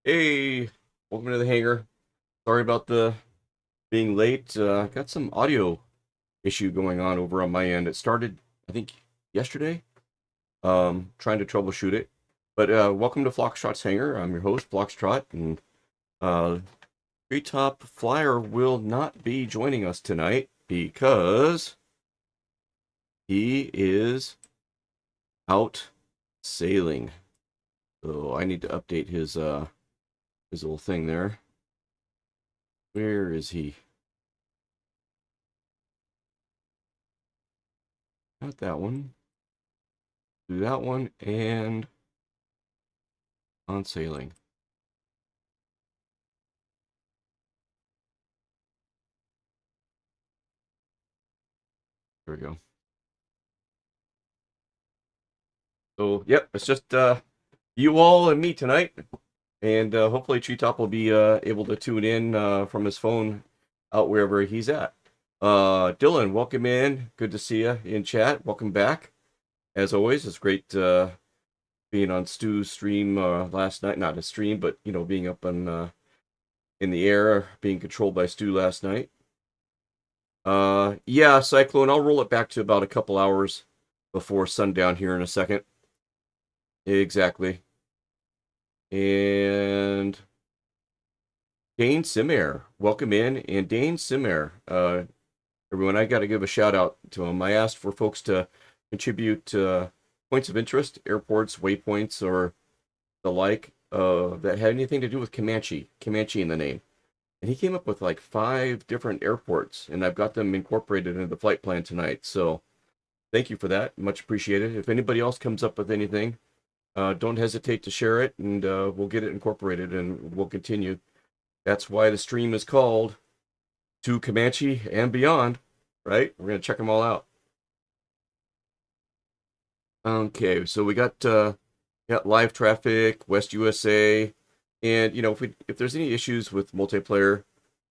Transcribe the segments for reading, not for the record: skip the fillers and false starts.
Hey, welcome to the hangar. Sorry about the being late. Got some audio issue going on over on my end. It started, I think, yesterday. Trying to troubleshoot it. But welcome to Foxtrot's hangar. I'm your host, Foxtrot, and uh, Treetop Flyer will not be joining us tonight because he is out sailing. So I need to update his little thing there. Where is he? Not that one. Do that one and on sailing. There we go. So, yep, it's just you all and me tonight. And hopefully Treetop will be able to tune in from his phone out wherever he's at. Dylan, welcome in. Good to see you in chat. Welcome back. As always, it's great being on Stu's stream last night. Not a stream, but, being up on in the air, being controlled by Stu last night. Yeah, Cyclone, I'll roll it back to about a couple hours before sundown here in a second. Exactly. And Dane Simair, welcome in. And Dane Simair, everyone, I got to give a shout out to him. I asked for folks to contribute points of interest, airports, waypoints, or the like that had anything to do with Comanche in the name. And he came up with like 5 different airports, and I've got them incorporated into the flight plan tonight. So thank you for that. Much appreciated. If anybody else comes up with anything, don't hesitate to share it, and we'll get it incorporated, and we'll continue. That's why the stream is called To Comanche and Beyond, right? We're going to check them all out. Okay, so we got live traffic, West USA, and if there's any issues with multiplayer,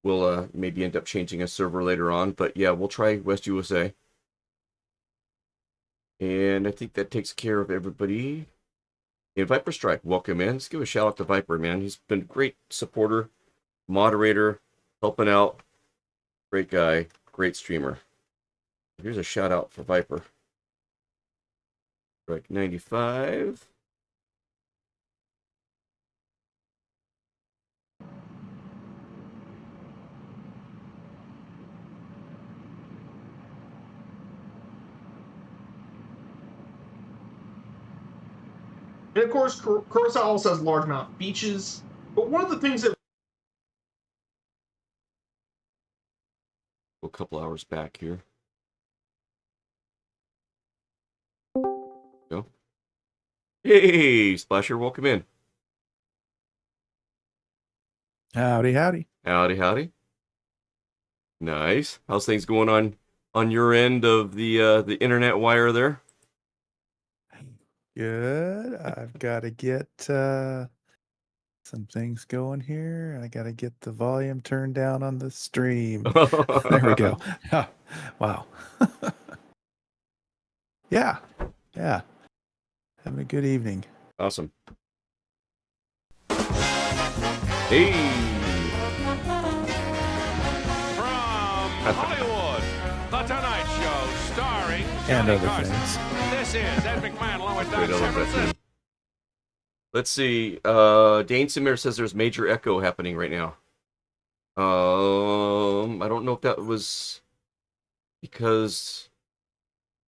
we'll maybe end up changing a server later on. But yeah, we'll try West USA. And I think that takes care of everybody. And Viper Strike, welcome in. Let's give a shout out to Viper, man. He's been a great supporter, moderator, helping out. Great guy, great streamer. Here's a shout out for Viper. Strike 95. And of course, Curacao also has a large amount of beaches. But one of the things that A couple hours back here. Go. Hey, Splasher, welcome in. Howdy, howdy. Howdy, howdy. Nice. How's things going on your end of the internet wire there? Good. I've got to get some things going here. I got to get the volume turned down on the stream. There we go. Wow. Yeah. Having a good evening. Awesome. Hey. From Hollywood, The Tonight Show, starring And Johnny other Carson. things. This is Ed McMahon along with Wait, Don I love that Severson. too. Let's see. Dane Samir says there's major echo happening right now. I don't know if that was because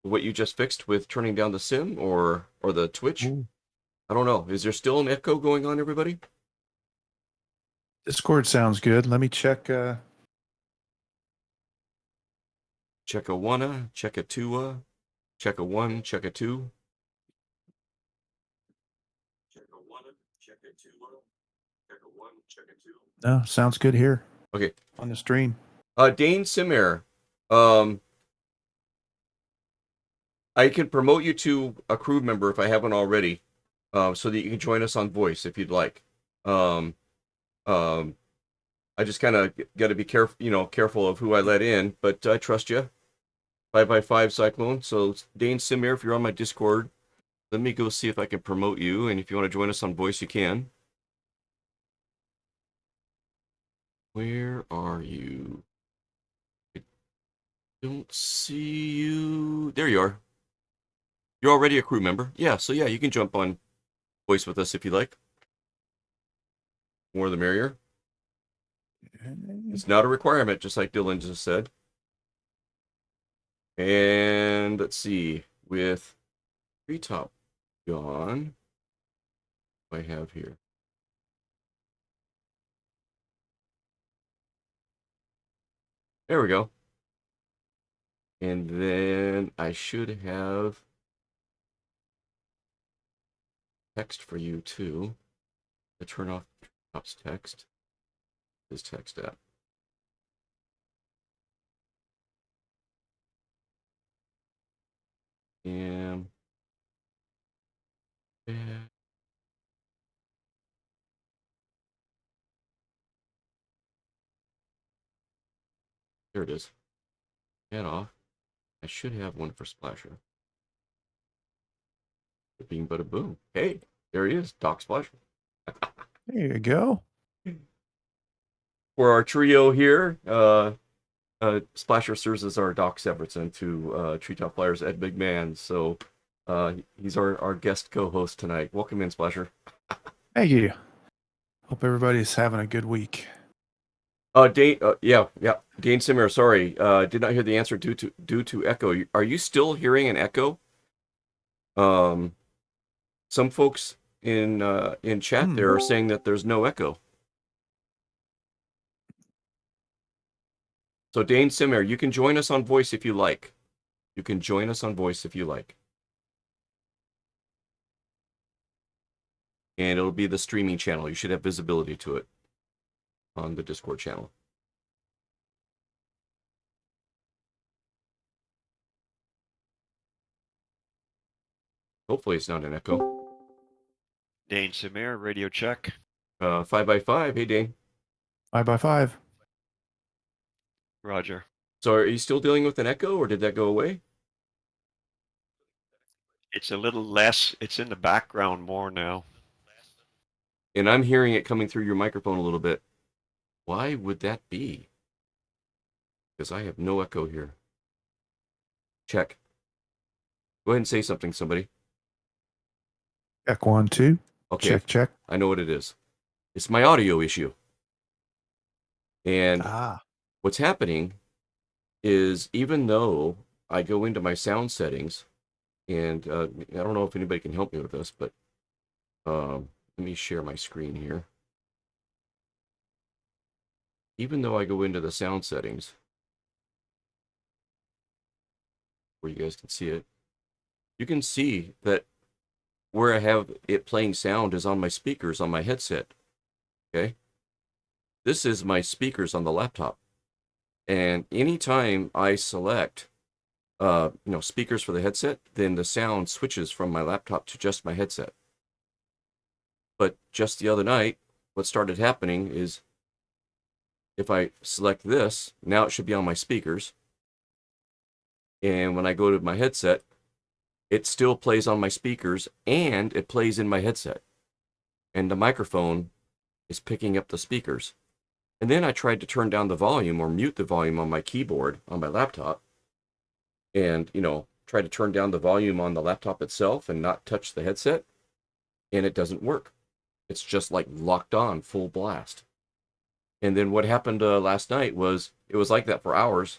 what you just fixed with turning down the sim or the Twitch. Ooh. I don't know. Is there still an echo going on, everybody? Discord sounds good. Let me check. Check a one, check a two, check a one, check a two. Check a one, check a two, check a one, check a two. No, sounds good here. Okay. On the stream. Dane Simmer, I can promote you to a crew member if I haven't already, so that you can join us on voice if you'd like. I just kind of got to be careful of who I let in, but I trust you. 5x5 Cyclone. So Dane Simir, if you're on my Discord, let me go see if I can promote you, and if you want to join us on voice, you can. Where are you? I don't see you. There you are. You're already a crew member. Yeah, so yeah, you can jump on voice with us if you like. More the merrier. It's not a requirement, just like Dylan just said. And let's see, with Treetop gone, what do I have here? There we go. And then I should have text for you too. To turn off Treetop's text. His text app. And there it is. Head off. I should have one for Splasher. Bing, bada boom. Hey, there he is, Doc Splasher. There you go. For our trio here, Splasher serves as our Doc Severson to Treetop Flyers Ed Big Man. So he's our guest co-host tonight. Welcome in, Splasher. Thank you. Hope everybody's having a good week. Dane, yeah. Dane Simmer, sorry, did not hear the answer due to echo. Are you still hearing an echo? Some folks in chat there are saying that there's no echo. So Dane Simmer, you can join us on voice if you like. You can join us on voice if you like. And it'll be the streaming channel. You should have visibility to it on the Discord channel. Hopefully it's not an echo. Dane Samir, radio check. 5x5. Hey, Dane. 5x5. Roger. So are you still dealing with an echo, or did that go away? It's a little less. It's in the background more now. And I'm hearing it coming through your microphone a little bit. Why would that be? Because I have no echo here. Check. Go ahead and say something, somebody. Check 1, 2. Okay. Check. I know what it is. It's my audio issue. And what's happening is, even though I go into my sound settings, and I don't know if anybody can help me with this, but let me share my screen here. Even though I go into the sound settings, where you guys can see it, you can see that where I have it playing sound is on my speakers on my headset. Okay? This is my speakers on the laptop. And anytime I select speakers for the headset, then the sound switches from my laptop to just my headset. But just the other night, what started happening is, if I select this, now it should be on my speakers. And when I go to my headset, it still plays on my speakers and it plays in my headset. And the microphone is picking up the speakers. And then I tried to turn down the volume or mute the volume on my keyboard on my laptop. And, try to turn down the volume on the laptop itself and not touch the headset. And it doesn't work. It's just like locked on full blast. And then what happened last night was, it was like that for hours.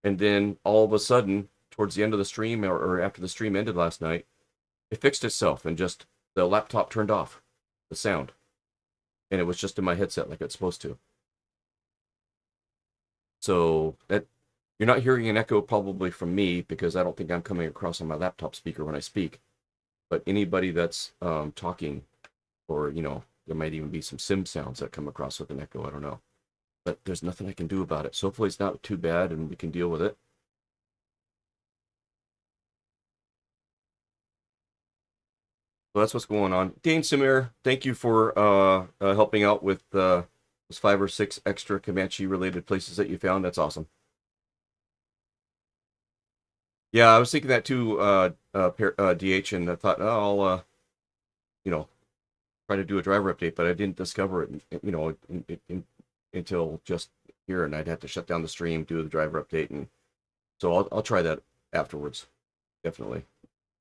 And then all of a sudden, towards the end of the stream, or after the stream ended last night, it fixed itself and just the laptop turned off the sound. And it was just in my headset like it's supposed to. So that you're not hearing an echo probably from me, because I don't think I'm coming across on my laptop speaker when I speak. But anybody that's talking, or, there might even be some sim sounds that come across with an echo. I don't know. But there's nothing I can do about it. So hopefully it's not too bad and we can deal with it. So that's what's going on. Dane Samir, thank you for helping out with those 5 or 6 extra Comanche related places that you found. That's awesome. Yeah, I was thinking that too, DH, and I thought, I'll try to do a driver update, but I didn't discover it, until just here, and I'd have to shut down the stream, do the driver update, and so I'll try that afterwards, definitely.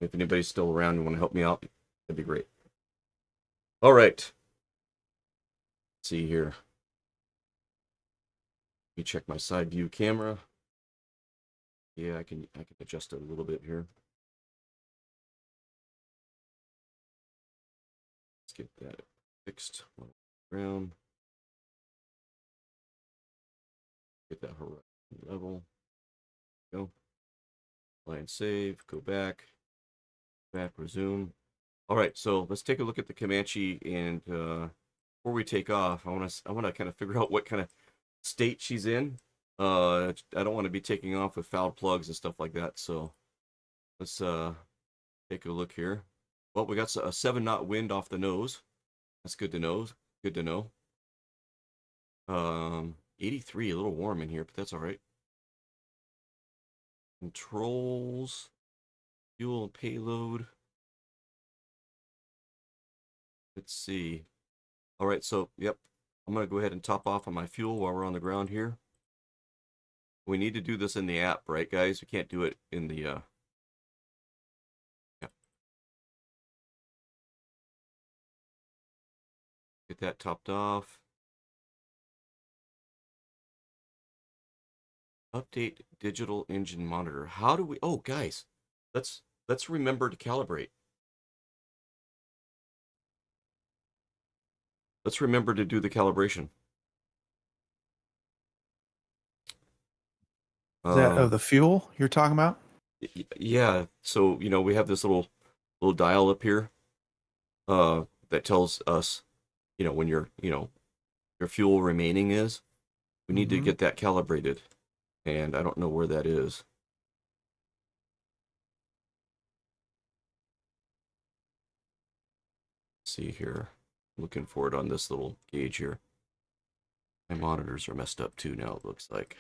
If anybody's still around and want to help me out, that'd be great. All right. Let's see here. Let me check my side view camera. Yeah, I can adjust it a little bit here. Let's get that fixed around. Get that horizon level. Go. Line save. Go back. Back. Resume. All right, so let's take a look at the Comanche, and before we take off, I want to kind of figure out what kind of state she's in. I don't want to be taking off with foul plugs and stuff like that. So let's take a look here. Well, we got a 7-knot wind off the nose. That's good to know. Good to know. 83, a little warm in here, but that's all right. Controls, fuel and payload. Let's see. All right, so yep, I'm gonna go ahead and top off on my fuel while we're on the ground here. We need to do this in the app, right, guys? We can't do it in the yeah. Get that topped off. Update digital engine monitor. How do we? Oh, guys, let's remember to calibrate. Let's remember to do the calibration. Is that of the fuel you're talking about? Yeah. So we have this little dial up here that tells us when your fuel remaining is. We need to get that calibrated, and I don't know where that is. Let's see here. Looking for it on this little gauge here. My monitors are messed up too now, it looks like.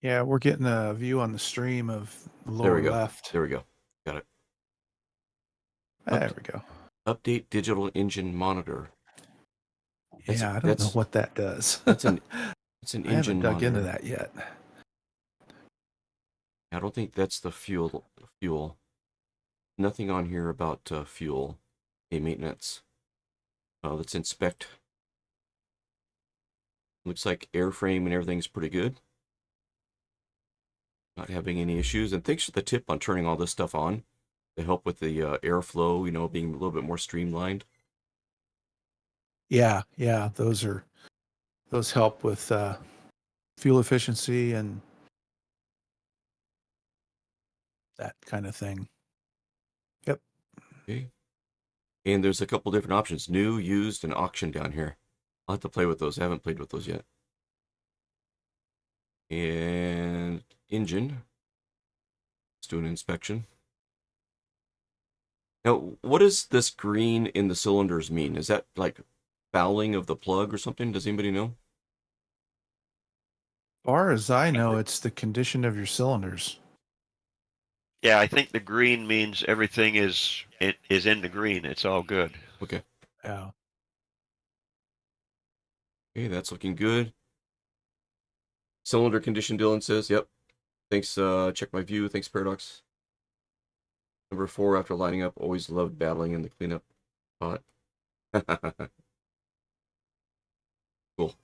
Yeah, we're getting a view on the stream of the There we lower go. left. There we go. Got it. There we go. Update digital engine monitor. Yeah, I don't know what that does. It's an I engine haven't dug monitor. into that yet. I don't think that's the fuel. Nothing on here about fuel. A maintenance. Let's inspect. Looks like airframe and everything's pretty good. Not having any issues. And thanks for the tip on turning all this stuff on to help with the airflow, being a little bit more streamlined. Yeah, those help with fuel efficiency and that kind of thing. Yep. Okay. And there's a couple different options: new, used, and auction down here. I'll have to play with those. I haven't played with those yet. And engine. Let's do an inspection. Now, what does this green in the cylinders mean? Is that like fouling of the plug or something? Does anybody know? Far as I know, it's the condition of your cylinders. Yeah, I think the green means everything is in the green. It's all good. Okay. Yeah. Okay, that's looking good. Cylinder condition, Dylan says. Yep. Thanks, check my view. Thanks, Paradox. Number 4, after lining up, always loved battling in the cleanup pot. Cool.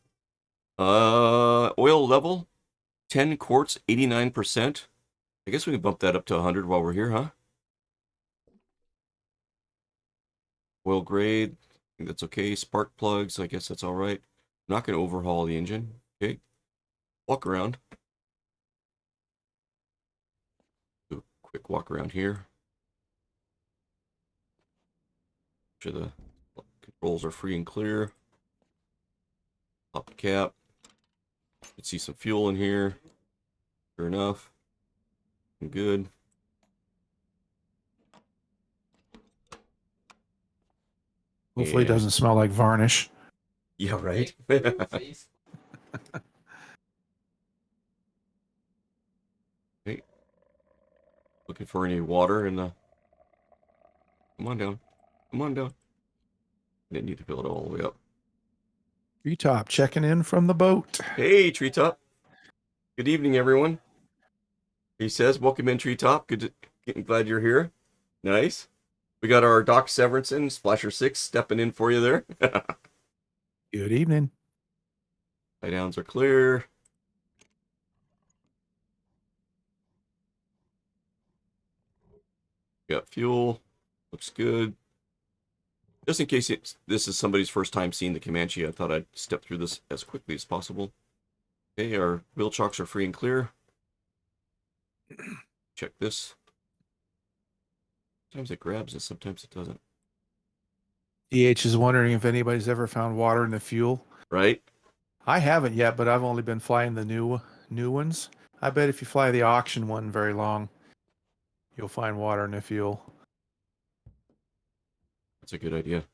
Oil level, 10 quarts, 89%. I guess we can bump that up to 100 while we're here, huh? Oil grade, I think that's okay. Spark plugs, I guess that's all right. I'm not going to overhaul the engine. Okay. Walk around. Do a quick walk around here. Make sure the controls are free and clear. Pop the cap. You can see some fuel in here. Sure enough. Good. Hopefully, it And- doesn't smell like varnish. Yeah, right. Okay. Looking for any water in the. Come on down. Come on down. Didn't need to fill it all the way up. Treetop checking in from the boat. Hey, Treetop. Good evening, everyone. He says, welcome in, Treetop. Glad you're here. Nice. We got our Doc Severinson, Splasher 6, stepping in for you there. Good evening. Tie downs are clear. Got fuel. Looks good. Just in case this is somebody's first time seeing the Comanche, I thought I'd step through this as quickly as possible. Okay, our wheel chocks are free and clear. Check this. Sometimes it grabs it, sometimes it doesn't. DH is wondering if anybody's ever found water in the fuel. Right? I haven't yet, but I've only been flying the new ones. I bet if you fly the auction one very long, you'll find water in the fuel. That's a good idea.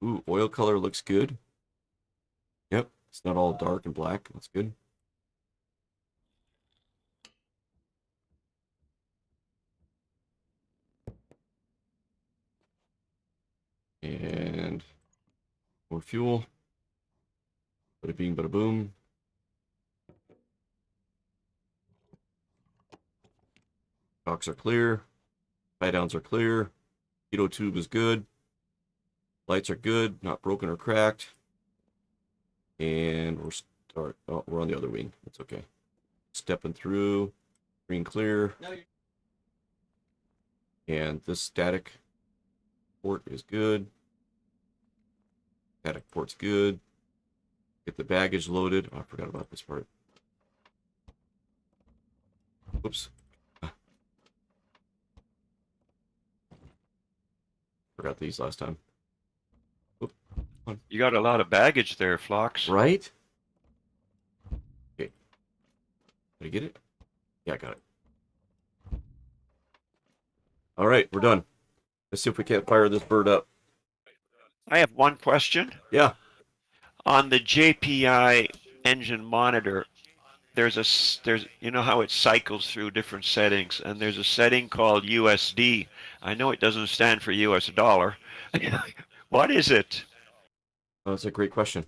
Ooh, oil color looks good. Yep, it's not all dark and black. That's good. And more fuel. Bada bing, bada boom. Chocks are clear. Tie downs are clear. Pitot tube is good. Lights are good, not broken or cracked. And we're on the other wing. That's okay. Stepping through. Green clear. And this static port is good. Static port's good. Get the baggage loaded. Oh, I forgot about this part. Oops. Forgot these last time. Oop. You got a lot of baggage there, Phlox. Right? Okay. Did I get it? Yeah, I got it. All right, we're done. Let's see if we can't fire this bird up. I have one question. Yeah. On the JPI engine monitor, there's you know how it cycles through different settings, and there's a setting called USD. I know it doesn't stand for US dollar. What is it? Oh, that's a great question.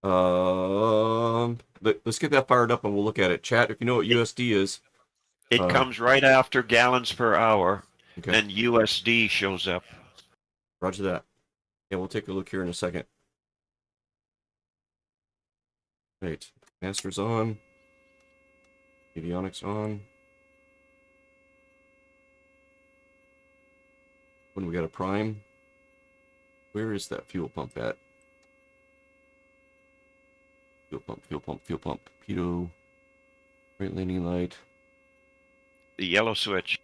Let's get that fired up and we'll look at it. Chat, if you know what USD is. It comes right after gallons per hour, Okay. and USD shows up. Roger that. Yeah, we'll take a look here in a second. Right. Master's on. Avionics on. When we got a prime. Where is that fuel pump at? Fuel pump, fuel pump, fuel pump. Pitot. Right landing light. The yellow switch.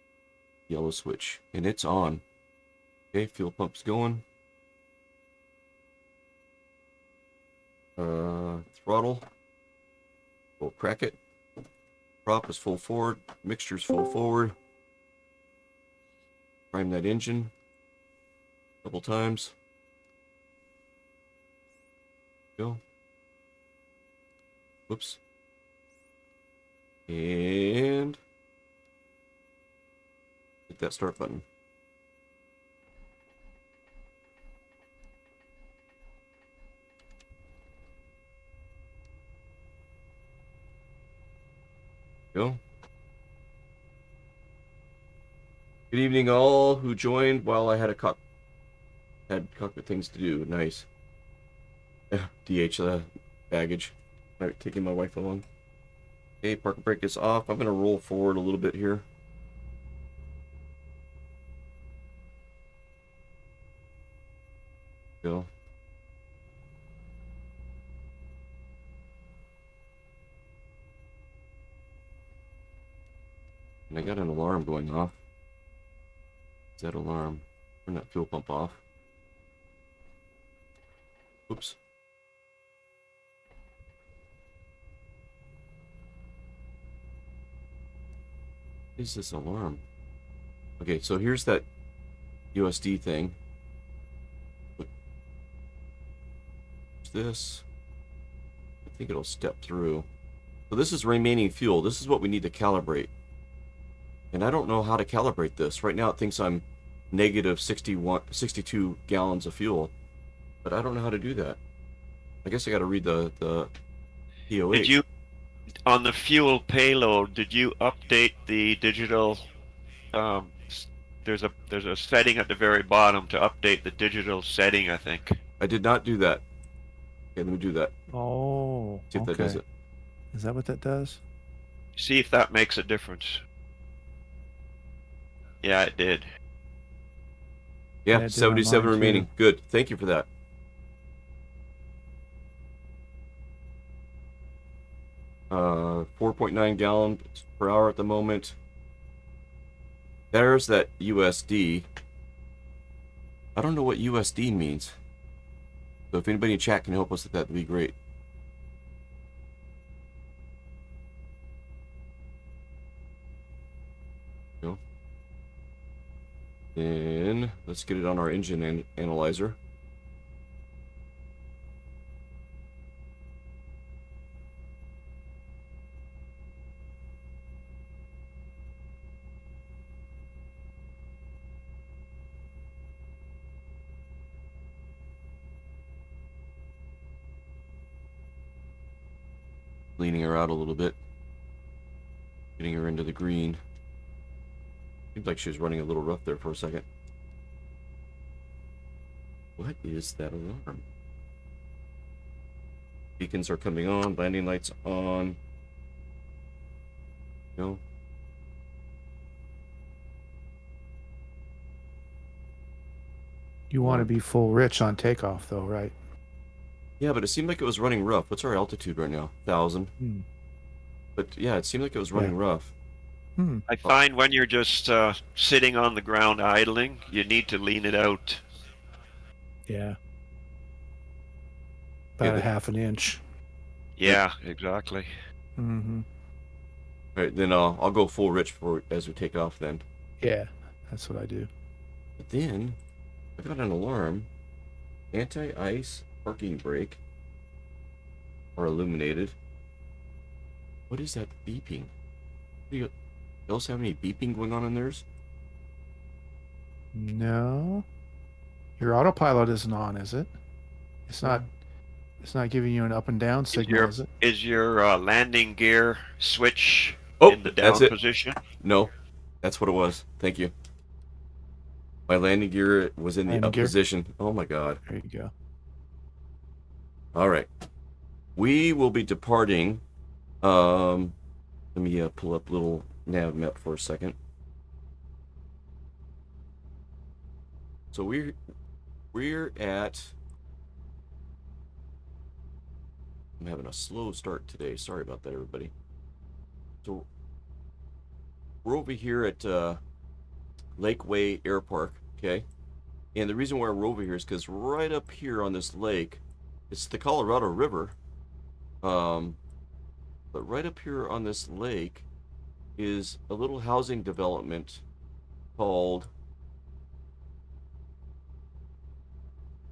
Yellow switch. And it's on. Okay, fuel pump's going. Throttle. We'll crack it. Prop is full forward. Mixture's full forward. Prime that engine. Couple times. Go. Whoops. And hit that start button. Go. Good evening, all who joined while I had cockpit things to do. Nice. Yeah, DH the baggage. All right, taking my wife along. Okay, parking brake is off. I'm gonna roll forward a little bit here. Go. And I got an alarm going off. Is that alarm? Turn that fuel pump off. Oops. What is this alarm? Okay, so here's that USD thing. What's this? I think it'll step through. So this is remaining fuel. This is what we need to calibrate. And I don't know how to calibrate this. Right now it thinks I'm negative 62 gallons of fuel. But I don't know how to do that. I guess I got to read the POH. Did you, on the fuel payload, did you update the digital? There's a setting at the very bottom to update the digital setting, I think. I did not do that. Okay, let me do that. Oh, See if that okay. does it. Is that what that does? See if that makes a difference. Yeah, it did. Yeah, Yeah, it did on 77 mine, remaining. too. Good. Thank you for that. 4.9 gallons per hour at the moment. There's that USD. I don't know what USD means. So if anybody in chat can help us with that, that'd be great. Go. Then let's get it on our engine analyzer. Leaning her out a little bit. Getting her into the green. Seems like she was running a little rough there for a second. What is that alarm? Beacons are coming on. Landing lights on. No. You want to be full rich on takeoff, though, right? Yeah, but it seemed like it was running rough. What's our altitude right now? 1,000. Hmm. But yeah, it seemed like it was running rough. I find when you're just sitting on the ground idling, you need to lean it out. Yeah. About a half an inch. Yeah, exactly. Mm-hmm. All right, then I'll go full rich as we take off then. Yeah, that's what I do. But then I've got an alarm. Anti-ice parking brake are illuminated. What is that beeping? Do you else have any beeping going on in theirs? No. Your autopilot isn't on, is it? It's not. It's not giving you an up and down signal, is it? Is your landing gear switch Oh, in the that's down it. position? No, that's what it was. Thank you. My landing gear was in the Landing up gear? position. Oh my god. There you go. All right. We will be departing. Let me pull up a little nav map for a second. So we're at. I'm having a slow start today. Sorry about that, everybody. So we're over here at Lakeway Airpark, okay? And the reason why we're over here is because right up here on this lake, it's the Colorado River. But right up here on this lake is a little housing development called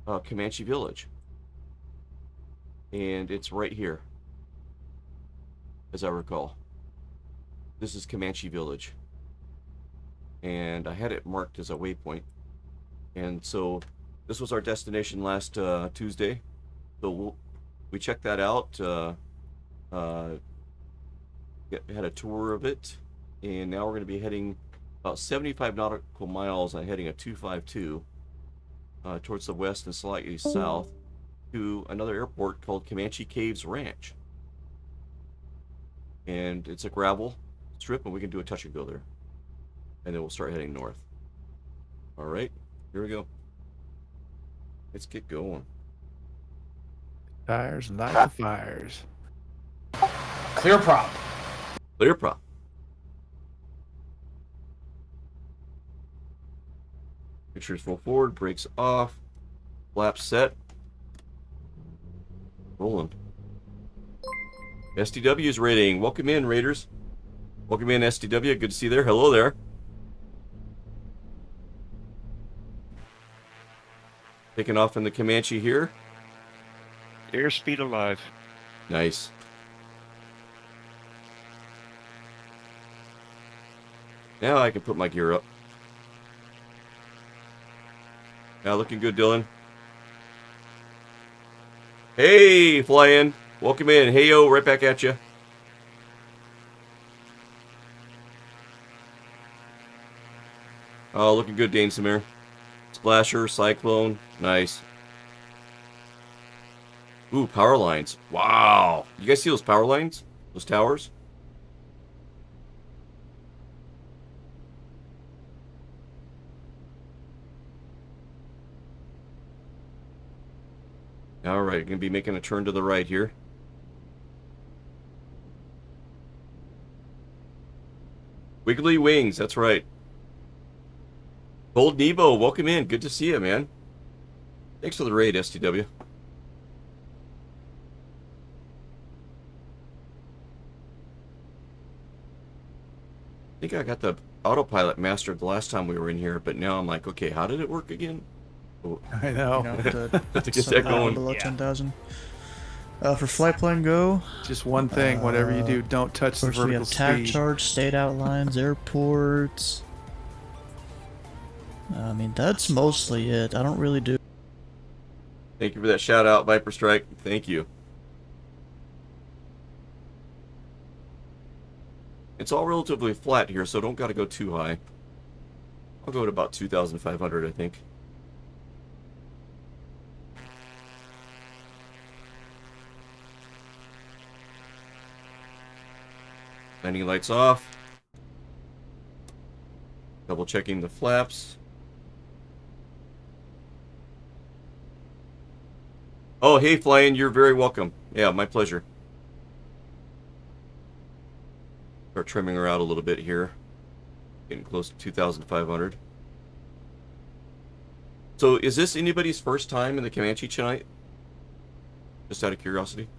Comanche Village. And it's right here, as I recall. This is Comanche Village. And I had it marked as a waypoint. And so this was our destination last Tuesday. So we checked that out. Had a tour of it. And now we're going to be heading about 75 nautical miles. I'm heading a 252 towards the west and slightly south to another airport called Comanche Caves Ranch. And it's a gravel strip, and we can do a touch and go there. And then we'll start heading north. All right, here we go. Let's get going. Tires light the fires. Clear prop. Clear prop. Pictures full forward, brakes off, flaps set. Rolling. SDW's rating. Welcome in, Raiders. Welcome in, SDW. Good to see you there. Hello there. Taking off in the Comanche here. Airspeed alive. Nice. Now I can put my gear up. Yeah, looking good, Dylan. Hey, flying. Welcome in. Hey, yo, right back at you. Oh, looking good, Dane Samir. Splasher, Cyclone. Nice. Ooh, power lines. Wow. You guys see those power lines? Those towers? All right, going to be making a turn to the right here. Wiggly Wings, that's right. Bold Nebo, welcome in. Good to see you, man. Thanks for the raid, STW. I think I got the autopilot mastered the last time we were in here, but now I'm like, okay, how did it work again? Oh, I know. have to get that going. Below 10,000. For flight plan go, Just one thing, whatever you do, don't touch of the course we vertical have tag speed. charge, state outlines, airports. I mean, that's mostly it. I don't really do. Thank you for that shout out, Viper Strike. Thank you. It's all relatively flat here, so don't got to go too high. I'll go at about 2,500, I think. Landing lights off. Double checking the flaps. Oh, hey, Flying, you're very welcome. Yeah, my pleasure. Start trimming her out a little bit here. Getting close to 2,500. So, is this anybody's first time in the Comanche tonight? Just out of curiosity.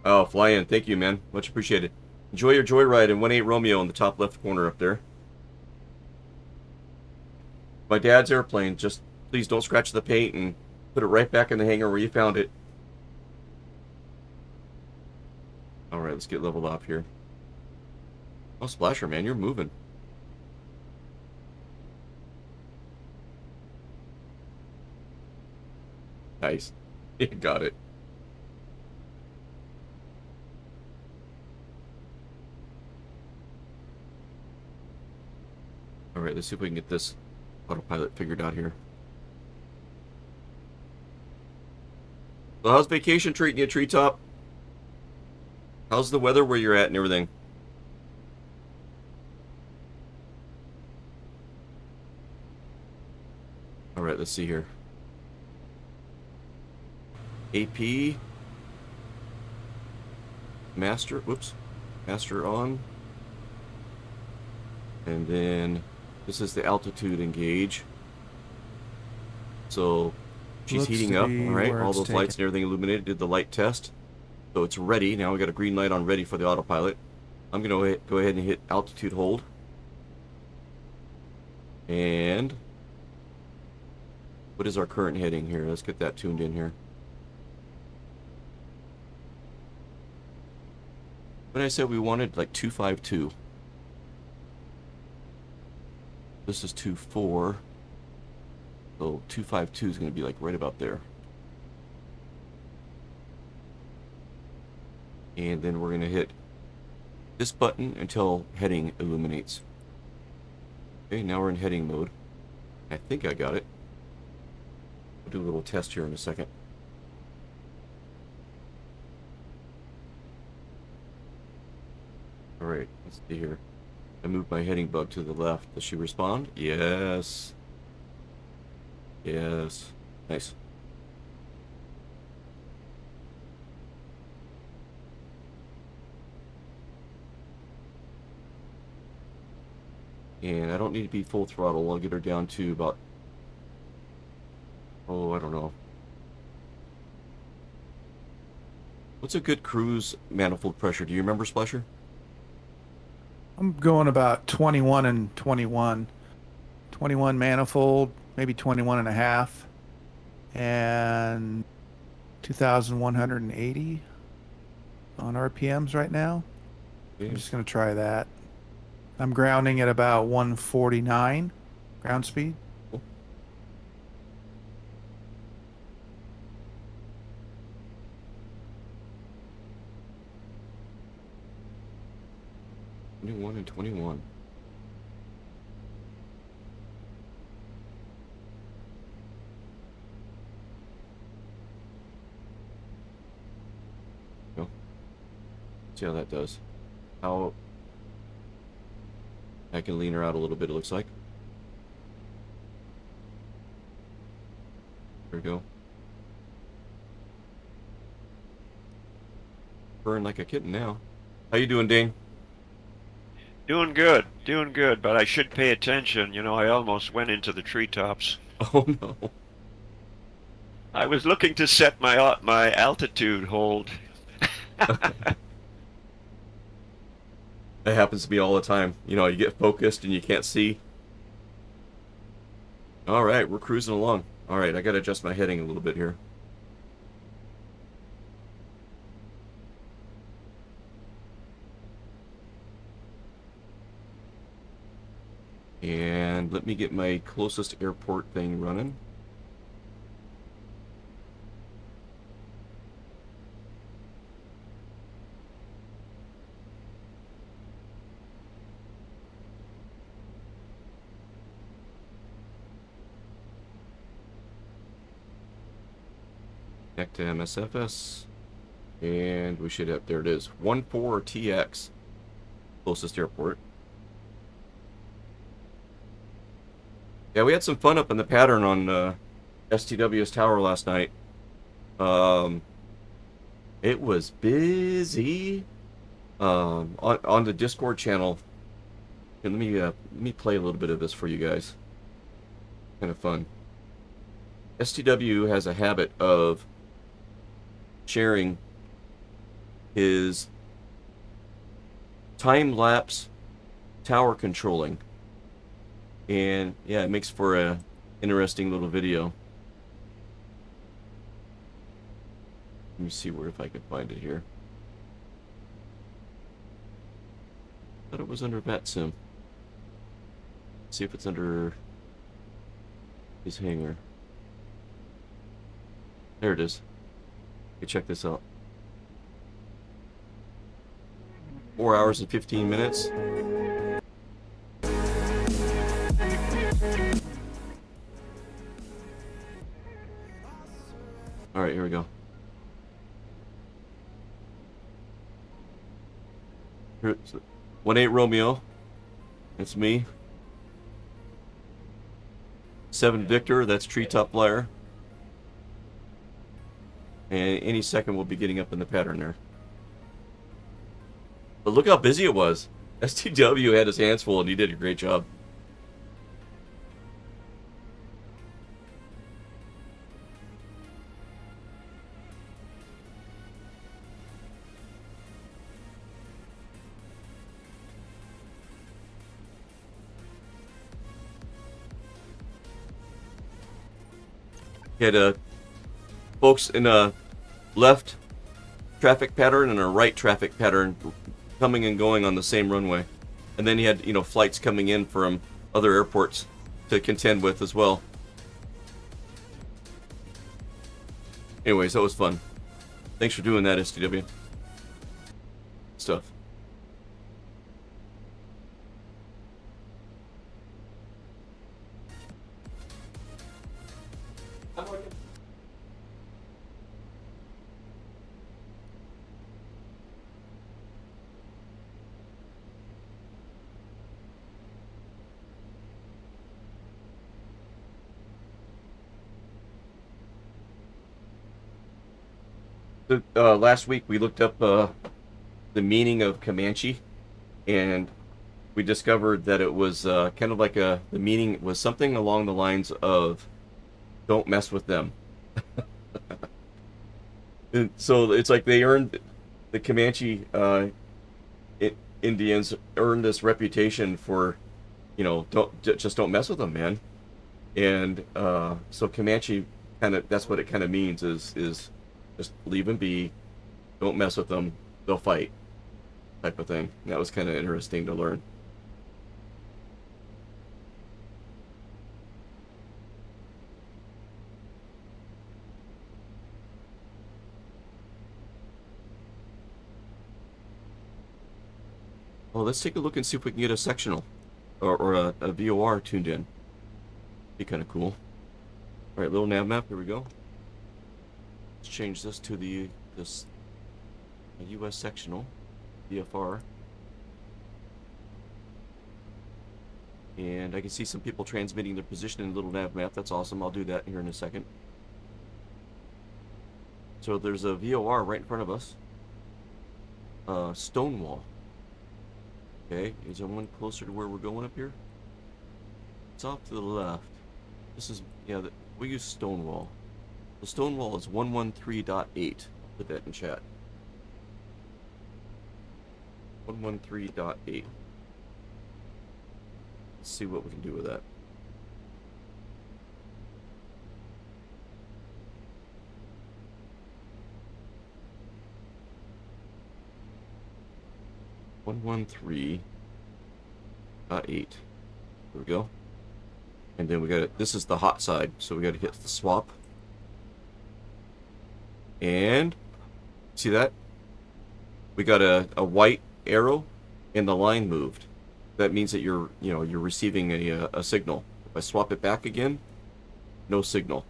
Oh, fly in. Thank you, man. Much appreciated. Enjoy your joyride in 1-8 Romeo in the top left corner up there. My dad's airplane. Just please don't scratch the paint and put it right back in the hangar where you found it. Alright, let's get leveled off here. Oh, Splasher, man, you're moving. Nice. You got it. Alright, let's see if we can get this autopilot figured out here. So how's vacation treating you, Treetop? How's the weather where you're at and everything? Alright, let's see here. AP. Master, whoops. Master on. And then this is the altitude engage. So she's Looks heating to up, be all right? where All it's those lights and everything illuminated. Did the light test. So it's ready. Now we got a green light on ready for the autopilot. I'm going to go ahead and hit altitude hold. And what is our current heading here? Let's get that tuned in here. But I said we wanted like 252. This is 24. So 252 is going to be like right about there. And then we're going to hit this button until heading illuminates. Okay, now we're in heading mode. I think I got it. We'll do a little test here in a second. Alright, let's see here. I moved my heading bug to the left. Does she respond? Yes. Yes. Nice. And I don't need to be full throttle. I'll get her down to about, oh, I don't know. What's a good cruise manifold pressure? Do you remember, Splasher? I'm going about 21 and 21. 21 manifold, maybe 21 and a half. And 2,180. on RPMs right now. Okay. I'm just going to try that. I'm grounding at about 149 ground speed. Cool. '21 and 21. Go. See how that does. How I can lean her out a little bit, it looks like. There we go. Burn like a kitten now. How you doing, Dane? Doing good, but I should pay attention. You know, I almost went into the treetops. Oh no. I was looking to set my altitude hold. That happens to me all the time. You know, you get focused and you can't see. All right, we're cruising along. All right, I got to adjust my heading a little bit here. And let me get my closest airport thing running. Connect to MSFS. And we should have, there it is, 14TX, closest airport. Yeah, we had some fun up in the pattern on STW's tower last night. It was busy. On the Discord channel. And let me play a little bit of this for you guys. Kind of fun. STW has a habit of sharing his time-lapse tower controlling. And yeah, it makes for a interesting little video. Let me see if I can find it here. I thought it was under VATSIM. See if it's under his hangar. There it is. Okay, check this out. 4 hours and 15 minutes. All right, here we go. Here's 18 Romeo. That's me. 7 Victor. That's Treetop Flyer. And any second we'll be getting up in the pattern there. But look how busy it was. STW had his hands full and he did a great job. He had folks in a left traffic pattern and a right traffic pattern coming and going on the same runway. And then he had, you know, flights coming in from other airports to contend with as well. Anyways, that was fun. Thanks for doing that, STW. Stuff. Last week we looked up the meaning of Comanche, and we discovered that it was kind of like the meaning was something along the lines of "don't mess with them." And so it's like they earned the Comanche Indians earned this reputation for, you know, just don't mess with them, man. And so Comanche that's what it kind of means is just leave them be, don't mess with them, they'll fight, type of thing. That was kind of interesting to learn. Well, let's take a look and see if we can get a sectional or a VOR tuned in. Be kind of cool. All right, little nav map. Here we go. Let's change this to this U.S. sectional VFR, and I can see some people transmitting their position in a little nav map. That's awesome. I'll do that here in a second. So there's a VOR right in front of us. Stonewall. Okay, is there one closer to where we're going up here? It's off to the left. This is, yeah, we use Stonewall. The Stonewall is 113.8. Put that in chat. 113.8. Let's see what we can do with that. .8. There we go. And then we got it. This is the hot side, so we got to hit the swap. And see that? We got a white arrow, and the line moved. That means that you're receiving a signal. If I swap it back again, no signal.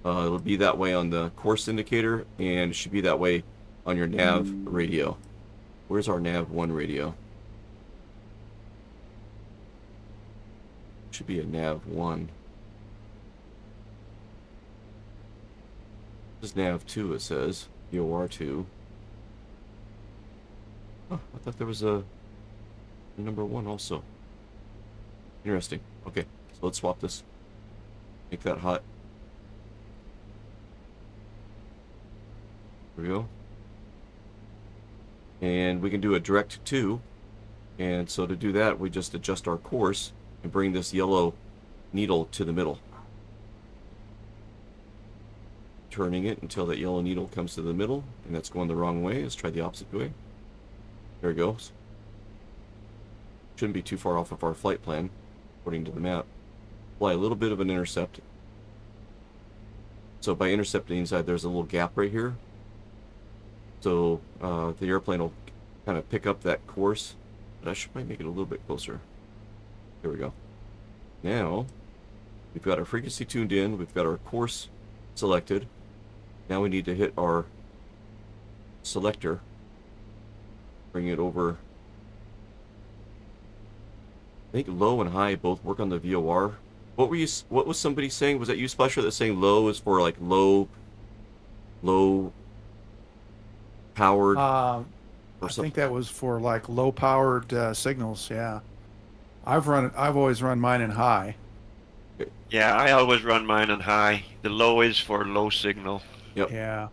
It'll be that way on the course indicator, and it should be that way on your nav radio. Where's our nav 1 radio? Should be a nav 1. This is nav 2, it says. VOR 2. Oh, I thought there was a number 1 also. Interesting. Okay, so let's swap this. Make that hot. There we go. And we can do a direct to, and so to do that we just adjust our course and bring this yellow needle to the middle, turning it until that yellow needle comes to the middle, and that's going the wrong way. Let's try the opposite way. There it goes. Shouldn't be too far off of our flight plan according to the map. Fly a little bit of an intercept. So by intercepting inside, there's a little gap right here. So the airplane will kind of pick up that course, but I should probably make it a little bit closer. There we go. Now we've got our frequency tuned in, we've got our course selected. Now we need to hit our selector, bring it over. I think low and high both work on the VOR. What was somebody saying? Was that you, Splasher, that's saying low is for like low powered? I think that was for like low powered signals. Yeah, I've always run mine in high. Yeah, I always run mine on high. The low is for low signal. Yep. Yeah.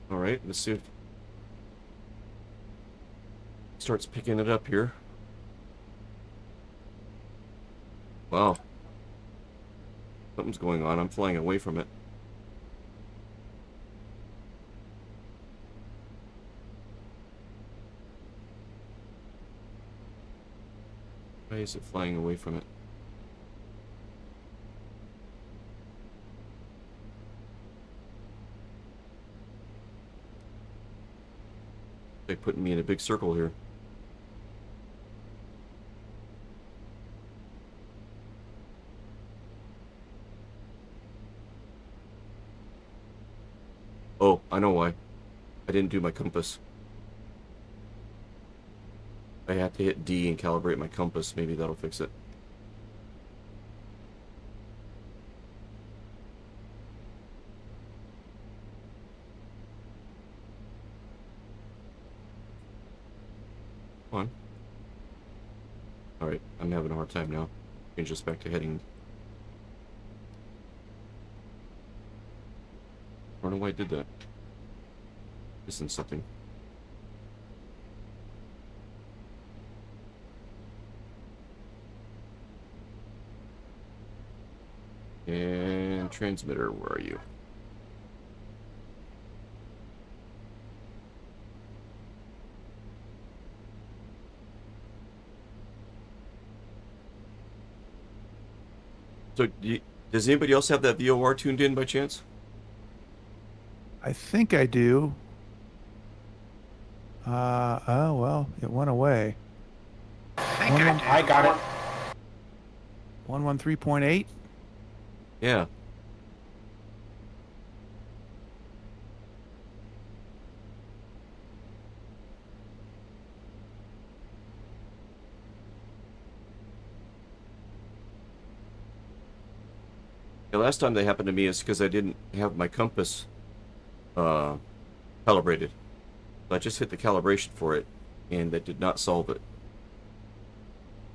All right, let's see if it starts picking it up here. Wow. Something's going on. I'm flying away from it. Why is it flying away from it? They're putting me in a big circle here. Oh, I know why. I didn't do my compass. I have to hit D and calibrate my compass. Maybe that'll fix it. Come on. Alright, I'm having a hard time now. Change this back to heading. I don't know why I did that. Missing something. And transmitter, where are you? So, does anybody else have that VOR tuned in by chance? I think I do. Oh, well, it went away. I got it. 113.8? Yeah. The last time they happened to me is because I didn't have my compass calibrated. I just hit the calibration for it, and that did not solve it.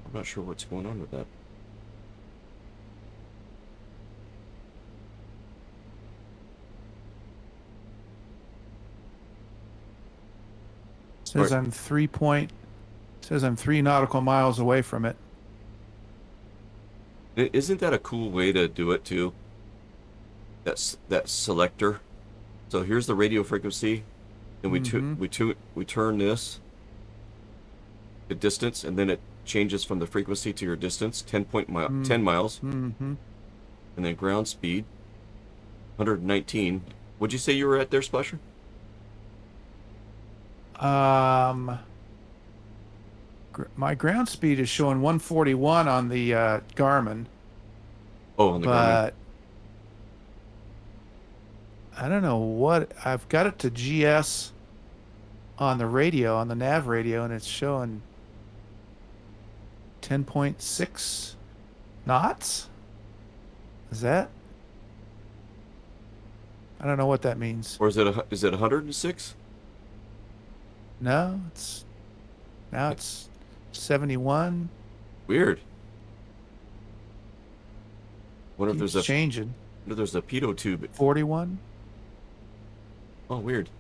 I'm not sure what's going on with that. Says Right. I'm 3 nautical miles away from it. Isn't that a cool way to do it too? That selector. So here's the radio frequency, and we turn this the distance, and then it changes from the frequency to your distance, 10 miles, Mm-hmm. and then ground speed, 119. What'd you say you were at there, Splasher? My ground speed is showing 141 on the Garmin, Oh, on the Garmin. but I don't know what I've got it to GS on the radio, on the nav radio, and it's showing 10.6 knots. Is that? I don't know what that means. Or is it 106? No, now it's 71. Weird. Wonder if Keeps there's changing. wonder if there's a pitot tube. 41. Oh, weird.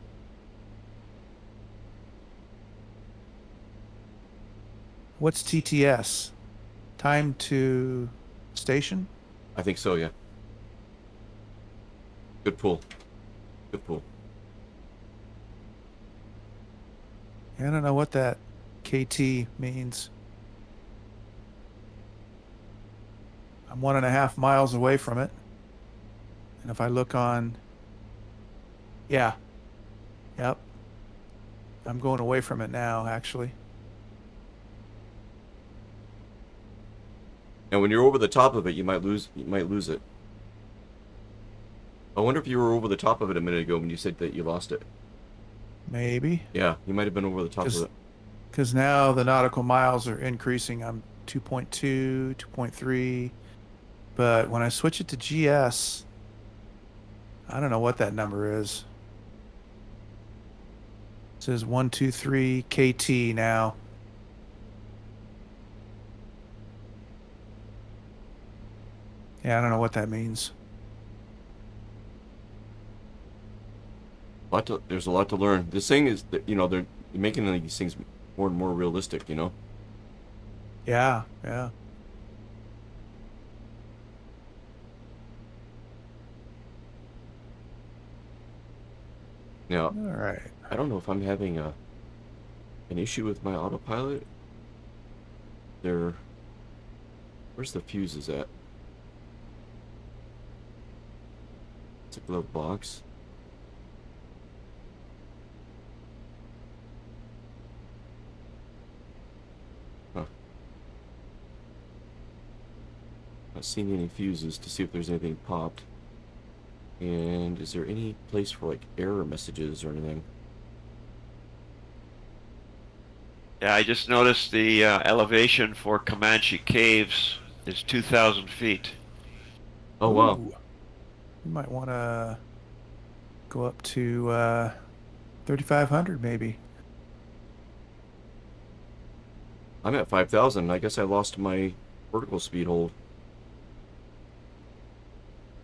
What's TTS? Time to station? I think so, yeah. Good pull. Good pull. I don't know what that KT means. I'm 1.5 miles away from it. And if I look on, yeah, yep. I'm going away from it now, actually. And when you're over the top of it, you might lose it. I wonder if you were over the top of it a minute ago when you said that you lost it. Maybe. Yeah, you might have been over the top of it. Because now the nautical miles are increasing. I'm 2.2, 2.3. But when I switch it to GS, I don't know what that number is. It says 123 KT now. Yeah, I don't know what that means. There's a lot to learn. This thing is, they're making these things more and more realistic, Yeah, yeah. Now, All right. I don't know if I'm having an issue with my autopilot. Where's the fuses at? It's a glove box. Huh. Not seeing any fuses to see if there's anything popped. And is there any place for like error messages or anything? Yeah, I just noticed the elevation for Comanche Caves is 2,000 feet. Oh, wow. Ooh. You might want to go up to 3,500 maybe. I'm at 5,000. I guess I lost my vertical speed hold.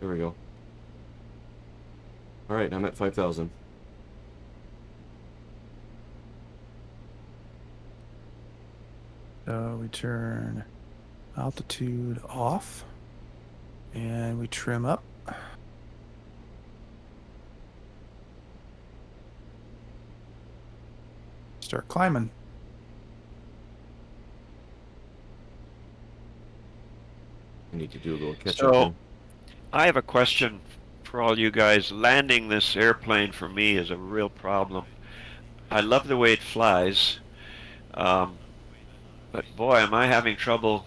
There we go. All right, I'm at 5,000. So we turn altitude off and we trim up. Start climbing. I need to do a little catch So- up. I have a question for all you guys. Landing this airplane for me is a real problem. I love the way it flies, but boy, am I having trouble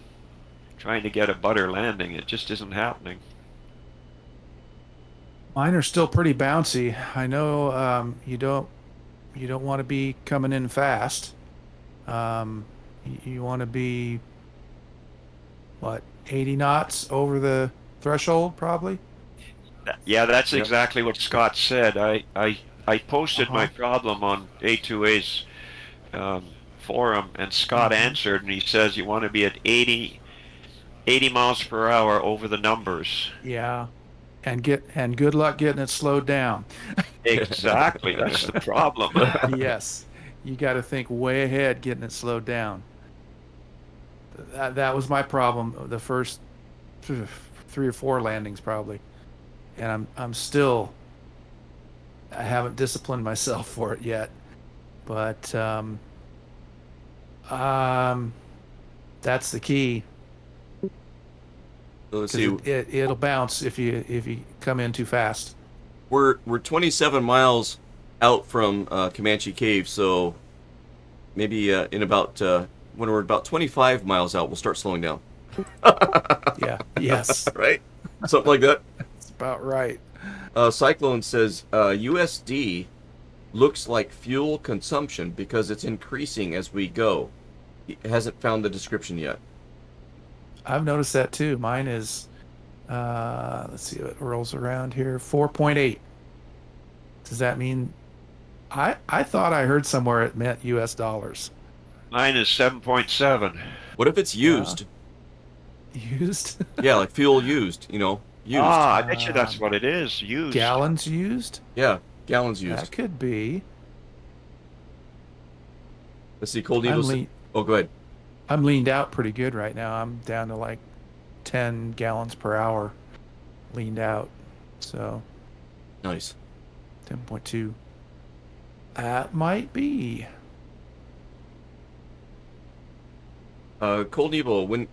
trying to get a butter landing. It just isn't happening. Mine are still pretty bouncy. I know you don't want to be coming in fast. You want to be what, 80 knots over the threshold probably. Yeah, that's Yep. exactly what Scott said. I posted my problem on A2A's forum, and Scott answered, and he says you want to be at 80 miles per hour over the numbers. Yeah, and good luck getting it slowed down. Exactly, that's the problem. Yes, you got to think way ahead getting it slowed down. That was my problem the first 3 or 4 landings probably, and I haven't disciplined myself for it yet, but that's the key. So let's 'Cause see. it'll bounce if you come in too fast. We're 27 miles out from Comanche Cave, so maybe in about when we're about 25 miles out, we'll start slowing down. Yeah. Yes. Right? Something like that. That's about right. Cyclone says USD looks like fuel consumption because it's increasing as we go. He hasn't found the description yet. I've noticed that too. Mine is, let's see what rolls around here. 4.8. Does that mean? I thought I heard somewhere it meant U.S. dollars. Mine is 7.7. What if it's used? Used? Yeah, like fuel used. Used. Ah, I bet you that's what it is. Used. Gallons used? Yeah, gallons used. That could be. Let's see. Cold Eagle. Oh, go ahead. I'm leaned out pretty good right now. I'm down to like 10 gallons per hour leaned out. So Nice. 10.2. That might be. Cold Evil, when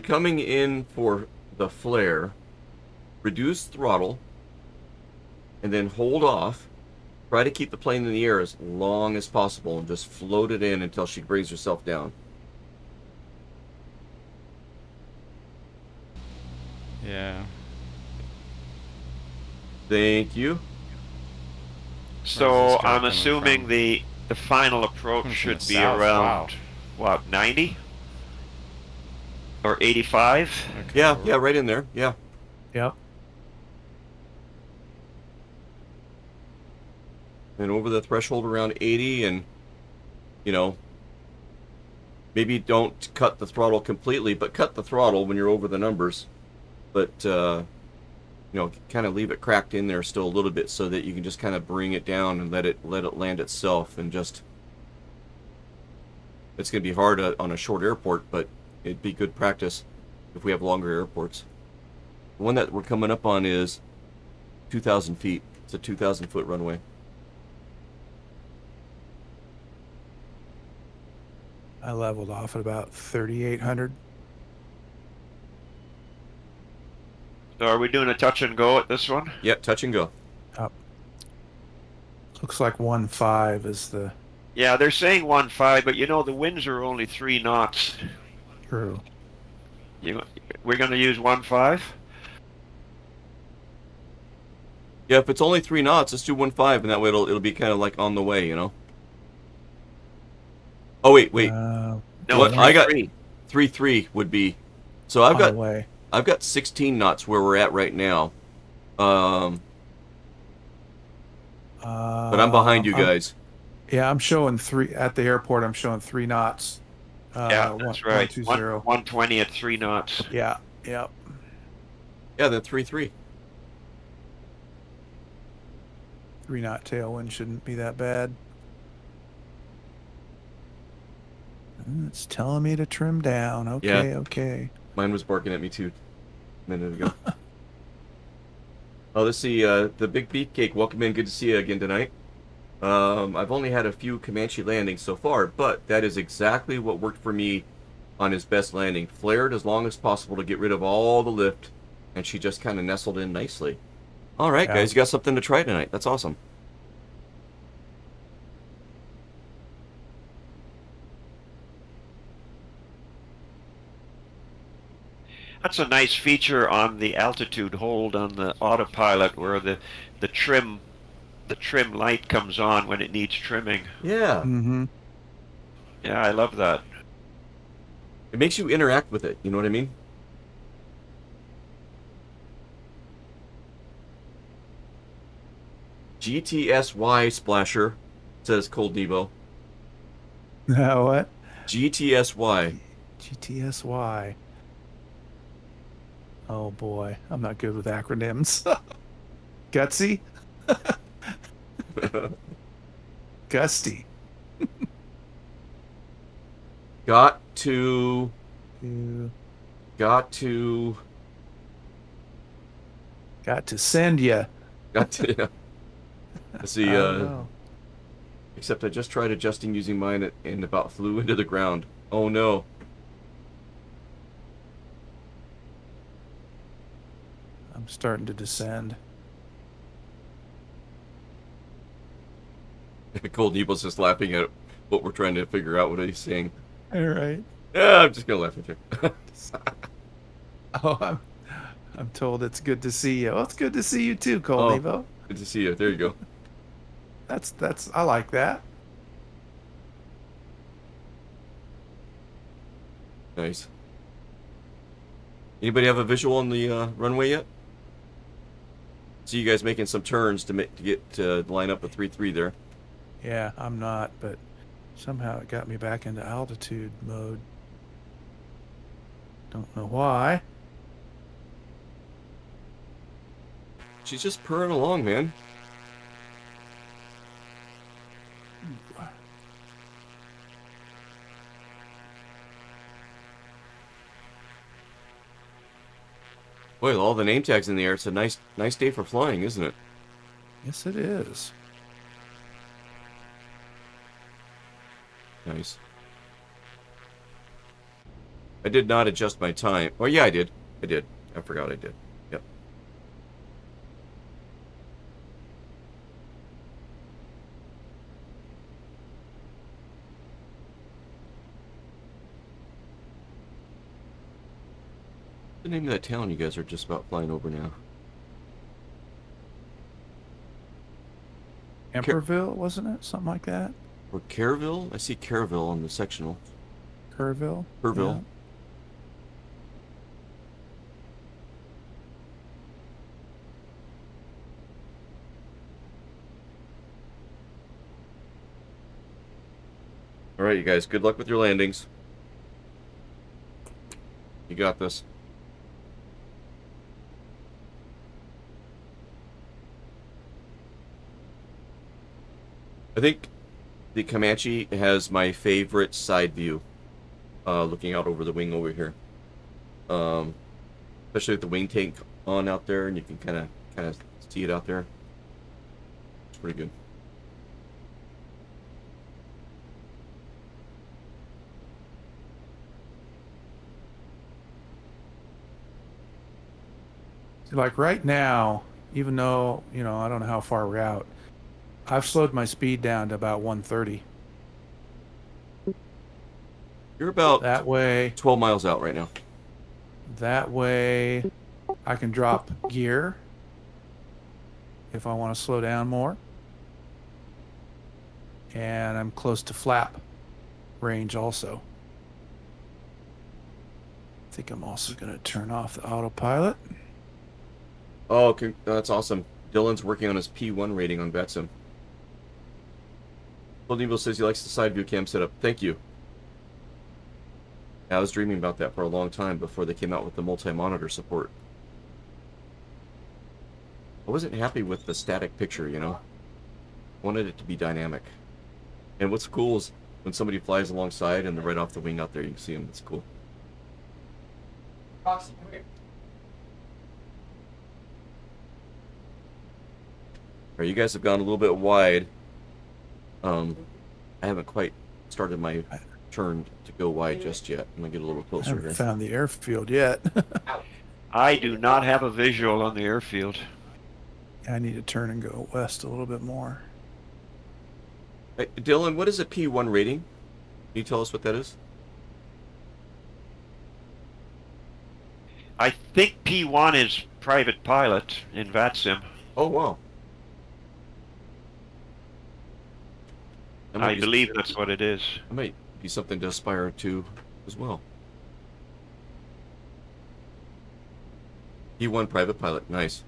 coming in for the flare, reduce throttle, and then hold off. Try to keep the plane in the air as long as possible and just float it in until she brings herself down. Yeah. Thank you. So Where's this guy I'm coming assuming from? the final approach From should the be south, around wow. what, 90 or 85? Okay, Yeah, we're- yeah, right in there. Yeah. Yep. And over the threshold around 80, and maybe don't cut the throttle completely, but cut the throttle when you're over the numbers. But kind of leave it cracked in there still a little bit so that you can just kind of bring it down and let it land itself, and just it's going to be hard on a short airport, but it'd be good practice if we have longer airports. The one that we're coming up on is 2,000 feet. It's a 2,000-foot runway. I leveled off at about 3,800. So are we doing a touch and go at this one? Yep, touch and go. Looks like 1.5 is the Yeah, they're saying 1.5, but the winds are only 3 knots. true. We're going to use 1.5? Yeah, if it's only 3 knots, let's do 1.5, and that way it'll be kind of like on the way, Oh wait. No, What? I got 3. 3.3 would be. So I've On got the way. 16 knots where we're at right now. But I'm behind you guys. Yeah, I'm showing 3 at the airport. I'm showing 3 knots. Yeah, that's right. 120. 120 at 3 knots. Yeah. Yep. Yeah, then 3.3. 3 knot tailwind shouldn't be that bad. It's telling me to trim down. Okay. Yeah. Okay. Mine was barking at me too a minute ago. Oh, let's see. The Big Beefcake, welcome in. Good to see you again tonight. I've only had a few Comanche landings so far, but that is exactly what worked for me on his best landing. Flared as long as possible to get rid of all the lift, and she just kind of nestled in nicely. All right, Yeah. guys, you got something to try tonight. That's awesome. That's a nice feature on the altitude hold on the autopilot, where the trim light comes on when it needs trimming. Yeah. Mm-hmm. Yeah, I love that. It makes you interact with it. You know what I mean? GTSY Splasher, says Cold Nevo. What? GTSY. GTSY. Oh boy, I'm not good with acronyms. Gutsy? Gusty. Got to You got to send ya. got to yeah. Let's see, Oh, except I just tried adjusting using mine and about flew into the ground. Oh no. I'm starting to descend. Cold Evil's just laughing at what we're trying to figure out what he's saying. All right. Yeah, I'm just gonna laugh at you. Oh, I'm told it's good to see you. Well, it's good to see you too, Cold Oh. Evo. Good to see you. There you go. That's I like that. Nice. Anybody have a visual on the runway yet? See you guys making some turns to get to line up a 3-3 there. Yeah, I'm not, but somehow it got me back into altitude mode. Don't know why. She's just purring along, man. Boy, with all the name tags in the air, it's a nice day for flying, isn't it? Yes, it is. Nice. I did not adjust my time. Oh, yeah, I did. I forgot I did. Yep. What's the name of that town you guys are just about flying over now? Emperorville, wasn't it? Something like that? Or Kerrville? I see Kerrville on the sectional. Kerrville? Kerrville. All right, you guys. Good luck with your landings. You got this. I think the Comanche has my favorite side view, looking out over the wing over here. Especially with the wing tank on out there, and you can kind of see it out there. It's pretty good. Like right now, even though, I don't know how far we're out, I've slowed my speed down to about 130. You're about That way, 12 miles out right now. I can drop gear if I want to slow down more. And I'm close to flap range also. I think I'm also going to turn off the autopilot. Oh, okay. That's awesome. Dylan's working on his P1 rating on Betsim. Cold Evil says he likes the side view cam setup. Thank you. I was dreaming about that for a long time before they came out with the multi-monitor support. I wasn't happy with the static picture, I wanted it to be dynamic. And what's cool is when somebody flies alongside and they're right off the wing out there, you can see them. It's cool. Roxy, come here. Alright, you guys have gone a little bit wide. I haven't quite started my turn to go wide just yet. I'm gonna get a little I closer haven't here. found the airfield yet. I do not have a visual on the airfield. I need to turn and go west a little bit more. Hey, Dylan, what is a P1 rating? Can you tell us what that is? I think P1 is private pilot in VATSIM. Oh wow. That might I be- believe that's what it is. That might be something to aspire to as well. P1 private pilot, nice.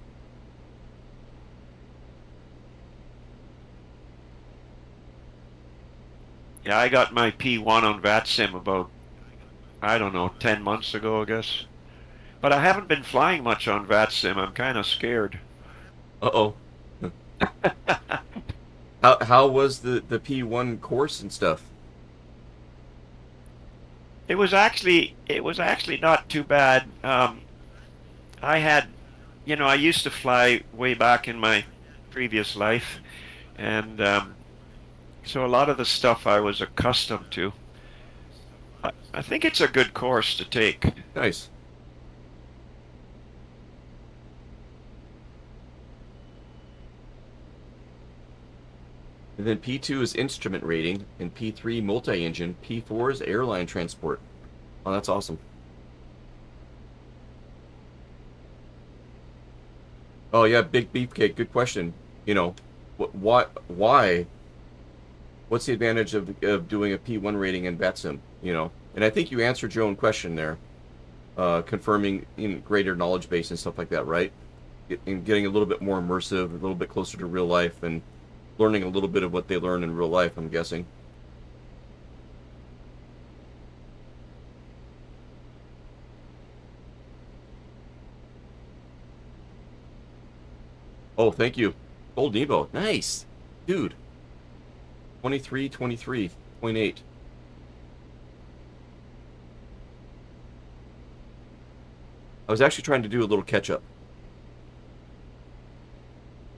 Yeah, I got my P1 on VATSIM about, I don't know, 10 months ago, I guess. But I haven't been flying much on VATSIM. I'm kind of scared. Uh-oh. How was the P1 course and stuff? It was actually not too bad. I had, I used to fly way back in my previous life, and so a lot of the stuff I was accustomed to. I think it's a good course to take. Nice. And then P2 is instrument rating, and P3 multi-engine, P4 is airline transport. Oh, that's awesome. Oh yeah, Big Beefcake, good question. Why? What's the advantage of doing a P1 rating in VATSIM? And I think you answered your own question there, confirming greater knowledge base and stuff like that, right? And getting a little bit more immersive, a little bit closer to real life, and learning a little bit of what they learn in real life, I'm guessing. Oh, thank you. Gold Nebo. Nice. Dude. 23.8. I was actually trying to do a little catch up.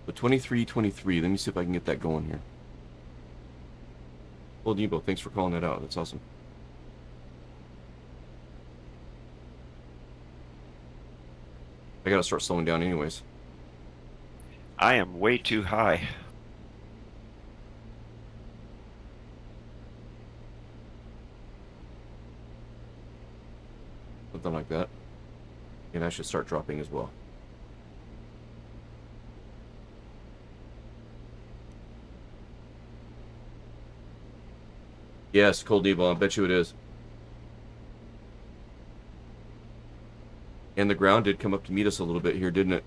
But 23.23. Let me see if I can get that going here. Gold Nebo, thanks for calling that out. That's awesome. I gotta start slowing down anyways. I am way too high. Something like that. And I should start dropping as well. Yes, Cold Nebo, I bet you it is. And the ground did come up to meet us a little bit here, didn't it?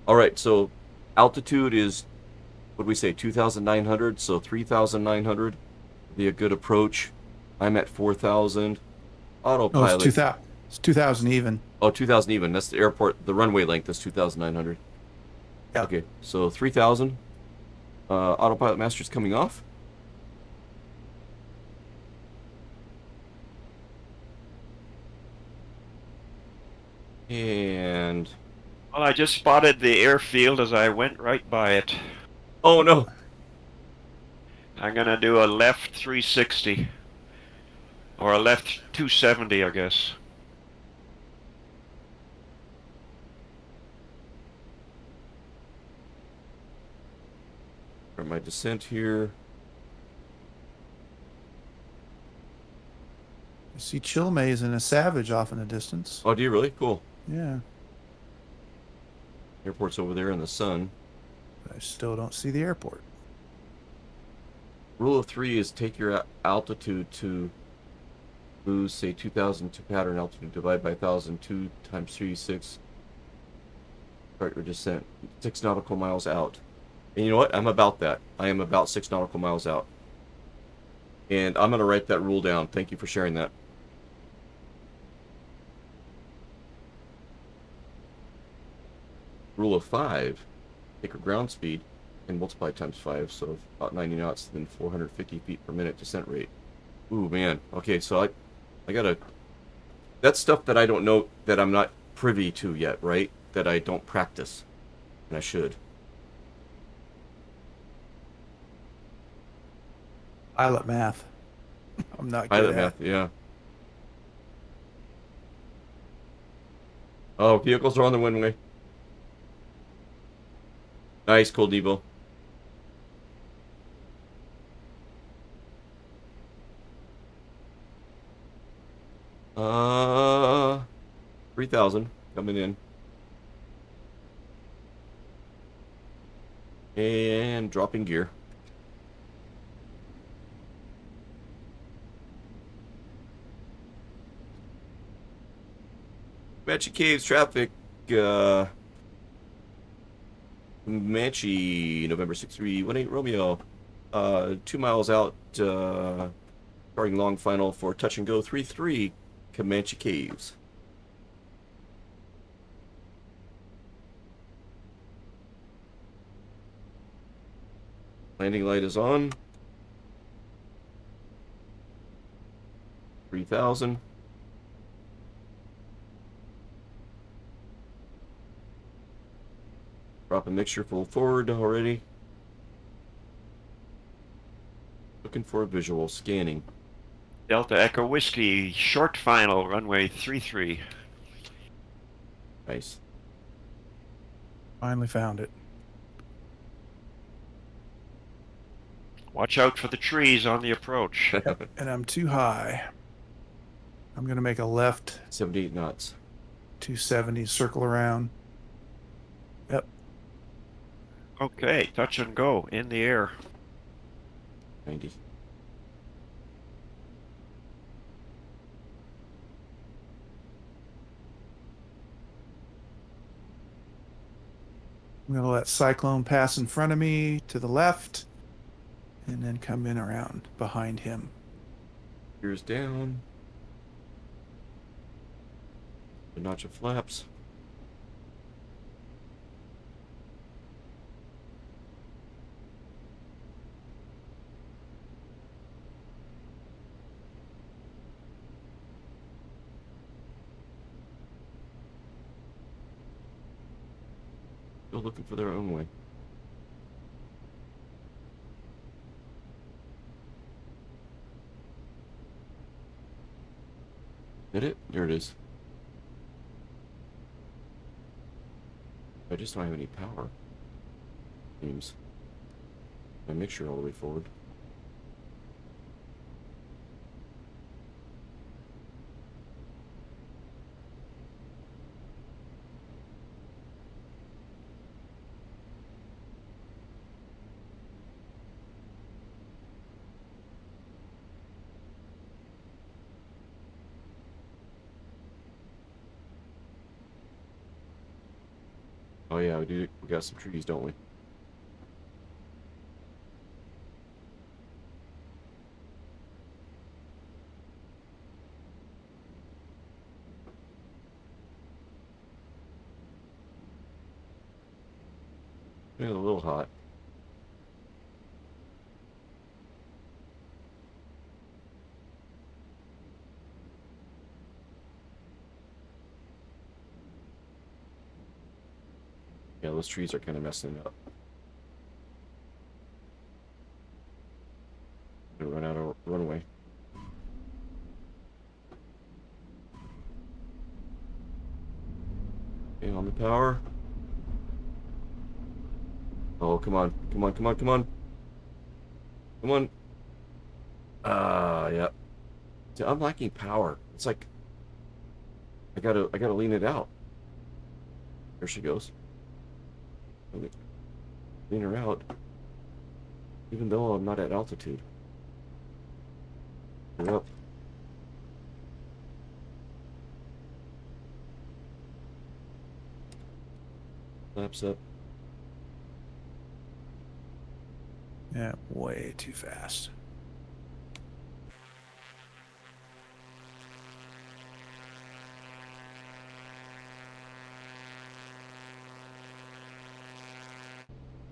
Alright, so altitude is, what do we say, 2,900? So 3,900 would be a good approach. I'm at 4,000. Autopilot. Oh, it's 2,000. It's 2,000 even. Oh, 2,000 even. That's the airport. The runway length is 2,900. Yeah. Okay, so 3,000. Autopilot master's coming off. And... Well, I just spotted the airfield as I went right by it. oh, no. I'm going to do a left 360. Or a left 270, I guess. For my descent here. You see Chill Maze and a Savage off in the distance. Oh, do you really? Cool. Yeah. Airport's over there in the sun. I still don't see the airport. Rule of 3 is take your altitude to lose, say, 2,000 to pattern altitude, divide by 1,000, 2 times 3, 6. Start your descent. 6 nautical miles out. And you know what? I'm about that. I am about 6 nautical miles out. And I'm going to write that rule down. Thank you for sharing that. Rule of 5, take your ground speed and multiply times 5, so about 90 knots, then 450 feet per minute descent rate. Ooh, man. Okay, so I gotta... That's stuff that I don't know, that I'm not privy to yet, right? That I don't practice. And I should. Pilot math. I'm not Pilot good at. math, yeah. Oh, vehicles are on the runway. Nice, Cold Evo. Uh, 3,000 coming in. And dropping gear. Comanche Caves traffic. Comanche, November 6318 Romeo. 2 miles out. Starting long final for touch and go 33 Comanche Caves. Landing light is on. 3,000. Drop a mixture full forward already. Looking for a visual. Scanning. Delta Echo Whiskey, short final, runway 33. Nice. Finally found it. Watch out for the trees on the approach. And I'm too high. I'm going to make a left 78 knots. 270, circle around. Yep. Okay, touch and go, in the air. 90. I'm going to let Cyclone pass in front of me to the left and then come in around behind him. Gears down. A notch of flaps. Still looking for their own way. Hit it? There it is. I just don't have any power. Seems. My mixture all the way forward. Oh yeah, we got some trees, don't we? It's a little hot. Yeah, those trees are kind of messing it up. Gonna run out of runway. Okay, on the power. Oh, come on. Come on, come on, come on. Come on. Yeah. See, I'm lacking power. It's like I gotta lean it out. There she goes. Lean her out. Even though I'm not at altitude. We're up. Flaps up. Yeah, way too fast.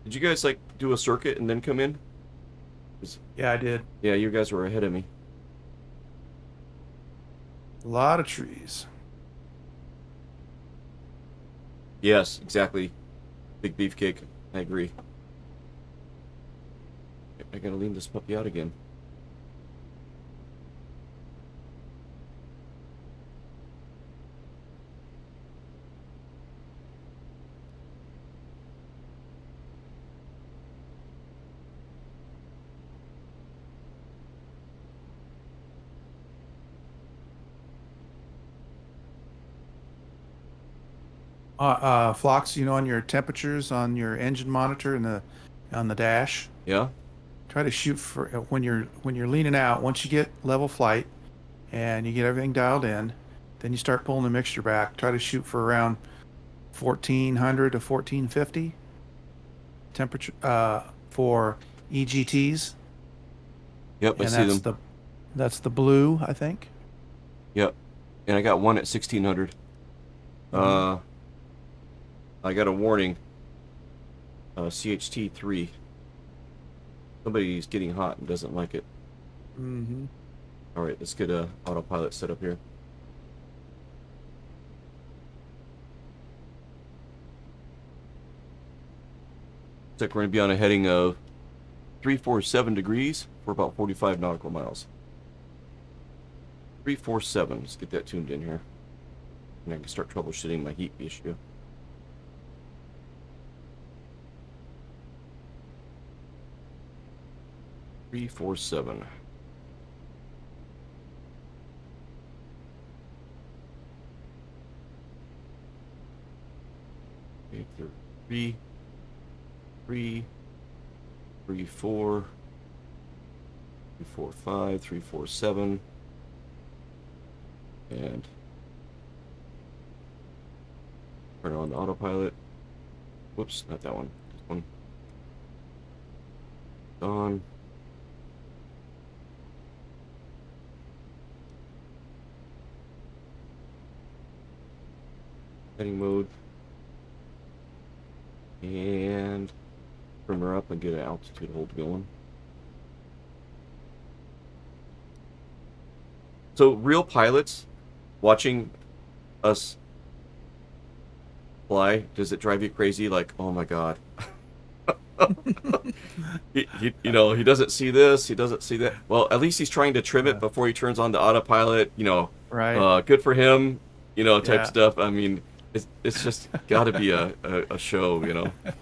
Did you guys like do a circuit and then come in? Yeah, I did. Yeah, you guys were ahead of me. A lot of trees. Yes, exactly. Big beefcake. I agree. I gotta lean this puppy out again. Flox, on your temperatures on your engine monitor and on the dash. Yeah. Try to shoot for when you're leaning out. Once you get level flight and you get everything dialed in, then you start pulling the mixture back. Try to shoot for around 1400 to 1450 temperature for EGTs. Yep, I And see that's them. that's the blue, I think. Yep. And I got one at 1600. I got a warning. CHT3. Somebody's getting hot and doesn't like it. Mm-hmm. All right, let's get a autopilot set up here. Looks like we're going to be on a heading of 347 degrees for about 45 nautical miles. 347. Let's get that tuned in here. And I can start troubleshooting my heat issue. Three, 4, 7. Okay, 3, 3, 3, 4, 3, 4, 5, 3, 4, 7, and turn on the autopilot. Whoops, not that one. This one. On. Heading mode. And trim her up and get an altitude hold going. So real pilots watching us fly, does it drive you crazy? Like, oh my god. He doesn't see this, he doesn't see that. Well, at least he's trying to trim it before he turns on the autopilot, Right. good for him, type Yeah. stuff. I mean, it's just got to be a show,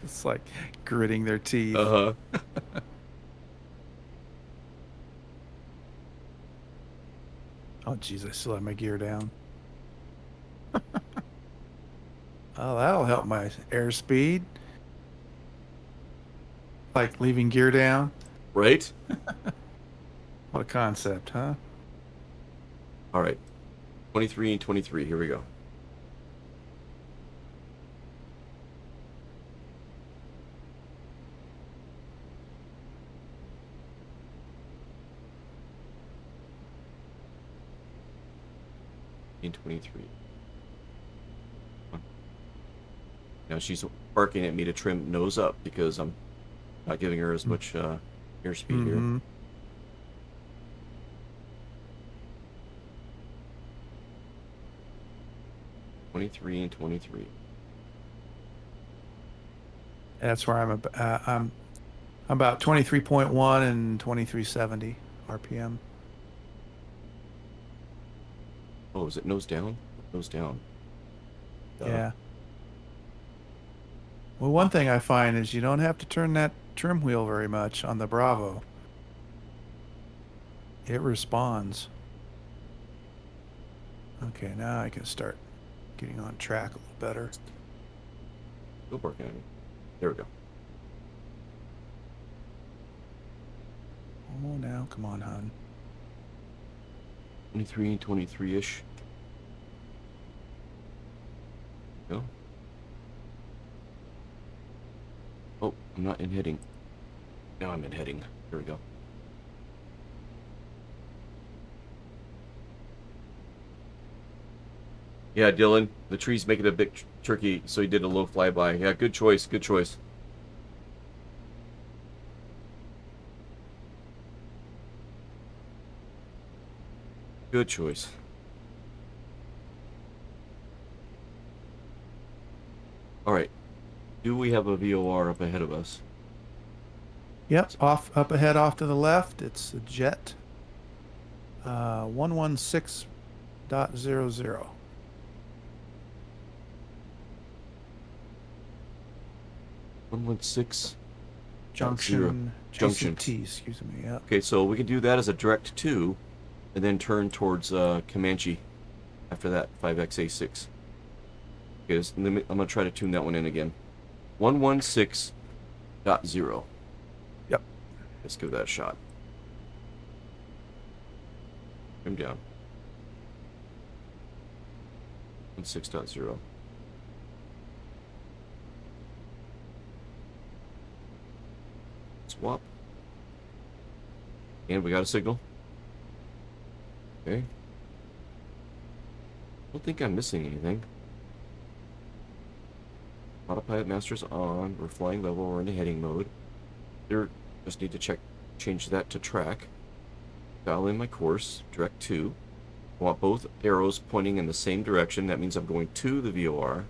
It's like gritting their teeth. Uh-huh. Oh, jeez, I still have my gear down. Oh, that'll help my airspeed. Like leaving gear down. Right? What a concept, huh? All right. 23 and 23. Here we go. In 23. Now she's barking at me to trim nose up because I'm not giving her as much airspeed here. Mhm. And 23. That's where I'm about 23.1 and 2370 RPM. Oh, is it nose down? Nose down. Yeah. Well, one thing I find is you don't have to turn that trim wheel very much on the Bravo. It responds. Okay, now I can start getting on track a little better. Still barking at me. There we go. Oh, now, come on, hon. 23 and 23-ish. Go. Oh, I'm not in heading. Now I'm in heading. Here we go. Yeah, Dylan, the tree's making it a bit tricky, so he did a low flyby. Yeah, good choice, good choice. Good choice. All right. Do we have a VOR up ahead of us? Yep, up ahead, off to the left. It's a jet. 116.00. .116. Junction. Junction. JCT, excuse me. Yep. Okay, so we can do that as a direct 2, and then turn towards Comanche after that 5XA6. Okay, I'm gonna try to tune that one in again. 116.0. Yep. Let's give that a shot. Trim down. 16.0. Swap. And we got a signal. Okay. I don't think I'm missing anything. Autopilot master's on. We're flying level. We're in the heading mode. There, just need to change that to track. Dial in my course. Direct to. I want both arrows pointing in the same direction. That means I'm going to the VOR.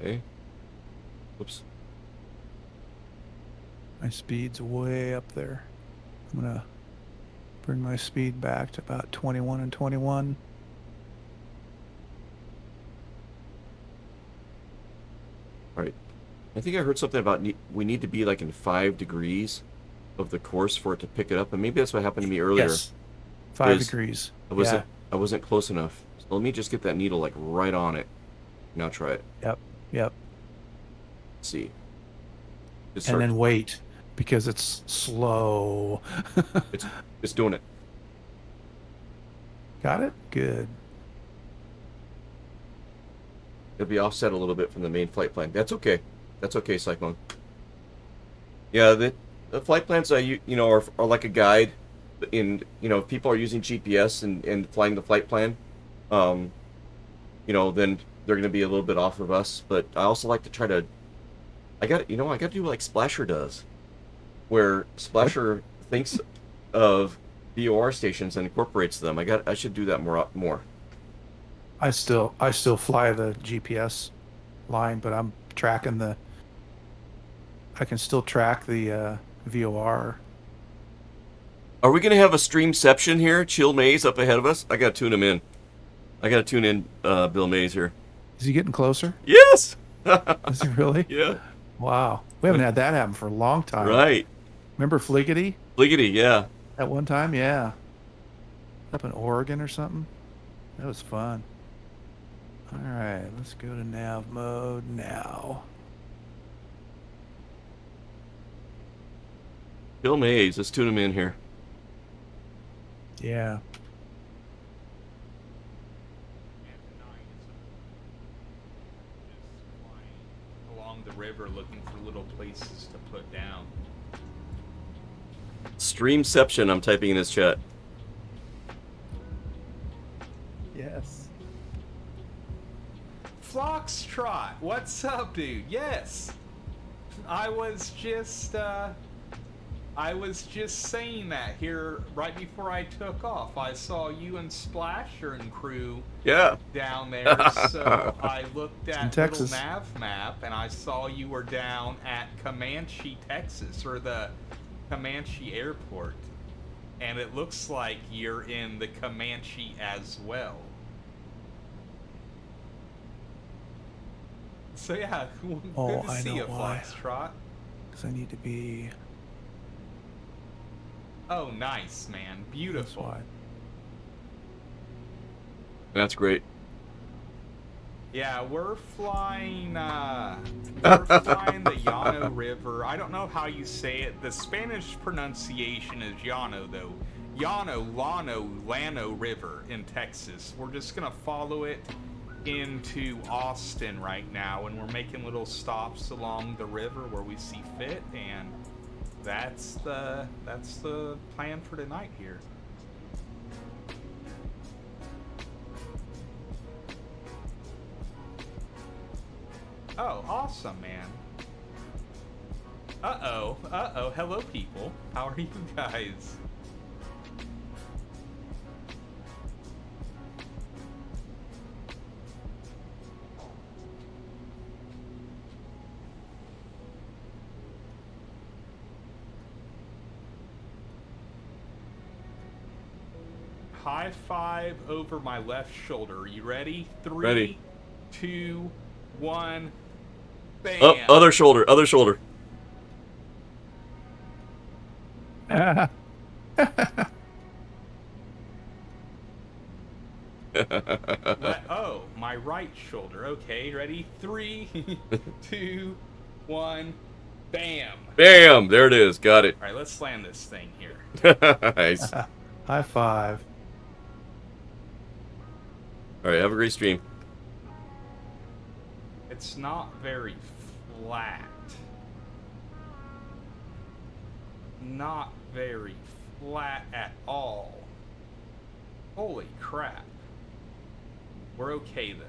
Okay. Whoops. My speed's way up there. I'm gonna bring my speed back to about 21 and 21. All right. I think I heard something about we need to be like in 5 degrees of the course for it to pick it up, and maybe that's what happened to me earlier. Yes. 5 Is- degrees. I wasn't close enough. So let me just get that needle like right on it. Now try it. Yep. Yep. Let's see. Just And start- then wait, because it's slow. it's doing it. Got it? Good. It'll be offset a little bit from the main flight plan. That's okay. That's okay, Cyclone. Yeah, the flight plans are like a guide. If people are using GPS and flying the flight plan, then they're going to be a little bit off of us. But I also like to try to. I got to do like Splasher does, where Splasher thinks of VOR stations and incorporates them. I should do that more. I still fly the GPS line, but I'm tracking I can still track the VOR. Are we going to have a streamception here? Chill Maze up ahead of us? I got to tune him in. I got to tune in Bill Mays here. Is he getting closer? Yes! Is he really? Yeah. Wow. We haven't had that happen for a long time. Right. Remember Fliggity Bliggity, yeah. at one time? Yeah. Up in Oregon or something? That was fun. All right, let's go to nav mode now. Bill Mays, let's tune him in here. Yeah. Along the river looking for little places to put down. Streamception, I'm typing in his chat. Yes. Foxtrot, what's up, dude? Yes. I was just saying that here right before I took off. I saw you and Splasher and crew Yeah. down there, so I looked at little Texas. nav map and I saw you were down at Comanche, Texas, or the Comanche airport, and it looks like you're in the Comanche as well. So yeah, good Oh, to I see know you, why. Foxtrot. Because I need to be Oh, nice, man. this Beautiful. wide. That's great. Yeah, we're flying the Llano River. I don't know how you say it. The Spanish pronunciation is Llano, though. Llano River in Texas. We're just gonna follow it into Austin right now, and we're making little stops along the river where we see fit, and that's the plan for tonight here. Oh, awesome, man. Uh-oh. Hello, people. How are you guys? High five over my left shoulder. Are you ready? 3, Ready. 2, 1. Bam. Oh, other shoulder. Oh, my right shoulder. Okay, ready? 3, 2, 1, bam. Bam! There it is. Got it. All right, let's land this thing here. Nice. High five. All right, have a great stream. It's not very flat. Not very flat at all. Holy crap. We're okay, though.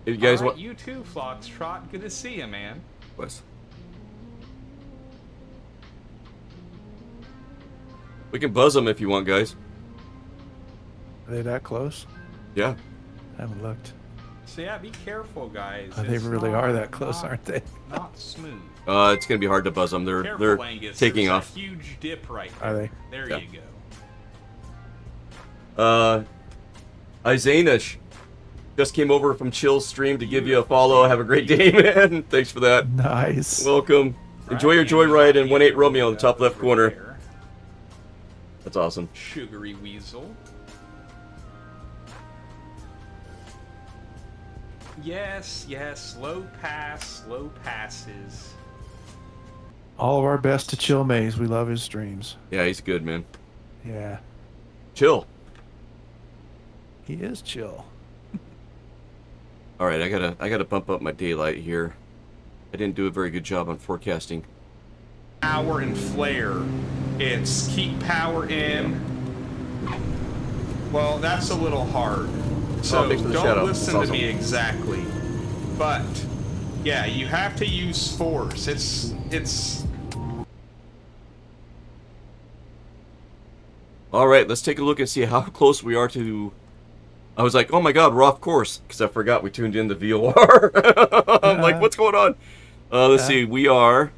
You guys All right, want? you too, Foxtrot. Good to see you, man. Wes. We can buzz them if you want, guys. Are they that close? Yeah. I haven't looked. So yeah, be careful, guys. They It's really not- are that close, not- aren't they? Not smooth. It's gonna be hard to buzz them. Careful, They're Angus. taking There's off. A huge dip right there. Are they? There Yeah. you go. Isanish just came over from Chill's stream to give you a follow. Have a great day, man. Thanks for that. Nice. Welcome. Enjoy your joyride in 1-8 Romeo in the top left corner. There. That's awesome. Sugary weasel. Yes, yes. Low passes. All of our best to Chill Maze. We love his streams. Yeah, he's good, man. Yeah. Chill. He is chill. All right, I gotta bump up my daylight here. I didn't do a very good job on forecasting. Power and flare. It's keep power in. Well, that's a little hard. So thanks for the don't shout-out. listen That's to me awesome. exactly. But yeah, you have to use force. It's All right, let's take a look and see how close we are to. I was like, oh my God, we're off course because I forgot we tuned in the VOR. I'm like, what's going on? Let's see, we are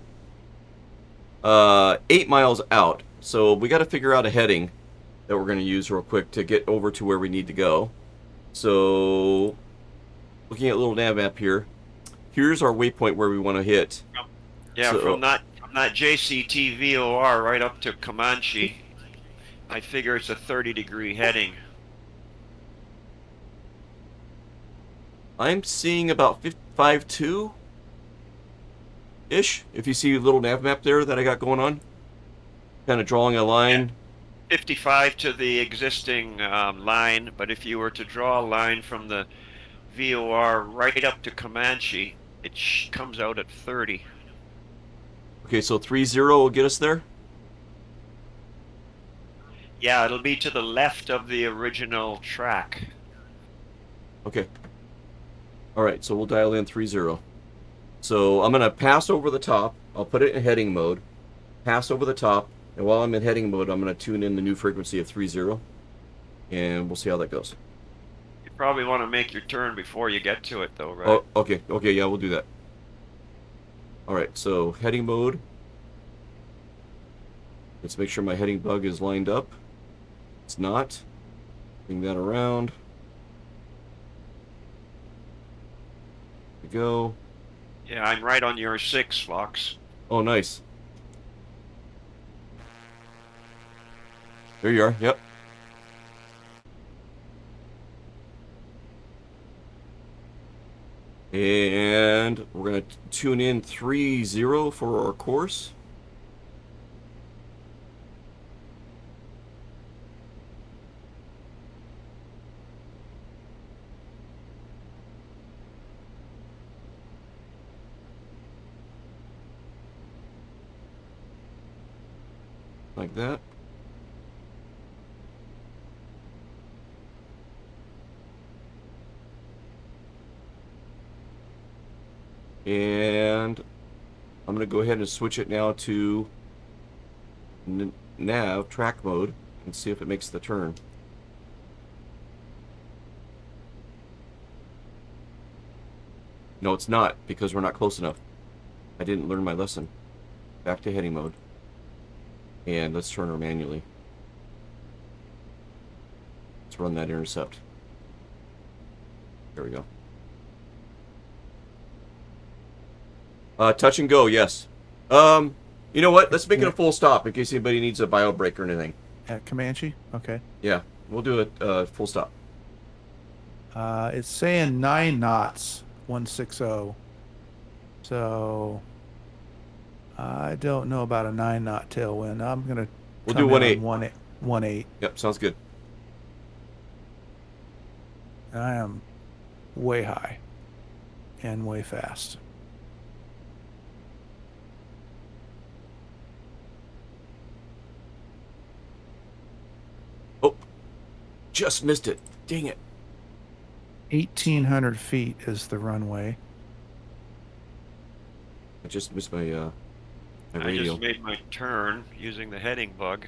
8 miles out, so we got to figure out a heading that we're going to use real quick to get over to where we need to go. So, looking at a little nav map here, here's our waypoint where we want to hit. Yeah, So- from that JCT VOR right up to Comanche, I figure it's a 30-degree heading. I'm seeing about 5.2 ish. If you see a little nav map there that I got going on, kind of drawing a line. 55 to the existing line, but if you were to draw a line from the VOR right up to Comanche, it comes out at 30. Okay, so 30 will get us there. Yeah, it'll be to the left of the original track. Okay. All right, so we'll dial in 30. So I'm gonna pass over the top. I'll put it in heading mode. Pass over the top, and while I'm in heading mode, I'm gonna tune in the new frequency of 30, and we'll see how that goes. You probably want to make your turn before you get to it, though, right? Oh, okay, okay, yeah, we'll do that. All right, so heading mode. Let's make sure my heading bug is lined up. It's not. Bring that around. There we go. Yeah, I'm right on your 6, Fox. Oh, nice. There you are. Yep. And we're going to tune in 30 for our course. Like that. And I'm going to go ahead and switch it now to nav track mode and see if it makes the turn. No, it's not, because we're not close enough. I didn't learn my lesson. Back to heading mode. And let's turn her manually. Let's run that intercept. There we go. Touch and go, yes. You know what? Let's make it a full stop in case anybody needs a bio break or anything. At Comanche? Okay. Yeah, we'll do it full stop. It's saying 9 knots, 160. So I don't know about a 9-knot tailwind. I'm gonna We'll come do in 1.8. on 1.8. Yep, sounds good. I am way high and way fast. Oh, just missed it. Dang it. 1,800 feet is the runway. I just missed my my I radio. just made my turn using the heading bug.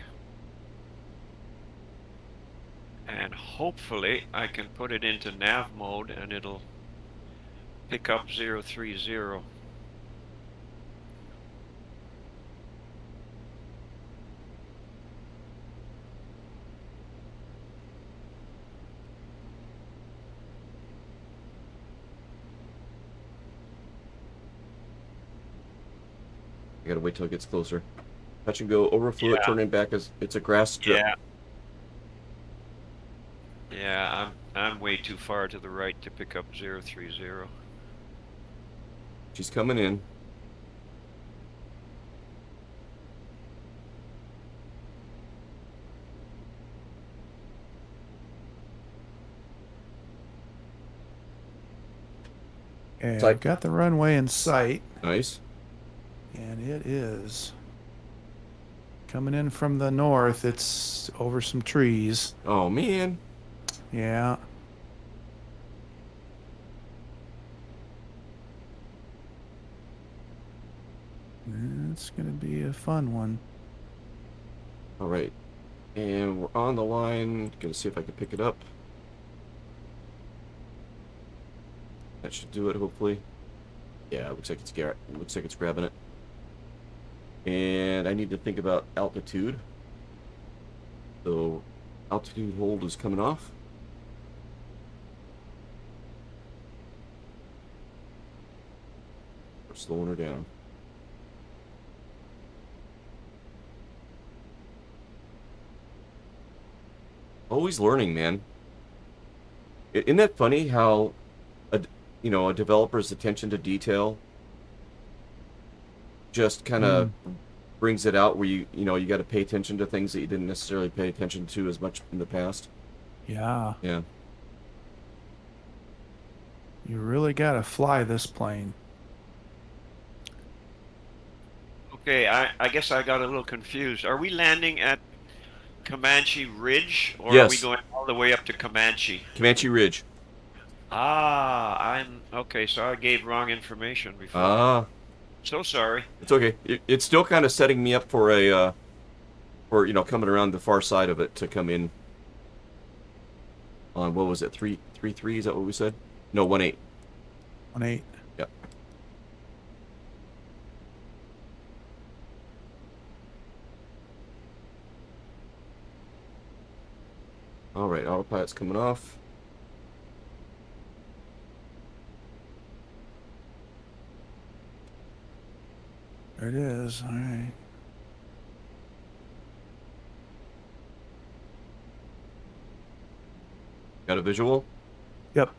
And hopefully I can put it into nav mode and it'll pick up 030. I gotta wait till it gets closer. Touch and go over fluid, Yeah. turning back as it's a grass strip. Yeah. Yeah, I'm way too far to the right to pick up 030. She's coming in. And Sight. I've got the runway in sight, Nice. and it is coming in from the north. It's over some trees. Oh man. Yeah. It's gonna be a fun one. All right. And we're on the line. Gonna see if I can pick it up. That should do it, hopefully. Yeah, it looks like it's grabbing it. And I need to think about altitude. So, altitude hold is coming off. We're slowing her down. Always learning, man. Isn't that funny how a developer's attention to detail just kind of brings it out where you got to pay attention to things that you didn't necessarily pay attention to as much in the past. Yeah. Yeah. You really gotta fly this plane. Okay, I guess I got a little confused. Are we landing at Comanche Ridge, or are we Yes. going all the way up to Comanche? Comanche Ridge. I'm okay. So I gave wrong information before. Ah, So sorry. it's okay. It's still kind of setting me up for a coming around the far side of it to come in on, what was it, 333? Is that what we said? No, 1.8. 1.8. Yep. All right, autopilot's coming off. There it is. All right. Got a visual? Yep.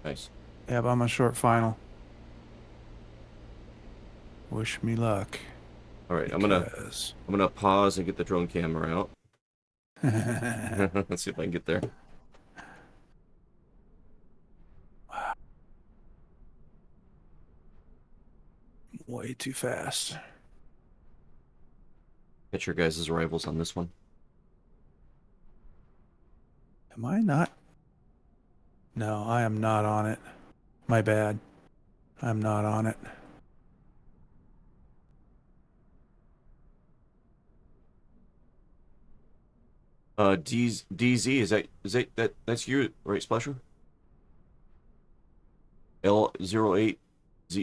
Nice. Yep, I'm a short final. Wish me luck. All right, because- I'm gonna pause and get the drone camera out. Let's see if I can get there. Way too fast. Get your guys' arrivals on this one. Am I not? No, I am not on it. My bad. I'm not on it. DZ, that's you, right, Splasher? L08Z.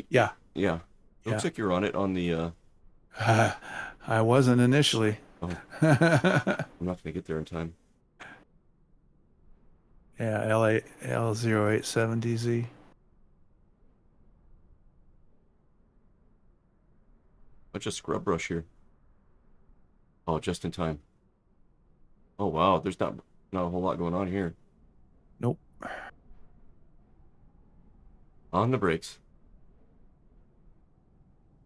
Yeah. Yeah. Looks Yeah. like you're on it on the I wasn't initially. Oh. Yeah, I'm not gonna get there in time. L087DZ. 087 DZ. Bunch of scrub brush here. Oh, just in time. Oh wow, there's not a whole lot going on here. Nope. On the brakes.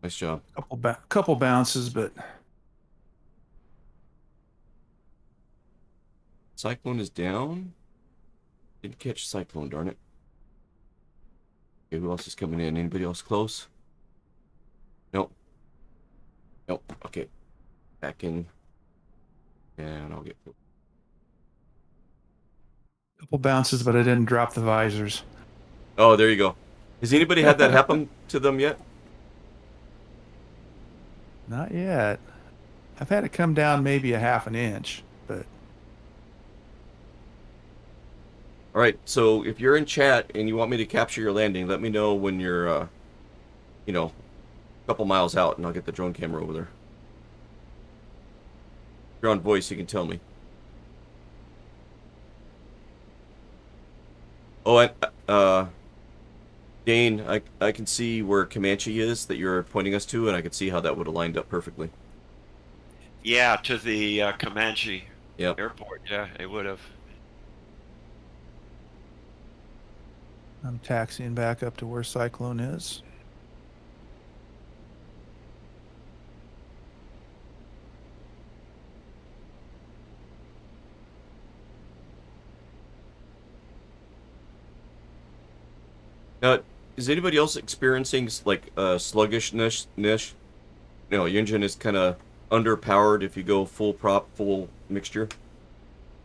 Nice job. Couple bounces, but Cyclone is down. Didn't catch Cyclone, darn it. Okay, who else is coming in? Anybody else close? Nope. Nope. Okay. Back in. And I'll get. couple bounces, but I didn't drop the visors. Oh, there you go. Has anybody had that happen to them yet? Not yet. I've had it come down maybe a half an inch, but All right. So if you're in chat and you want me to capture your landing, let me know when you're, a couple miles out, and I'll get the drone camera over there. If you're on voice, you can tell me. Oh, and Dane, I can see where Comanche is that you're pointing us to, and I can see how that would have lined up perfectly. Yeah, to the Comanche Yep. airport. Yeah, it would have. I'm taxiing back up to where Cyclone is. Now, is anybody else experiencing like sluggishness? Your engine is kind of underpowered if you go full prop, full mixture.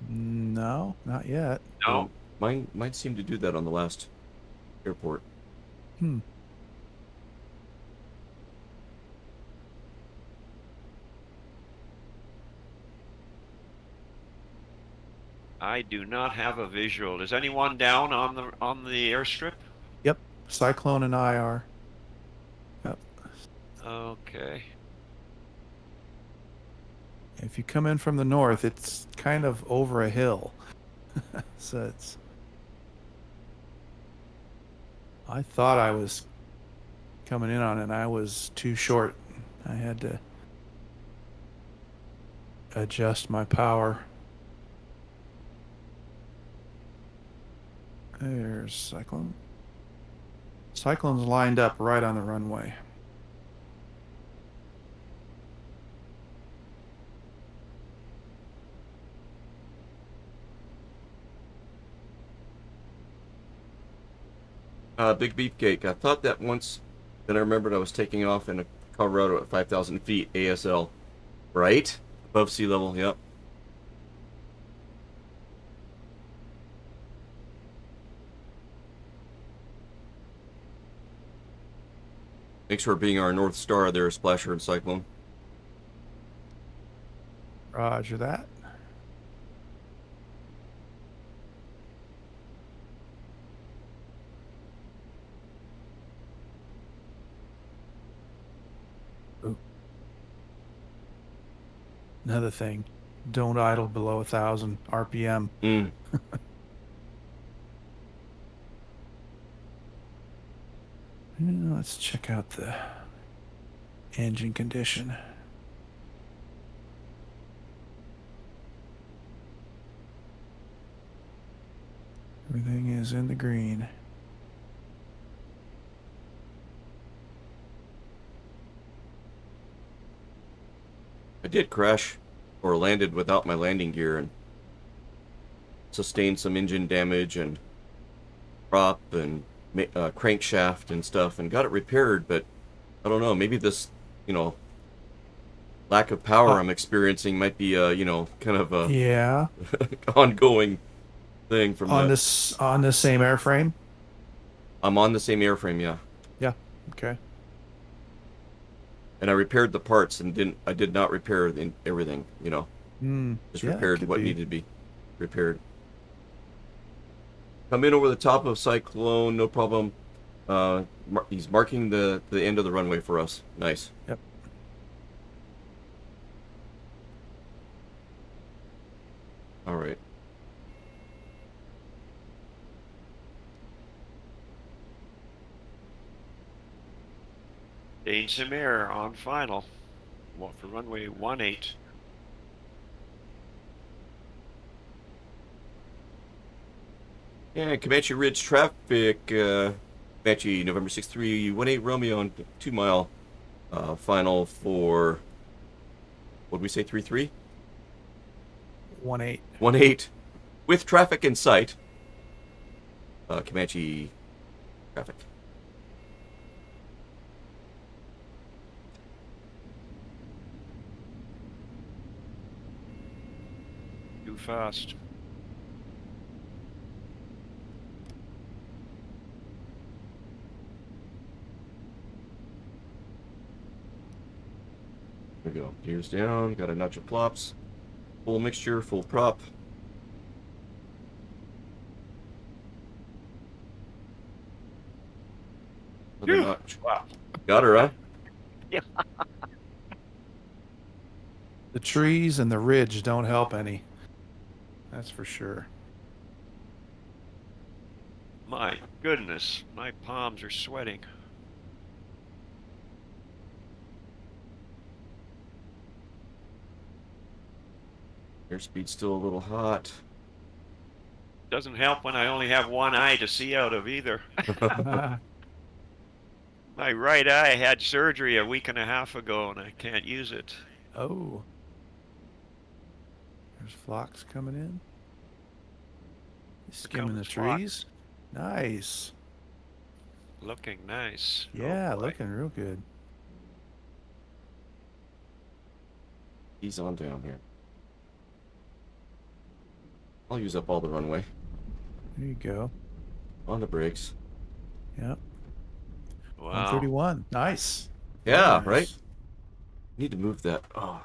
No, not yet. No. Mine seemed to do that on the last airport. Hmm. I do not have a visual. Is anyone down on the airstrip? Yep. Cyclone and I are. Yep. Okay. If you come in from the north, it's kind of over a hill. So it's. I thought I was coming in on it, and I was too short. I had to adjust my power. There's Cyclone. Cyclone's lined up right on the runway. Big Beefcake. I thought that once. Then I remembered I was taking off in a Colorado at 5,000 feet ASL. Right? Above sea level, yep. Thanks for being our North Star there, Splasher and Cyclone. Roger that. Ooh. Another thing, don't idle below 1,000 RPM. Mm. Let's check out the engine condition. Everything is in the green. I did crash or landed without my landing gear and sustained some engine damage and prop and crankshaft and stuff and got it repaired, but I don't know, maybe this, lack of power I'm experiencing might be kind of a Yeah. ongoing thing from On this same airframe? I'm on the same airframe, yeah. Yeah. Okay. And I repaired the parts and I did not repair everything, just Yeah, repaired could what be. needed to be repaired. Come in over the top of Cyclone, no problem. He's marking the end of the runway for us. Nice. Yep. All right. Dane Samir on final. For runway 18. Yeah, Comanche Ridge traffic. Comanche November 6318 Romeo on 2 mile final for, what did we say, 33? 1-8. 18 with traffic in sight. Comanche traffic. Too fast. There we go. Gears down. Got a notch of plops. Full mixture, full prop. Another notch. Wow. Got her, huh? Yeah. The trees and the ridge don't help any. That's for sure. My goodness, my palms are sweating. Airspeed's still a little hot. Doesn't help when I only have one eye to see out of either. My right eye had surgery a week and a half ago, and I can't use it. Oh. There's flocks coming in. Skimming the comes flocks. trees. Nice. Looking nice. Yeah, Oh, boy. looking real good. He's on down here. I'll use up all the runway. There you go. On the brakes. Yep. Wow. 131. Nice. Yeah, Nice. right? Need to move that. Oh.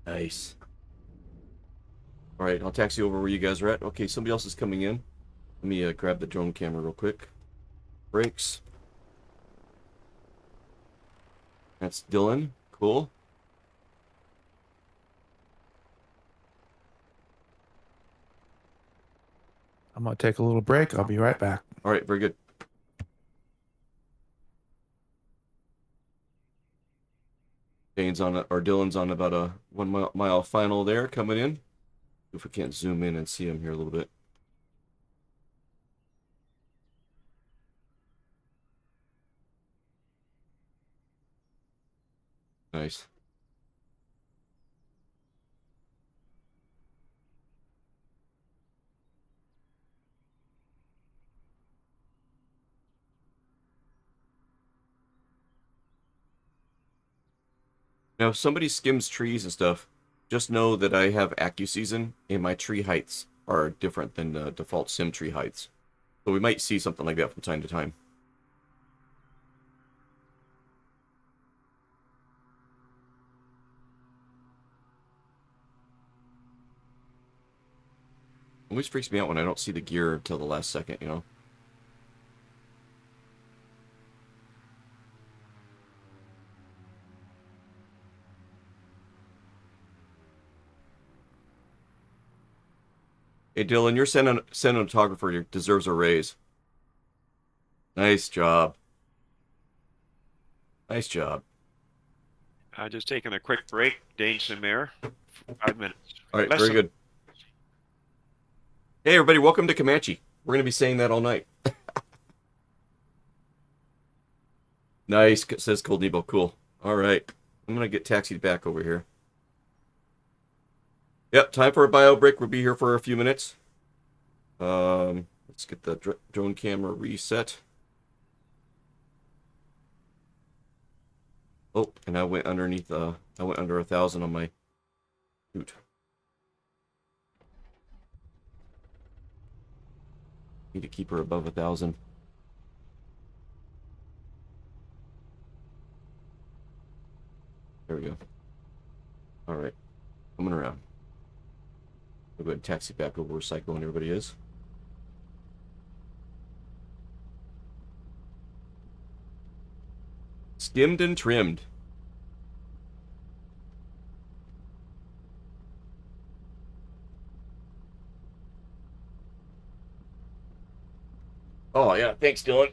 Nice. Alright, I'll taxi over where you guys are at. Okay, somebody else is coming in. Let me grab the drone camera real quick. Brakes. That's Dylan. Cool. I'm going to take a little break. I'll be right back. Alright, very good. Dylan's on about a 1 mile final there coming in. If we can't zoom in and see him here a little bit. Nice. Now, if somebody skims trees and stuff, just know that I have AccuSeason and my tree heights are different than the default sim tree heights. So we might see something like that from time to time. It always freaks me out when I don't see the gear until the last second, you know? Hey, Dylan, your cinematographer deserves a raise. Nice job. Nice job. Just taking a quick break, Dane Samir. 5 minutes. All right, Less very than- good. Hey, everybody, welcome to Comanche. We're going to be saying that all night. Nice, says Cold Nebo. Cool. All right. I'm going to get taxied back over here. Yep, time for a bio break. We'll be here for a few minutes. Let's get the drone camera reset. Oh, and I went underneath, I went under 1,000 on my shoot. Need to keep her above 1,000. There we go. All right, coming around. We'll go ahead and taxi back over where Cycle and everybody is. Skimmed and trimmed. Oh, yeah. Thanks, Dylan.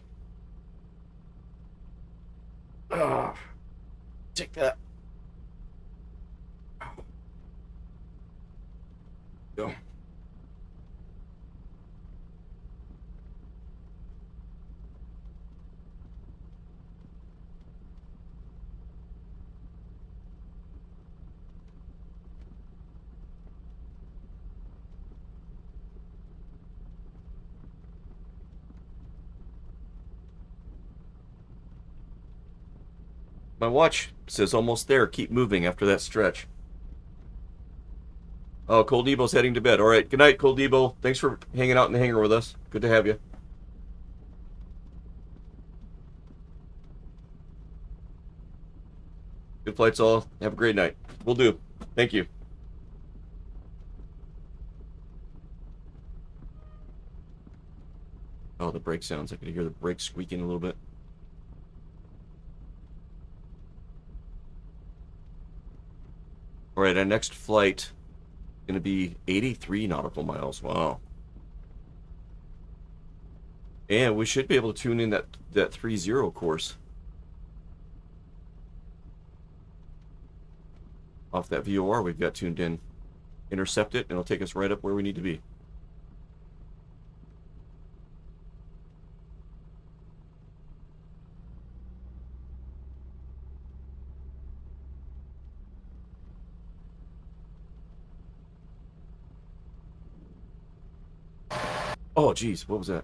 Take that. Go. My watch says almost there. Keep moving after that stretch. Oh, Cold Debo's heading to bed. All right. Good night, Cold Debo. Thanks for hanging out in the hangar with us. Good to have you. Good flights, all. Have a great night. Will do. Thank you. Oh, the brake sounds. I could hear the brakes squeaking a little bit. All right, our next flight is going to be 83 nautical miles. Wow. And we should be able to tune in that 3-0 course. Off that VOR we've got tuned in. Intercept it, and it'll take us right up where we need to be. Oh, geez, what was that?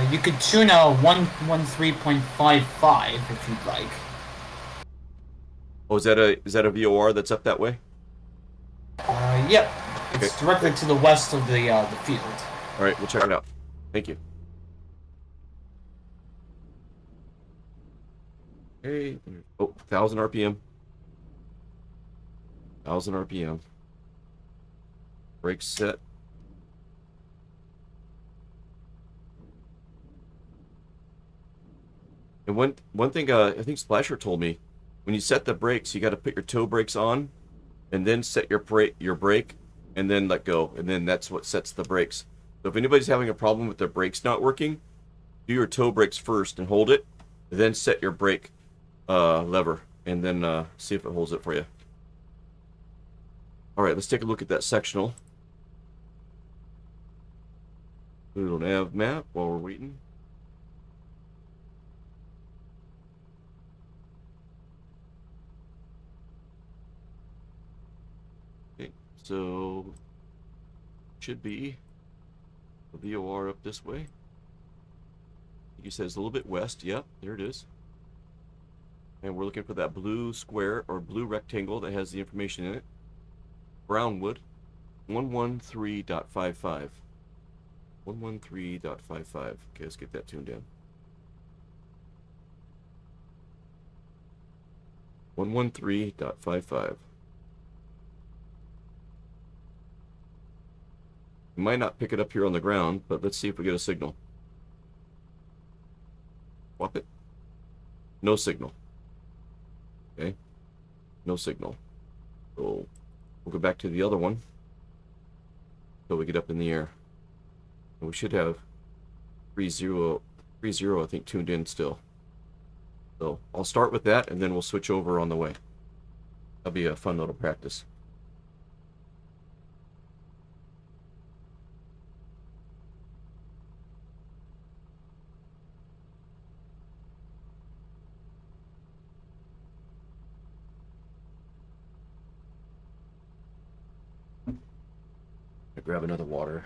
You could tune a 113.55 if you'd like. Oh, is that a VOR that's up that way? Yep. It's directly to the west of the field. All right, we'll check it out. Thank you. Okay. Oh, 1,000 RPM. 1,000 RPM. Brakes set. And one thing I think Splasher told me, when you set the brakes, you got to put your toe brakes on, and then set your brake, and then let go, and then that's what sets the brakes. So if anybody's having a problem with their brakes not working, do your toe brakes first and hold it, then set your brake lever, and then see if it holds it for you. All right, let's take a look at that sectional. Little nav map while we're waiting. Okay, so should be the VOR up this way. You said it's a little bit west. Yep, there it is. And we're looking for that blue square or blue rectangle that has the information in it. Brownwood, 113.55. 113.55. Okay, let's get that tuned in. 113.55. We might not pick it up here on the ground, but let's see if we get a signal. Swap it. No signal. Okay. No signal. So we'll go back to the other one until we get up in the air. And we should have 3-0, I think, tuned in still. So I'll start with that, and then we'll switch over on the way. That'll be a fun little practice. I grab another water.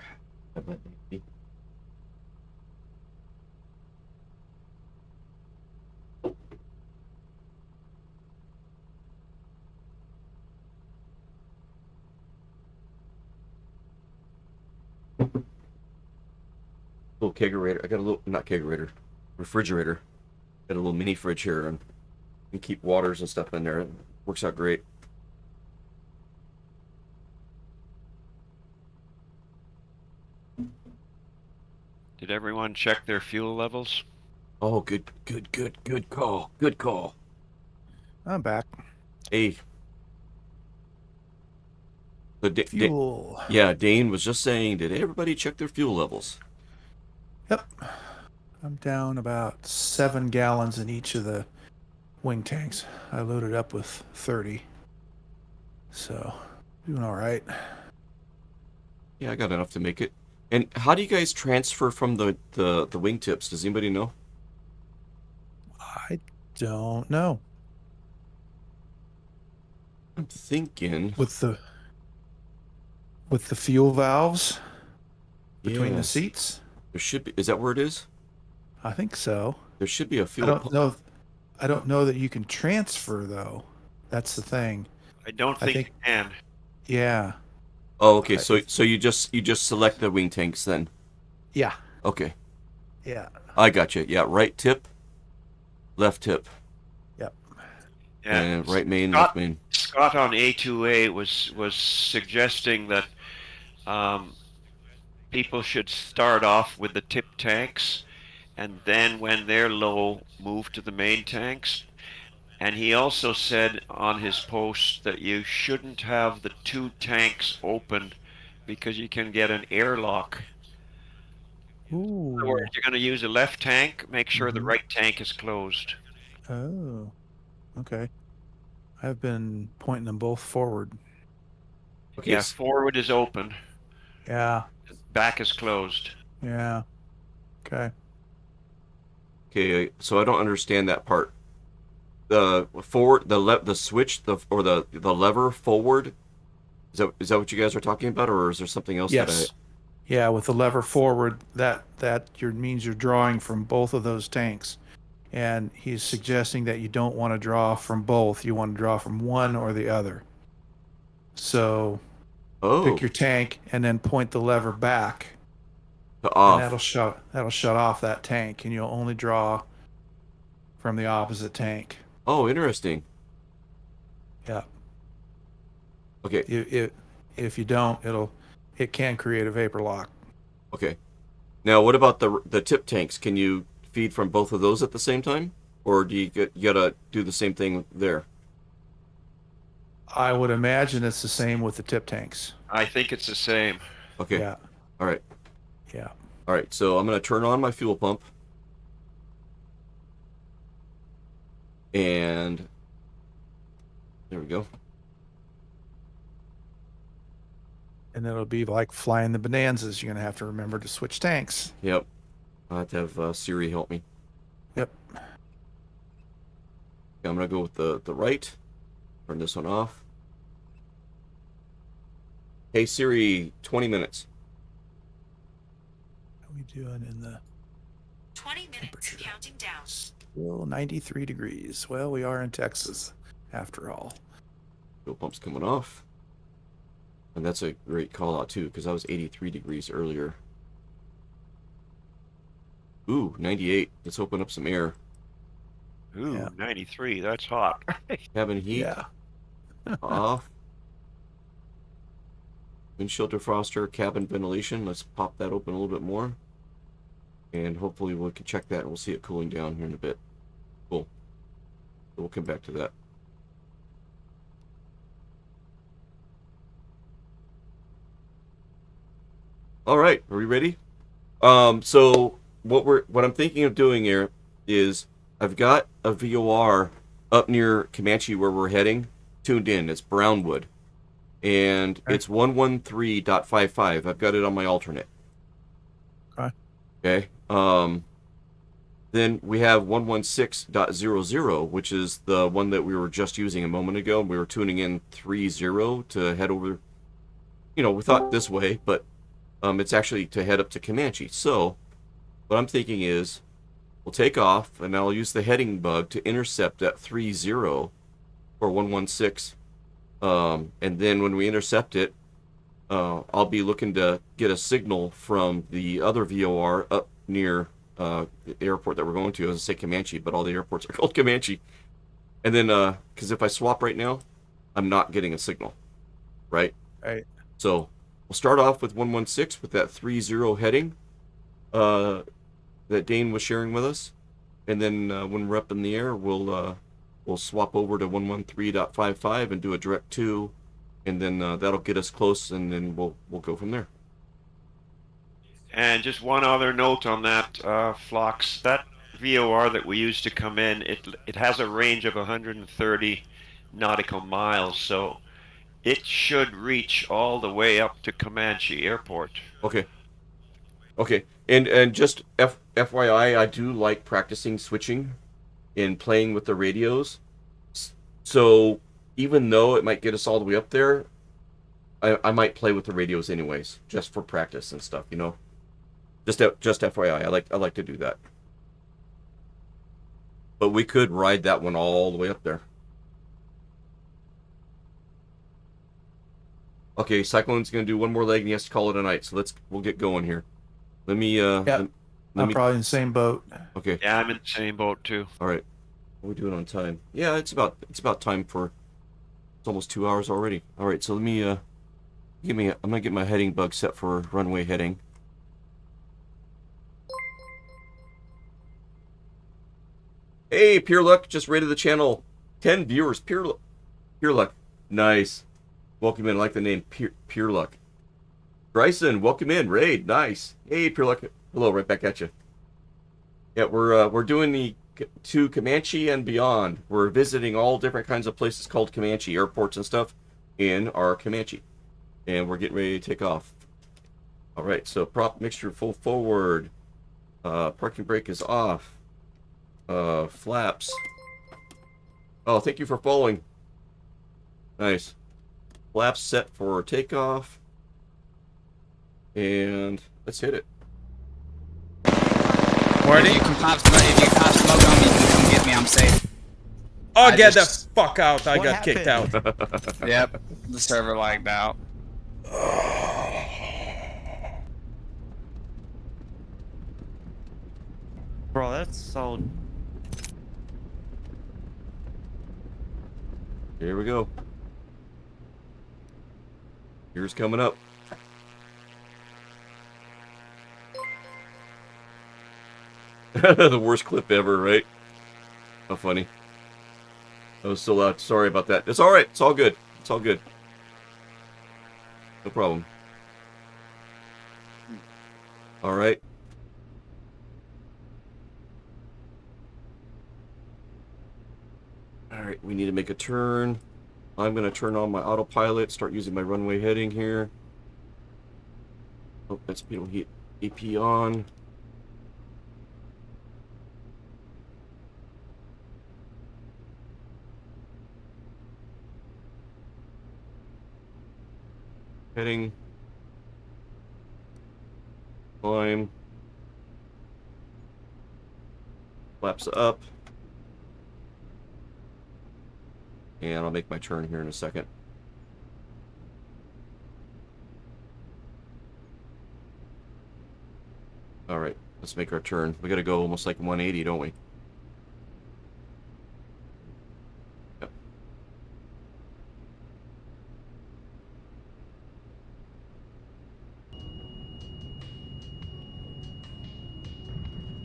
Little kegerator. I got a little, not kegerator, refrigerator. Got a little mini fridge here, and you can keep waters and stuff in there. It works out great. Did everyone check their fuel levels? Oh, good call. Good call. I'm back. Hey. So Fuel. yeah, Dane was just saying, did everybody check their fuel levels? Yep. I'm down about 7 gallons in each of the wing tanks. I loaded up with 30. So, doing all right. Yeah, I got enough to make it. And how do you guys transfer from the wingtips? Does anybody know? I don't know. I'm thinking. With the fuel valves between the Yes. seats? There should be. Is that where it is? I think so. There should be a I fuel. don't know. I don't know that you can transfer though. That's the thing. I don't I think think- you can. Yeah. Oh, okay. So you just select the wing tanks then. Yeah. Okay, Yeah. I got you. Yeah, right tip, left tip, Yep. Yeah. and right main, Scott- left main. Scott on A2A was suggesting that people should start off with the tip tanks, and then when they're low, move to the main tanks. And he also said on his post that you shouldn't have the 2 tanks open because you can get an airlock. Ooh. In other words, you're going to use a left tank, make sure the Mhm. right tank is closed. Oh. Okay. I've been pointing them both forward. Okay, Yeah, forward is open, Yeah. back is closed. Yeah. Okay. okay. So I don't understand that part. The forward, the switch, the lever forward. Is that what you guys are talking about, or is there something else Yes. Yeah, with the lever forward, that means you're drawing from both of those tanks. And he's suggesting that you don't want to draw from both. You want to draw from one or the other. So Oh, pick your tank and then point the lever back, to and off. that'll shut off that tank, and you'll only draw from the opposite tank. Oh, interesting. Yeah. Okay, If you don't, it can create a vapor lock. okay. Now, what about the tip tanks? Can you feed from both of those at the same time, or do you gotta do the same thing there? I would imagine it's the same with the tip tanks. I think it's the same. Okay. Yeah. All right. Yeah. All right. So I'm gonna turn on my fuel pump, and there we go. And it'll be like flying the bonanzas. You're gonna have to remember to switch tanks. Yep. I have to have Siri help me. Yep. Okay, I'm gonna go with the right. Turn this one off. Hey Siri, 20 minutes. How are we doing in the 20 minutes, temperature? counting down. Still 93 degrees. Well, we are in Texas, after all. Fuel pump's coming off. And that's a great call out too, because I was 83 degrees earlier. Ooh, 98. Let's open up some air. Ooh, Yeah. 93, that's hot. Cabin heat Yeah. off. Windshield defroster, cabin ventilation. Let's pop that open a little bit more. And hopefully we can check that and we'll see it cooling down here in a bit. Cool. So we'll come back to that. All right, are we ready? So what I'm thinking of doing here is I've got a VOR up near Comanche where we're heading tuned in. It's Brownwood. And Okay. it's 113.55. I've got it on my alternate. Okay. Okay. Then we have 116.00, which is the one that we were just using a moment ago. We were tuning in 30 to head over. You know, we thought this way, but it's actually to head up to Comanche. So what I'm thinking is we'll take off, and I'll use the heading bug to intercept that 30 for 116. And then when we intercept it, I'll be looking to get a signal from the other VOR up near the airport that we're going to. I was going to say Comanche, but all the airports are called Comanche. And then, because if I swap right now, I'm not getting a signal, right? Right. So we'll start off with 116 with that 30 heading that Dane was sharing with us. And then when we're up in the air, we'll swap over to 113.55 and do a direct 2, and then that'll get us close, and then we'll go from there. And just one other note on that, Phlox, that VOR that we used to come in, it has a range of 130 nautical miles, so it should reach all the way up to Comanche Airport. Okay. Okay. And just FYI, I do like practicing switching and playing with the radios. So even though it might get us all the way up there, I might play with the radios anyways, just for practice and stuff, you know. Just FYI, I like to do that. But we could ride that one all the way up there. Okay, Cyclone's gonna do one more leg and he has to call it a night. So we'll get going here. Let me I'm probably in the same boat. Okay. Yeah, I'm in the same boat too. All right. What are we doing on time? Yeah, it's about time for. It's almost 2 hours already. All right, so let me I'm gonna get my heading bug set for runway heading. Hey, Pure Luck just rated the channel. 10 viewers. Pure Luck. Nice. Welcome in. I like the name Pure Luck. Bryson, welcome in. Raid. Nice. Hey, Pure Luck. Hello, right back at you. Yeah, we're doing the to Comanche and beyond. We're visiting all different kinds of places called Comanche, airports and stuff in our Comanche. And we're getting ready to take off. All right, so prop mixture full forward. Parking brake is off. Flaps. Oh, thank you for following. Nice. Flaps set for takeoff. And let's hit it. If you can pop smoke on me, you can come get me. I'm safe. Oh, get the fuck out. I got kicked out. Yep. The server lagged out. Bro, that's so... Here we go. Here's coming up. The worst clip ever, right? How funny. That was so loud. Sorry about that. It's alright. It's all good. It's all good. No problem. Alright. Alright, we need to make a turn. I'm going to turn on my autopilot, start using my runway heading here. Oh, that's speed heat AP on. Heading. Climb. Flaps up. And I'll make my turn here in a second. Alright, let's make our turn. We gotta go almost like 180, don't we? Yep.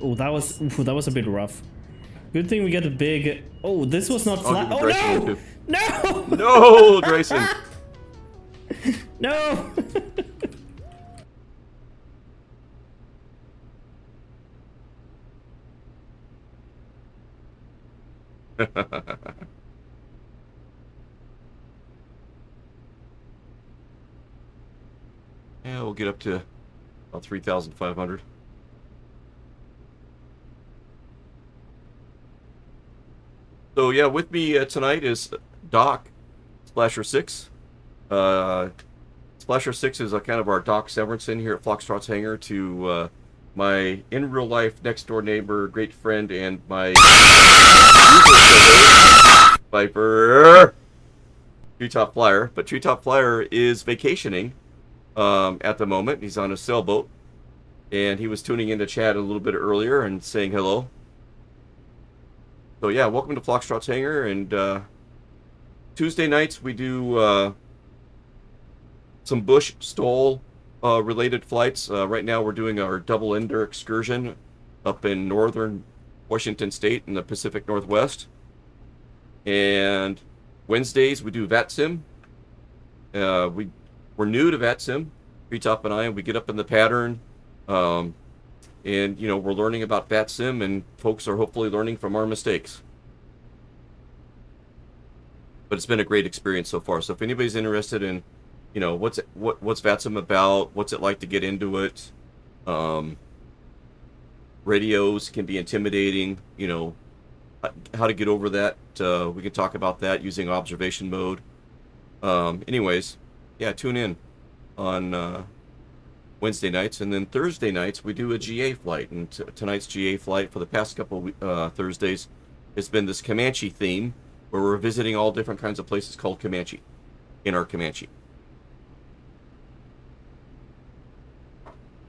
Oh, that was a bit rough. Good thing we get a big... Oh, this was not flat. Oh, no! No! No, Grayson! No! Yeah, we'll get up to about 3,500. So yeah, with me tonight is Doc Splasher 6. Splasher 6 is kind of our Doc Severinsen here at Foxtrot's Hangar to my in real life next door neighbor, great friend, and my Viper Treetop Flyer. But Treetop Flyer is vacationing at the moment. He's on a sailboat, and he was tuning into chat a little bit earlier and saying hello. So yeah, welcome to Foxtrot's Hangar, and Tuesday nights we do some bush stole related flights. Right now we're doing our double ender excursion up in northern Washington State in the Pacific Northwest. And Wednesdays we do VATSIM. We're new to VATSIM, Treetop and I. We get up in the pattern, And, you know, we're learning about VATSIM, and folks are hopefully learning from our mistakes. But it's been a great experience so far. So if anybody's interested in, you know, what's VATSIM about, what's it like to get into it, radios can be intimidating, you know, how to get over that, we can talk about that using observation mode. Anyways, yeah, tune in on Wednesday nights, and then Thursday nights we do a GA flight, and tonight's GA flight for the past couple Thursdays has been this Comanche theme, where we're visiting all different kinds of places called Comanche in our Comanche.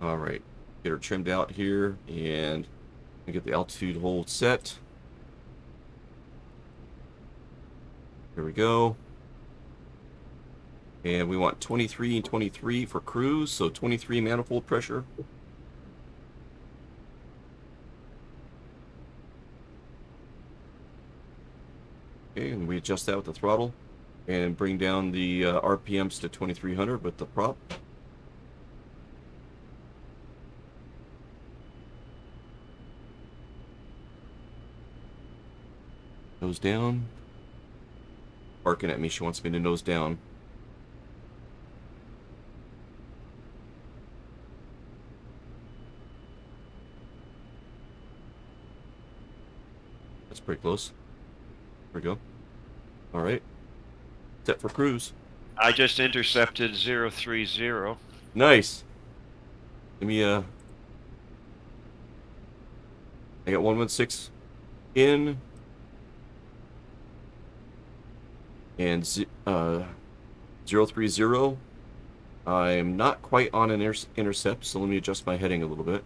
All right, get her trimmed out here, and get the altitude hold set. Here we go. And we want 23 and 23 for cruise, so 23 manifold pressure. Okay, and we adjust that with the throttle and bring down the RPMs to 2300 with the prop. Nose down. Barking at me, she wants me to nose down. That's pretty close. There we go. All right. Set for cruise. I just intercepted 030. Nice. Give me a... I got 116 in. And 030. I'm not quite on an intercept, so let me adjust my heading a little bit.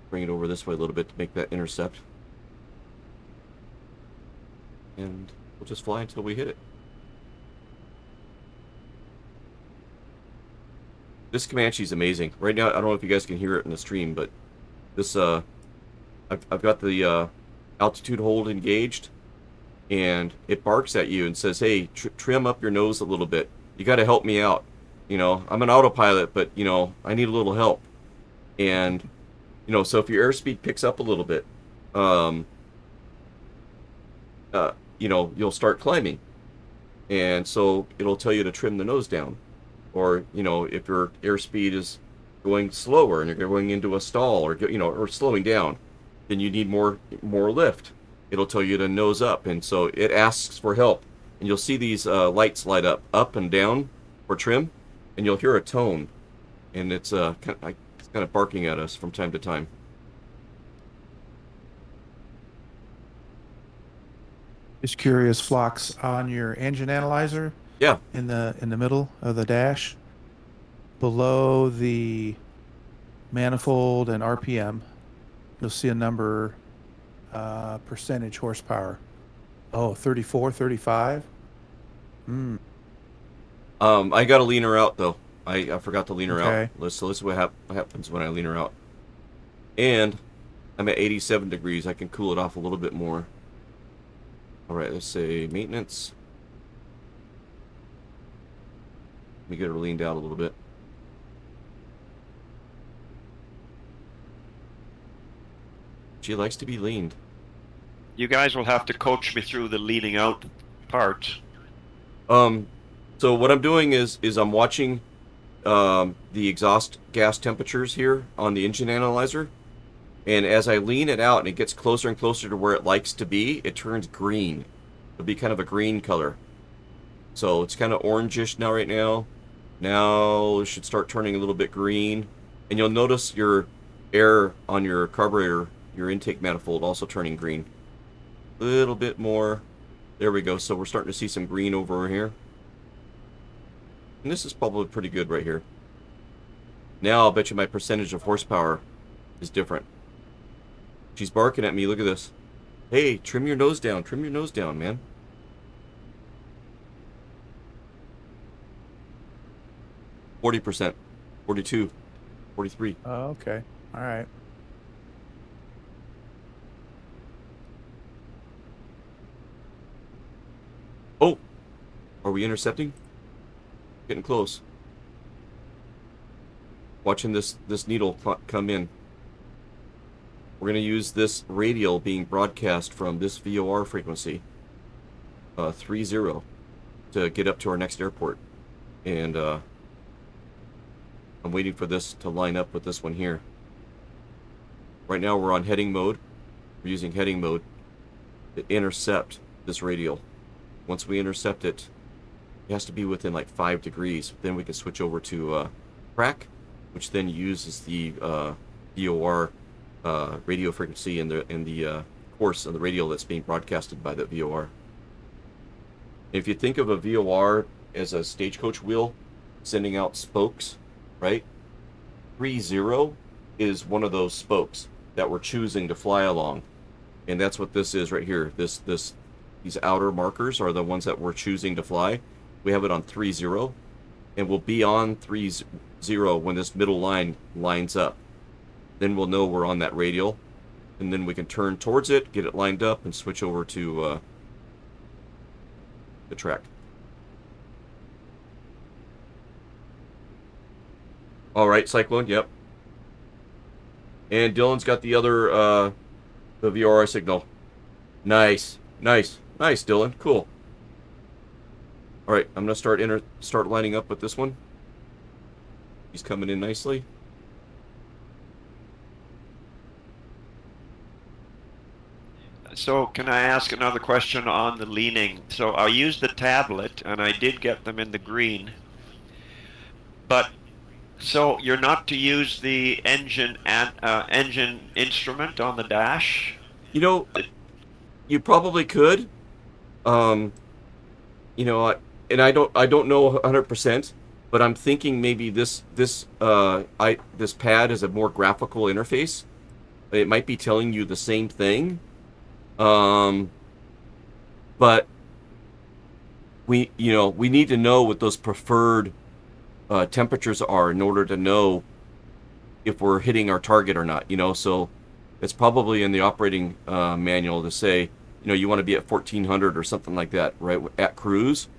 Bring it over this way a little bit to make that intercept. And we'll just fly until we hit it. This Comanche is amazing. Right now, I don't know if you guys can hear it in the stream, but this, I've got the altitude hold engaged, and it barks at you and says, hey, trim up your nose a little bit. You got to help me out. You know, I'm an autopilot, but, you know, I need a little help. And, you know, so if your airspeed picks up a little bit, you know, you'll start climbing. And so it'll tell you to trim the nose down. Or, you know, if your airspeed is going slower and you're going into a stall or, you know, or slowing down, then you need more lift. It'll tell you to nose up. And so it asks for help. And you'll see these lights light up and down for trim. And you'll hear a tone. And it's kind of barking at us from time to time. Just curious, Phlox, on your engine analyzer. Yeah. In the middle of the dash, below the manifold and RPM, you'll see a number, percentage horsepower. Oh, 34, 35. I got to lean her out though. I forgot to lean her Okay. out. So this is what happens when I lean her out. And I'm at 87 degrees. I can cool it off a little bit more. All right, let's say maintenance. Let me get her leaned out a little bit. She likes to be leaned. You guys will have to coach me through the leaning out part. So what I'm doing is I'm watching the exhaust gas temperatures here on the engine analyzer. And as I lean it out and it gets closer and closer to where it likes to be, it turns green. It'll be kind of a green color. So it's kind of orangish now right now. Now it should start turning a little bit green. And you'll notice your air on your carburetor, your intake manifold, also turning green. A little bit more. There we go. So we're starting to see some green over here. And this is probably pretty good right here. Now I'll bet you my percentage of horsepower is different. She's barking at me. Look at this. Hey, trim your nose down. Trim your nose down, man. %, 42, 43. Oh, okay. All right. Oh, are we intercepting? Getting close. watching this needle come in. We're going to use this radial being broadcast from this VOR frequency, 30, to get up to our next airport. And I'm waiting for this to line up with this one here. Right now we're on heading mode. We're using heading mode to intercept this radial. Once we intercept it, it has to be within like 5 degrees. Then we can switch over to track, which then uses the VOR radio frequency in the course of the radial that's being broadcasted by that VOR. If you think of a VOR as a stagecoach wheel sending out spokes, right? 30 is one of those spokes that we're choosing to fly along, and that's what this is right here. These outer markers are the ones that we're choosing to fly. We have it on 30, and we'll be on 30 when this middle line lines up. Then we'll know we're on that radial, and then we can turn towards it, get it lined up, and switch over to the track. All right, Cyclone, yep. And Dylan's got the other, the VRI signal. Nice, Dylan, cool. All right, I'm gonna start lining up with this one. He's coming in nicely. So can I ask another question on the leaning? So I used the tablet and I did get them in the green. But so you're not to use the engine instrument on the dash? You know, you probably could. You know, and I don't know 100%, but I'm thinking maybe this pad is a more graphical interface. It might be telling you the same thing. But we need to know what those preferred temperatures are in order to know if we're hitting our target or not, you know. So it's probably in the operating manual to say, you know, you want to be at 1400 or something like that, right? At cruise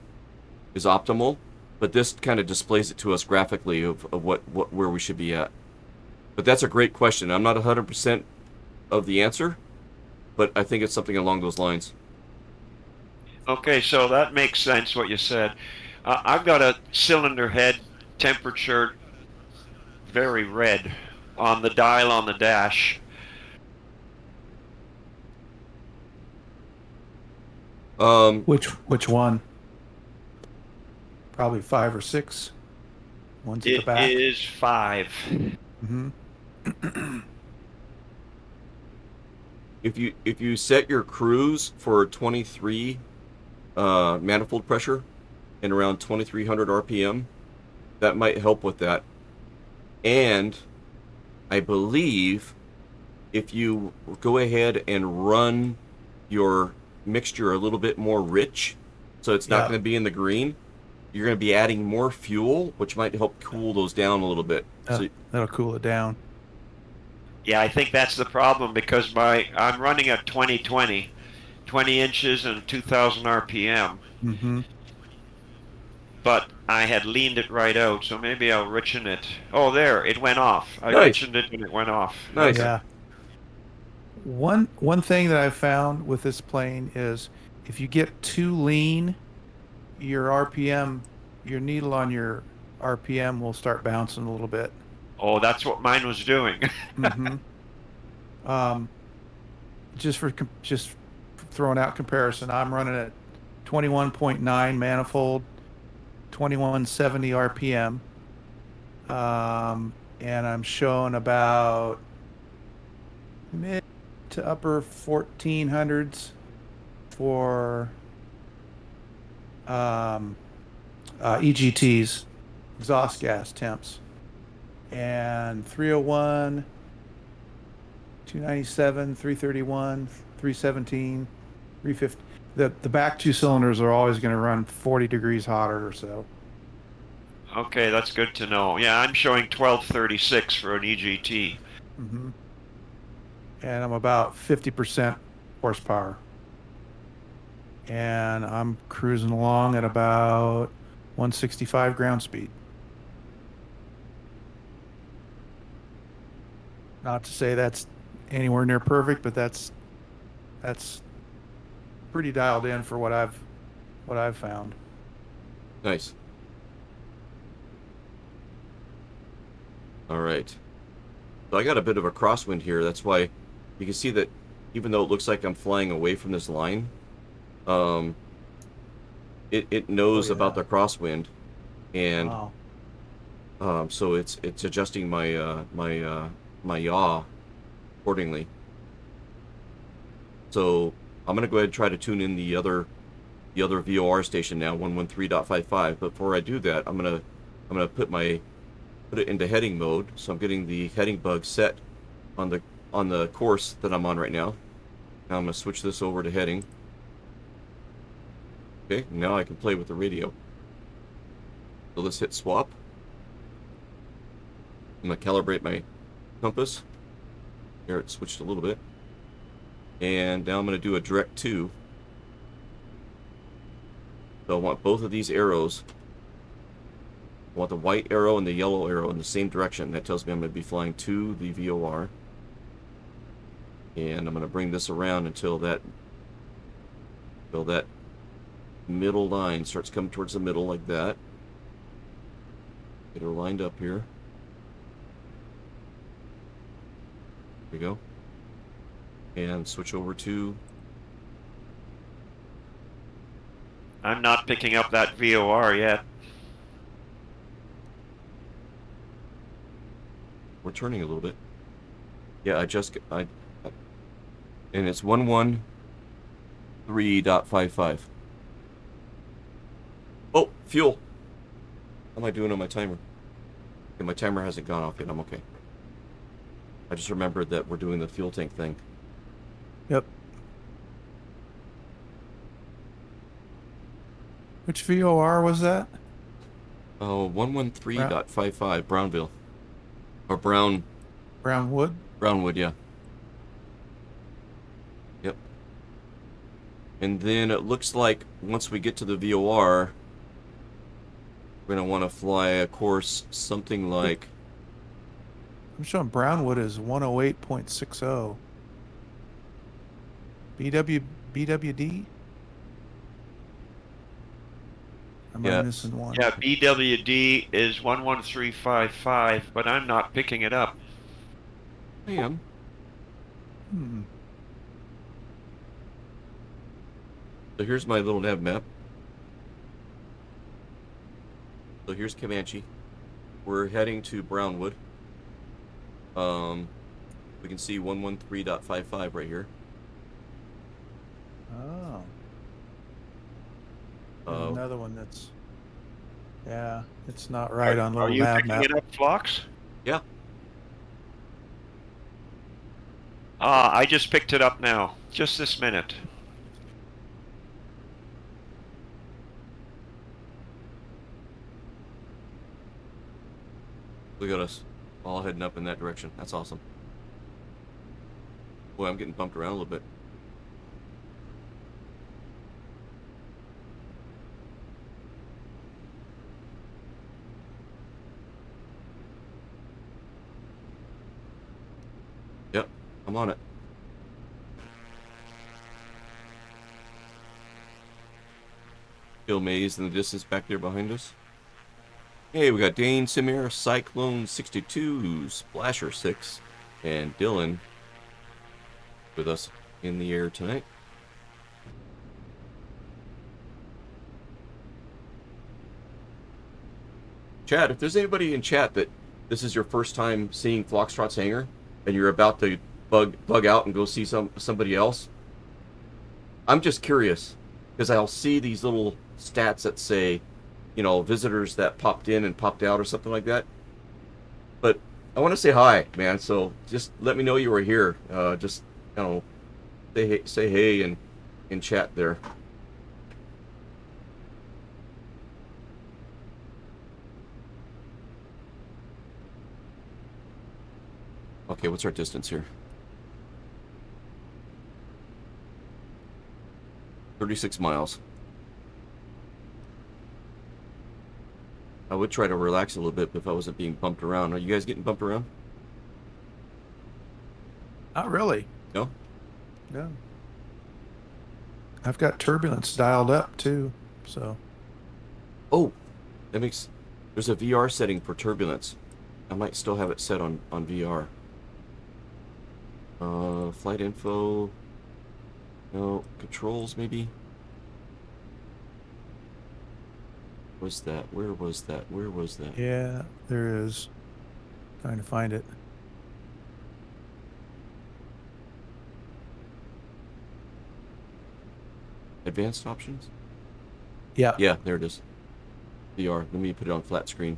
is optimal, but this kind of displays it to us graphically of where we should be at. But that's a great question. I'm not 100% of the answer, but I think it's something along those lines. Okay, so that makes sense what you said. I've got a cylinder head temperature very red on the dial on the dash. Which one? Probably 5 or 6. One's at the back. It is 5. Mm-hmm. If you set your cruise for 23 manifold pressure and around 2300 RPM, that might help with that. And I believe if you go ahead and run your mixture a little bit more rich, so it's not going to be in the green, you're going to be adding more fuel, which might help cool those down a little bit. So, that'll cool it down. Yeah, I think that's the problem because I'm running at 20 inches and 2000 RPM. Mm-hmm. But I had leaned it right out, so maybe I'll richen it. Oh, there, it went off. I Nice. richened it and it went off. Nice. Yeah. One thing that I've found with this plane is if you get too lean, your RPM, your needle on your RPM will start bouncing a little bit. Oh, that's what mine was doing. Mm-hmm. Just throwing out comparison, I'm running at 21.9 manifold, 2170 RPM, and I'm showing about mid to upper 1400s for EGTs, exhaust gas temps, and 301, 297, 331, 317, 350. The back two cylinders are always going to run 40 degrees hotter or so. Okay, that's good to know. Yeah, I'm showing 1236 for an EGT. Mm-hmm. And I'm about 50% horsepower. And I'm cruising along at about 165 ground speed. Not to say that's anywhere near perfect, but that's pretty dialed in for what I've found. Nice. All right. So I got a bit of a crosswind here. That's why you can see that even though it looks like I'm flying away from this line, it knows about the crosswind, and so it's adjusting my my yaw accordingly. So I'm gonna go ahead and try to tune in the other VOR station now, 113.55. But before I do that, I'm gonna put it into heading mode. So I'm getting the heading bug set on the course that I'm on right now. Now I'm gonna switch this over to heading. Okay, now I can play with the radio. So let's hit swap. I'm gonna calibrate my compass. Here it switched a little bit. And now I'm gonna do a direct to. So I want both of these arrows. I want the white arrow and the yellow arrow in the same direction. That tells me I'm going to be flying to the VOR. And I'm going to bring this around until that middle line starts coming towards the middle like that. Get her lined up here. There we go. And switch over to... I'm not picking up that VOR yet. We're turning a little bit. Yeah, and it's 113.55. Oh, fuel. How am I doing on my timer? Okay, my timer hasn't gone off yet. I'm okay. I just remembered that we're doing the fuel tank thing. Yep. Which VOR was that? Oh, 113.55, Brownville. Or Brownwood? Brownwood, yeah. Yep. And then it looks like once we get to the VOR, we're going to want to fly a course something like... I'm showing Brownwood is 108.60. BWD? Am I missing one? Yeah, BWD is 11355, but I'm not picking it up. I am. So here's my little nav map. So here's Comanche. We're heading to Brownwood. We can see 113.55 right here. Oh. Another one that's... Yeah, it's not right on little nav map. Are you picking it up, Flox? Yeah. I just picked it up now. Just this minute. Look at us. All heading up in that direction. That's awesome. Boy, I'm getting bumped around a little bit. Yep, I'm on it. Still Maze in the distance back there behind us. Hey, we got Dane Simir, Cyclone 62, Splasher 6, and Dylan with us in the air tonight. Chat, if there's anybody in chat that this is your first time seeing Foxtrot's hangar and you're about to bug out and go see somebody else, I'm just curious because I'll see these little stats that say, you know, visitors that popped in and popped out or something like that. But I want to say hi, man. So just let me know you were here. Just, you know, say hey in chat there. Okay, what's our distance here? 36 miles. I would try to relax a little bit if I wasn't being bumped around. Are you guys getting bumped around? Not really. No? No. I've got turbulence dialed up too, so. Oh, that makes... There's a VR setting for turbulence. I might still have it set on VR. Flight info. No, controls maybe. Was that? Where was that? Where was that? Yeah, there is. Trying to find it. Advanced options? Yeah. Yeah, there it is. VR. Let me put it on flat screen.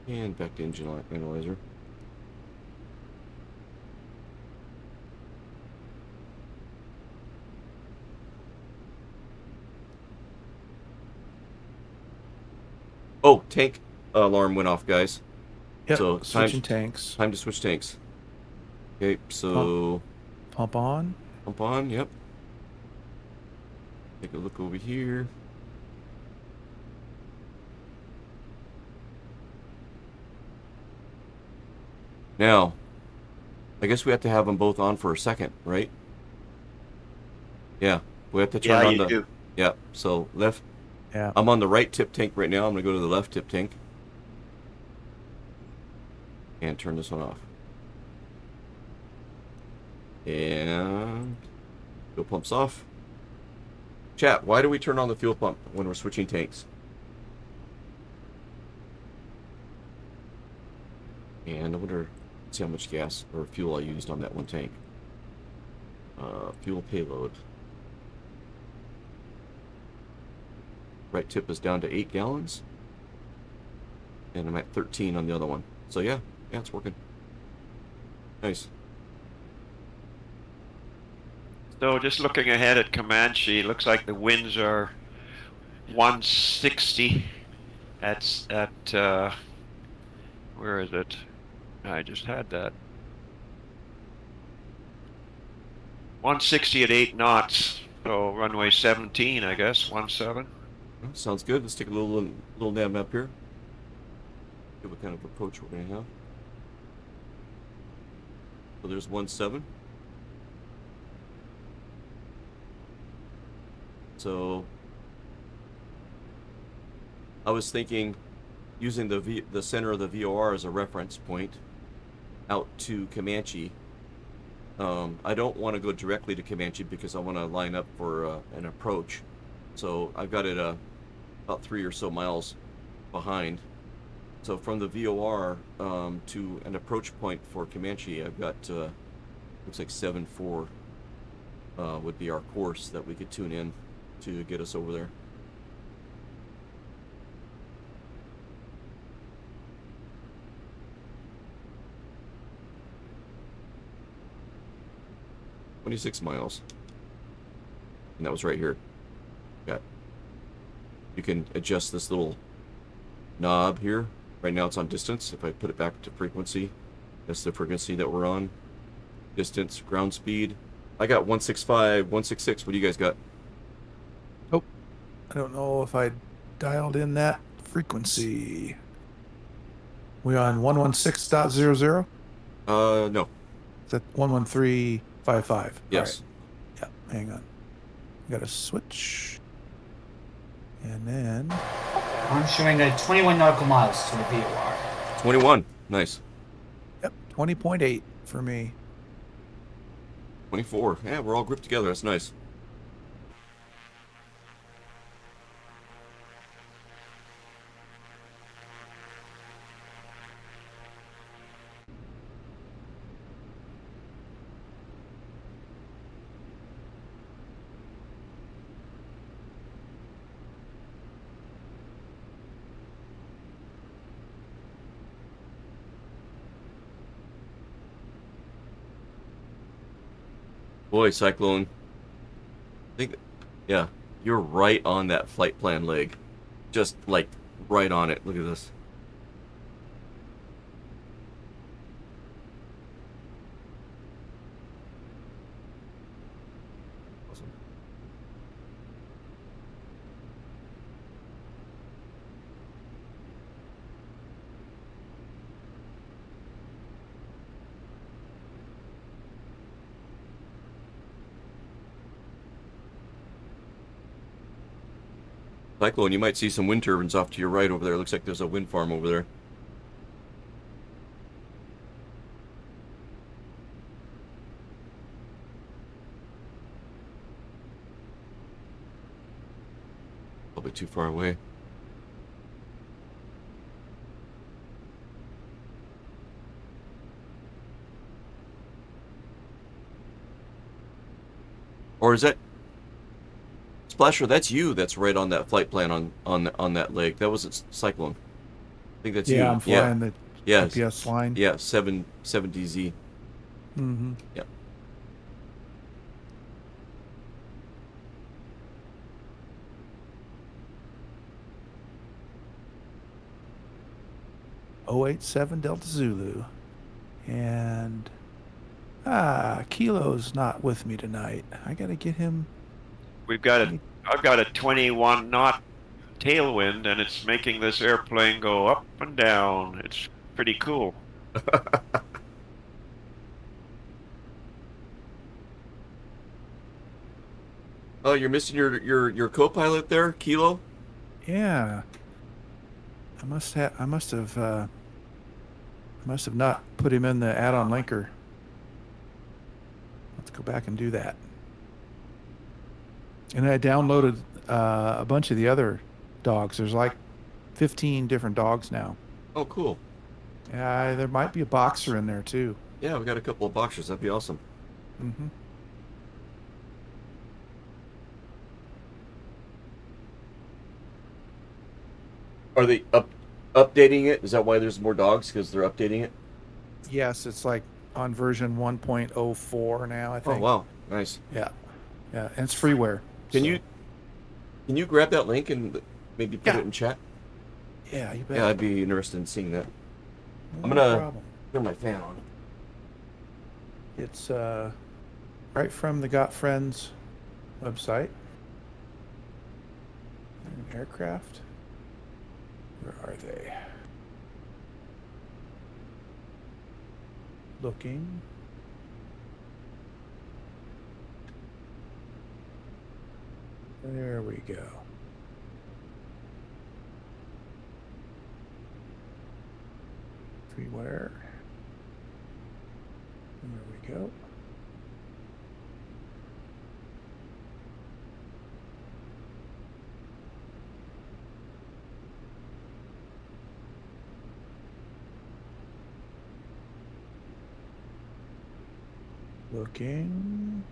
And back to engine analyzer. Oh, tank alarm went off, guys. Yep, So switching tanks. Time to switch tanks. Okay, so Pump on. Pump on, yep. Take a look over here. Now, I guess we have to have them both on for a second, right? Yeah, we have to turn on the... do. Yeah, so left... Yeah. I'm on the right tip tank right now. I'm going to go to the left tip tank. And turn this one off. And... Fuel pump's off. Chat, why do we turn on the fuel pump when we're switching tanks? And I wonder... See how much gas or fuel I used on that one tank. Fuel payload. Right tip is down to 8 gallons. And I'm at 13 on the other one. So yeah, it's working. Nice. So just looking ahead at Comanche, looks like the winds are 160 at where is it? I just had that. 160 at 8 knots. So runway 17, I guess, 17. Sounds good. Let's take a little nab up here. See what kind of approach we're going to have. So there's 17. So I was thinking using the center of the VOR as a reference point out to Comanche. I don't want to go directly to Comanche because I want to line up for an approach. So I've got it about 3 or so miles behind. So from the VOR to an approach point for Comanche, I've got looks like 7-4 would be our course that we could tune in to get us over there. $26 miles. And that was right here. Got. You can adjust this little knob here. Right now it's on distance. If I put it back to frequency, that's the frequency that we're on. Distance, ground speed. I got 165, 166. What do you guys got? Oh, I don't know if I dialed in that frequency. We on 116.00? No. Is that 11355? Yes. All right. Yeah, hang on. Got to switch. And then... I'm showing 21 nautical miles to the VOR. 21. Nice. Yep, 20.8 for me. 24. Yeah, we're all grouped together. That's nice. Boy, Cyclone. I think, yeah, you're right on that flight plan leg. Just, like, right on it. Look at this. Awesome. Cyclone, you might see some wind turbines off to your right over there. Looks like there's a wind farm over there. Probably too far away. Or is that Splasher? That's you. That's right on that flight plan on that lake. That wasn't Cyclone. I think that's you. Yeah, I'm flying the GPS line. Yeah, 770Z. Mm-hmm. Yeah. .087 Delta Zulu, and Kilo's not with me tonight. I gotta get him. I've got a 21 knot tailwind, and it's making this airplane go up and down. It's pretty cool. Oh, you're missing your co-pilot there, Kilo? Yeah. I must have not put him in the add-on linker. Let's go back and do that. And I downloaded a bunch of the other dogs. There's like 15 different dogs now. Oh, cool. Yeah, there might be a boxer in there too. Yeah, we got a couple of boxers. That'd be awesome. Mm-hmm. Are they updating it? Is that why there's more dogs? Because they're updating it? Yes, it's like on version 1.04 now, I think. Oh, wow. Nice. Yeah. Yeah, and it's freeware. Can you grab that link and maybe put it in chat? Yeah, you bet. Yeah, I'd be interested in seeing that. No I'm gonna problem. turn my fan on. It's right from the Got Friends website. An aircraft. Where are they? Looking. There we go. Freeware. There we go. Looking.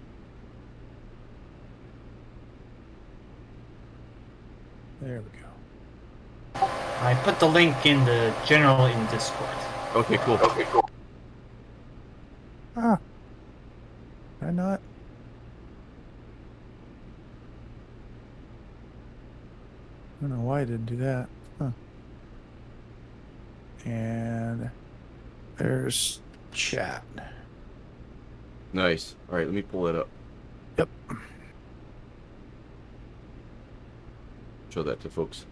There we go. I put the link in the general in Discord. Okay, cool. Okay, cool. Ah. Why not? I don't know why I didn't do that. Huh. And there's chat. Nice. All right, let me pull it up. Yep. Show that to folks.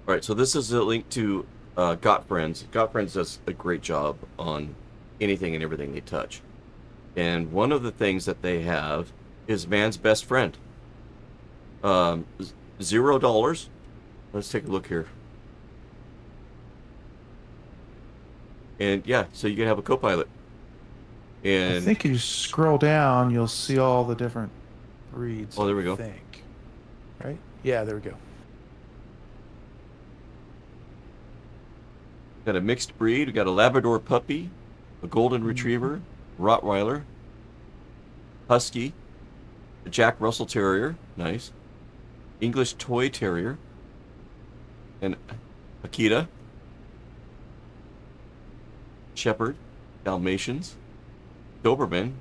All right, so this is a link to Got Friends. Got Friends does a great job on anything and everything they touch. And one of the things that they have is man's best friend. $0. Let's take a look here. And yeah, so you can have a co-pilot. And I think if you scroll down, you'll see all the different breeds. Oh, there we go. I think. Right? Yeah, there we go. Got a mixed breed. We got a Labrador puppy, a golden retriever, Rottweiler, husky, a Jack Russell Terrier, nice, English Toy Terrier, and Akita, Shepherd, Dalmatians, Doberman,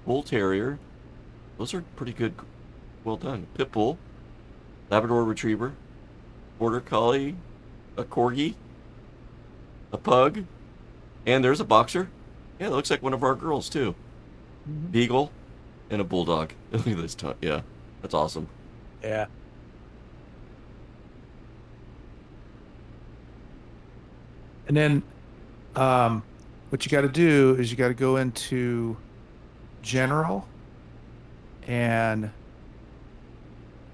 Bull Terrier. Those are pretty good, well done. Pit Bull, Labrador Retriever, Border Collie, a Corgi, a Pug, and there's a Boxer. Yeah, it looks like one of our girls too. Beagle, and a Bulldog. Look at this, yeah, that's awesome. Yeah. And then what you got to do is you got to go into general and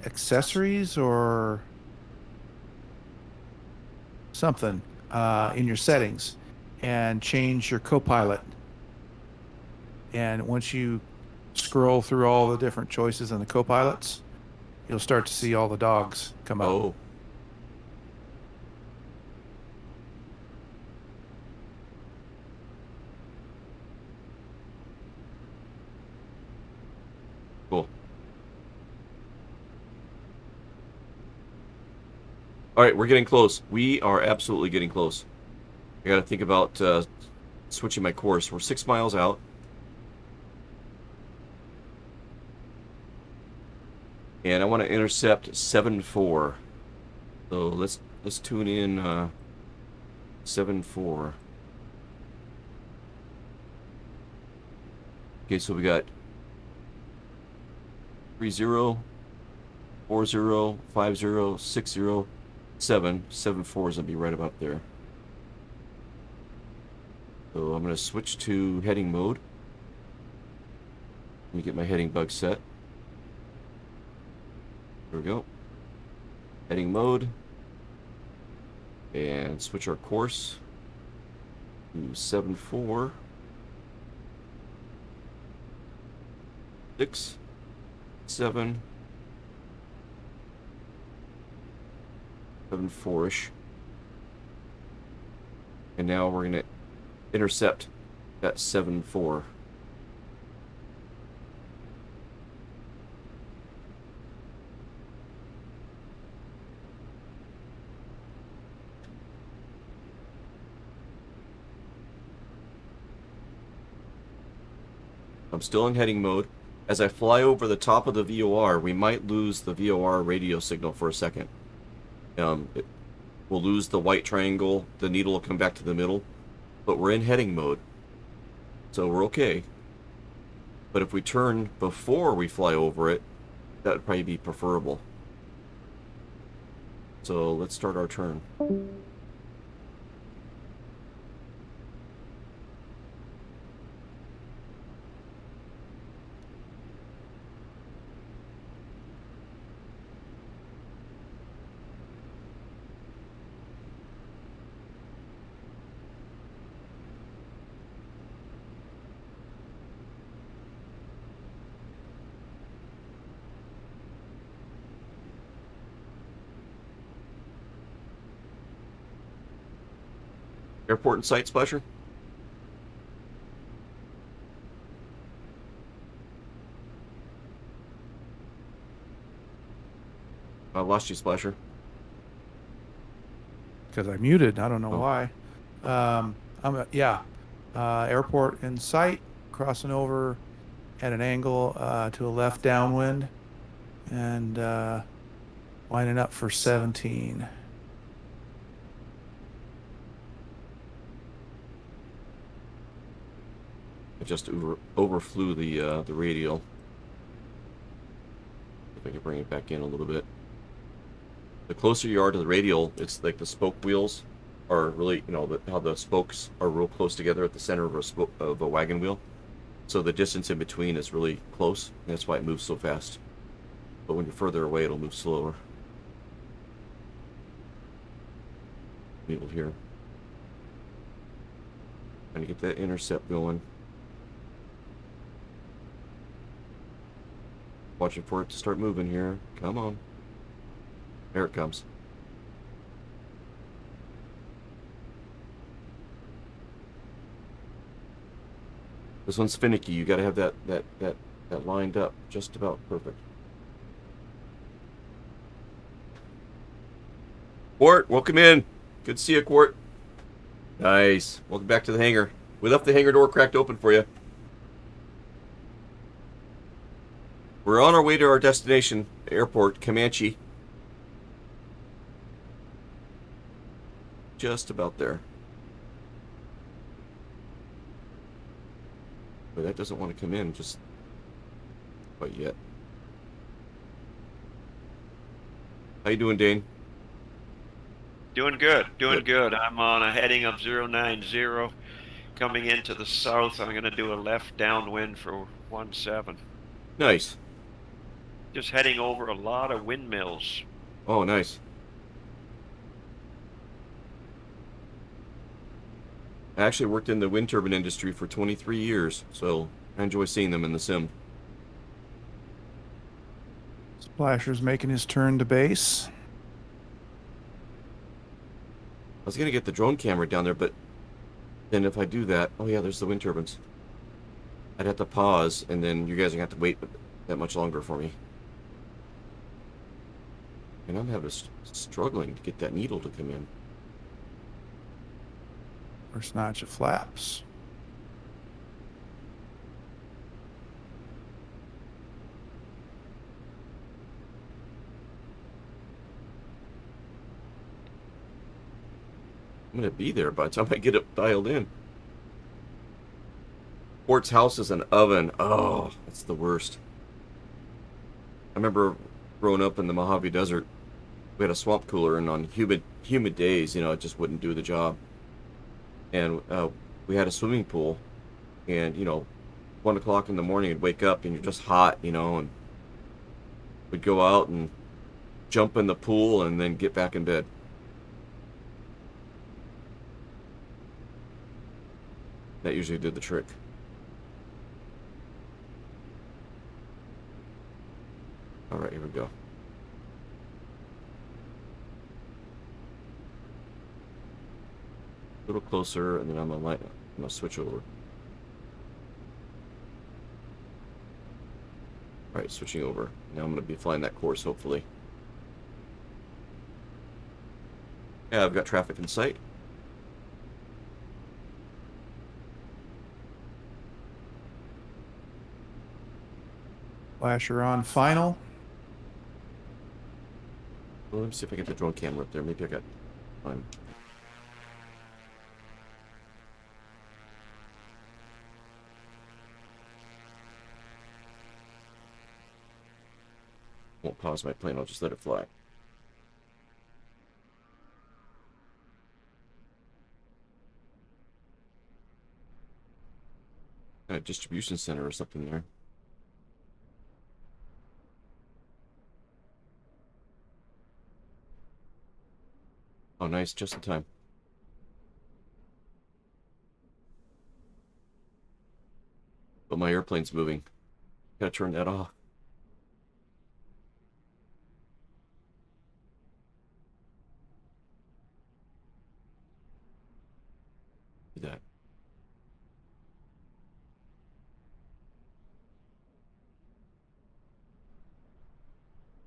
accessories or something in your settings and change your co-pilot. And once you scroll through all the different choices in the co-pilots, you'll start to see all the dogs come up. Oh. Cool. All right, we're getting close. We are absolutely getting close. I got to think about switching my course. We're 6 miles out. And I want to intercept 7-4. So let's tune in 7-4. Okay, so we got 30, 40, 50, 60, 7. 7-4 is gonna be right about there. So I'm gonna switch to heading mode. Let me get my heading bug set. There we go. Heading mode. And switch our course to 7-4. 6, 7, 7-4-ish. And now we're gonna intercept that 7-4. I'm still in heading mode. As I fly over the top of the VOR, we might lose the VOR radio signal for a second. We'll lose the white triangle, the needle will come back to the middle, but we're in heading mode, so we're okay. But if we turn before we fly over it, that would probably be preferable. So let's start our turn. Airport in sight, Splasher? I lost you, Splasher. Because I muted. I don't know why. Airport in sight, crossing over at an angle to a left downwind, and lining up for 17. I just overflew the radial. If I can bring it back in a little bit. The closer you are to the radial, it's like the spoke wheels are really, how the spokes are real close together at the center of a wagon wheel. So the distance in between is really close, and that's why it moves so fast. But when you're further away, it'll move slower. Needle here. Trying to get that intercept going. Watching for it to start moving here. Come on. There it comes. This one's finicky. You got to have that lined up just about perfect. Quart, welcome in. Good to see you, Quart. Nice. Welcome back to the hangar. We left the hangar door cracked open for you. We're on our way to our destination, airport, Comanche. Just about there. But that doesn't want to come in just quite yet. How you doing, Dane? Doing good, doing good. I'm on a heading of 090. Coming into the south, I'm going to do a left downwind for 17. Nice. Just heading over a lot of windmills. Oh, nice. I actually worked in the wind turbine industry for 23 years, so I enjoy seeing them in the sim. Splasher's making his turn to base. I was gonna get the drone camera down there, but then if I do that, oh yeah, there's the wind turbines. I'd have to pause, and then you guys are gonna have to wait that much longer for me. And I'm having struggling to get that needle to come in. First notch of flaps. I'm gonna be there by the time I get it dialed in. Port's house is an oven. Oh, that's the worst. I remember growing up in the Mojave Desert, we had a swamp cooler, and on humid days, it just wouldn't do the job. And we had a swimming pool, and 1 o'clock in the morning, you'd wake up and you're just hot, and we'd go out and jump in the pool and then get back in bed. That usually did the trick. All right, here we go. A little closer, and then I'm gonna switch over. All right, switching over. Now I'm gonna be flying that course, hopefully. Yeah, I've got traffic in sight. Splasher on final. Well, let me see if I get the drone camera up there. Maybe I got time. Won't pause my plane. I'll just let it fly. A distribution center or something there. Oh, nice. Just in time. But my airplane's moving. Gotta turn that off. Do that.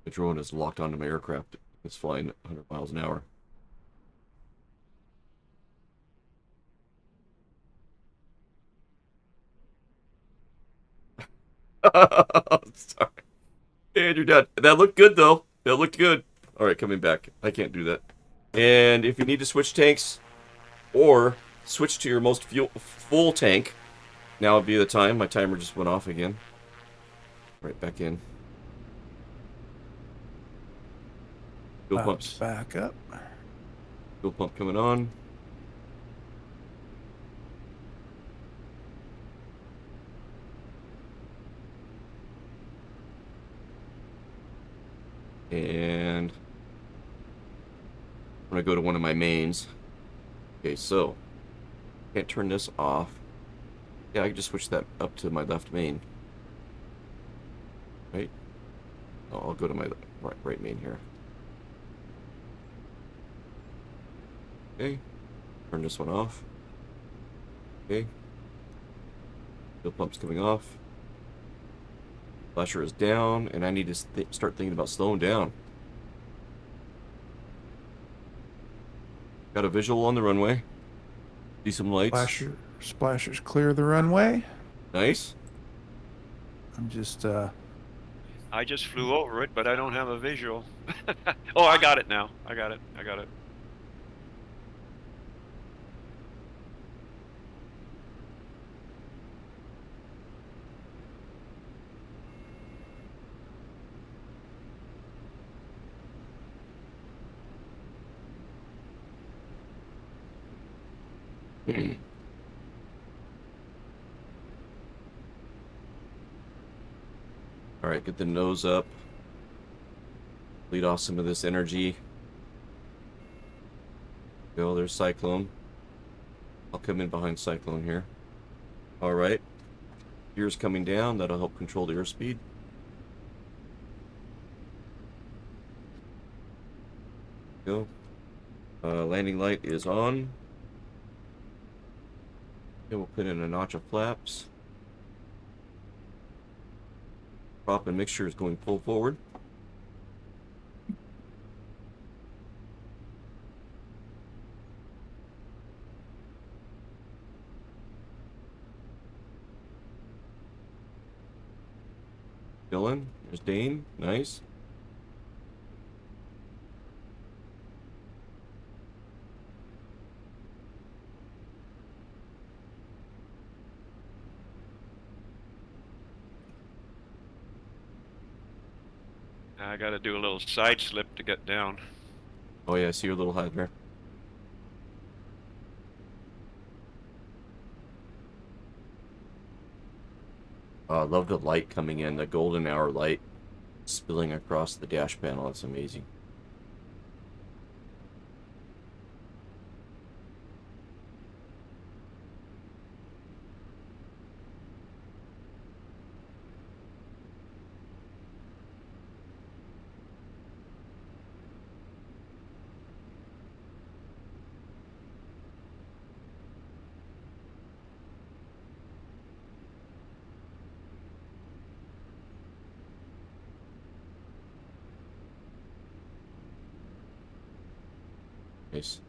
The drone is locked onto my aircraft. It's flying 100 miles an hour. Sorry. And you're done. That looked good, though. That looked good. All right, coming back. I can't do that. And if you need to switch tanks or switch to your most full tank, now would be the time. My timer just went off again. Right back in. Fuel pumps. Back up. Fuel pump coming on. And I'm gonna go to one of my mains. Okay, so can't turn this off. Yeah, I can just switch that up to my left main. Right? Oh, I'll go to my right main here. Okay. Turn this one off. Okay. Fuel pump's coming off. Flasher is down, and I need to start thinking about slowing down. Got a visual on the runway. See some lights. Splasher's clear the runway. Nice. I'm just I just flew over it, but I don't have a visual. Oh, I got it now. I got it. All right, get the nose up. Lead off some of this energy. Go, there's Cyclone. I'll come in behind Cyclone here. Alright. Gears coming down, that'll help control the airspeed. Go. Landing light is on. Okay, we'll put in a notch of flaps. Prop and mixture is going full forward. Dylan, there's Dane, nice. I gotta do a little side slip to get down. Oh yeah, I see your little high there. I love the light coming in, the golden hour light spilling across the dash panel. It's amazing. Nice.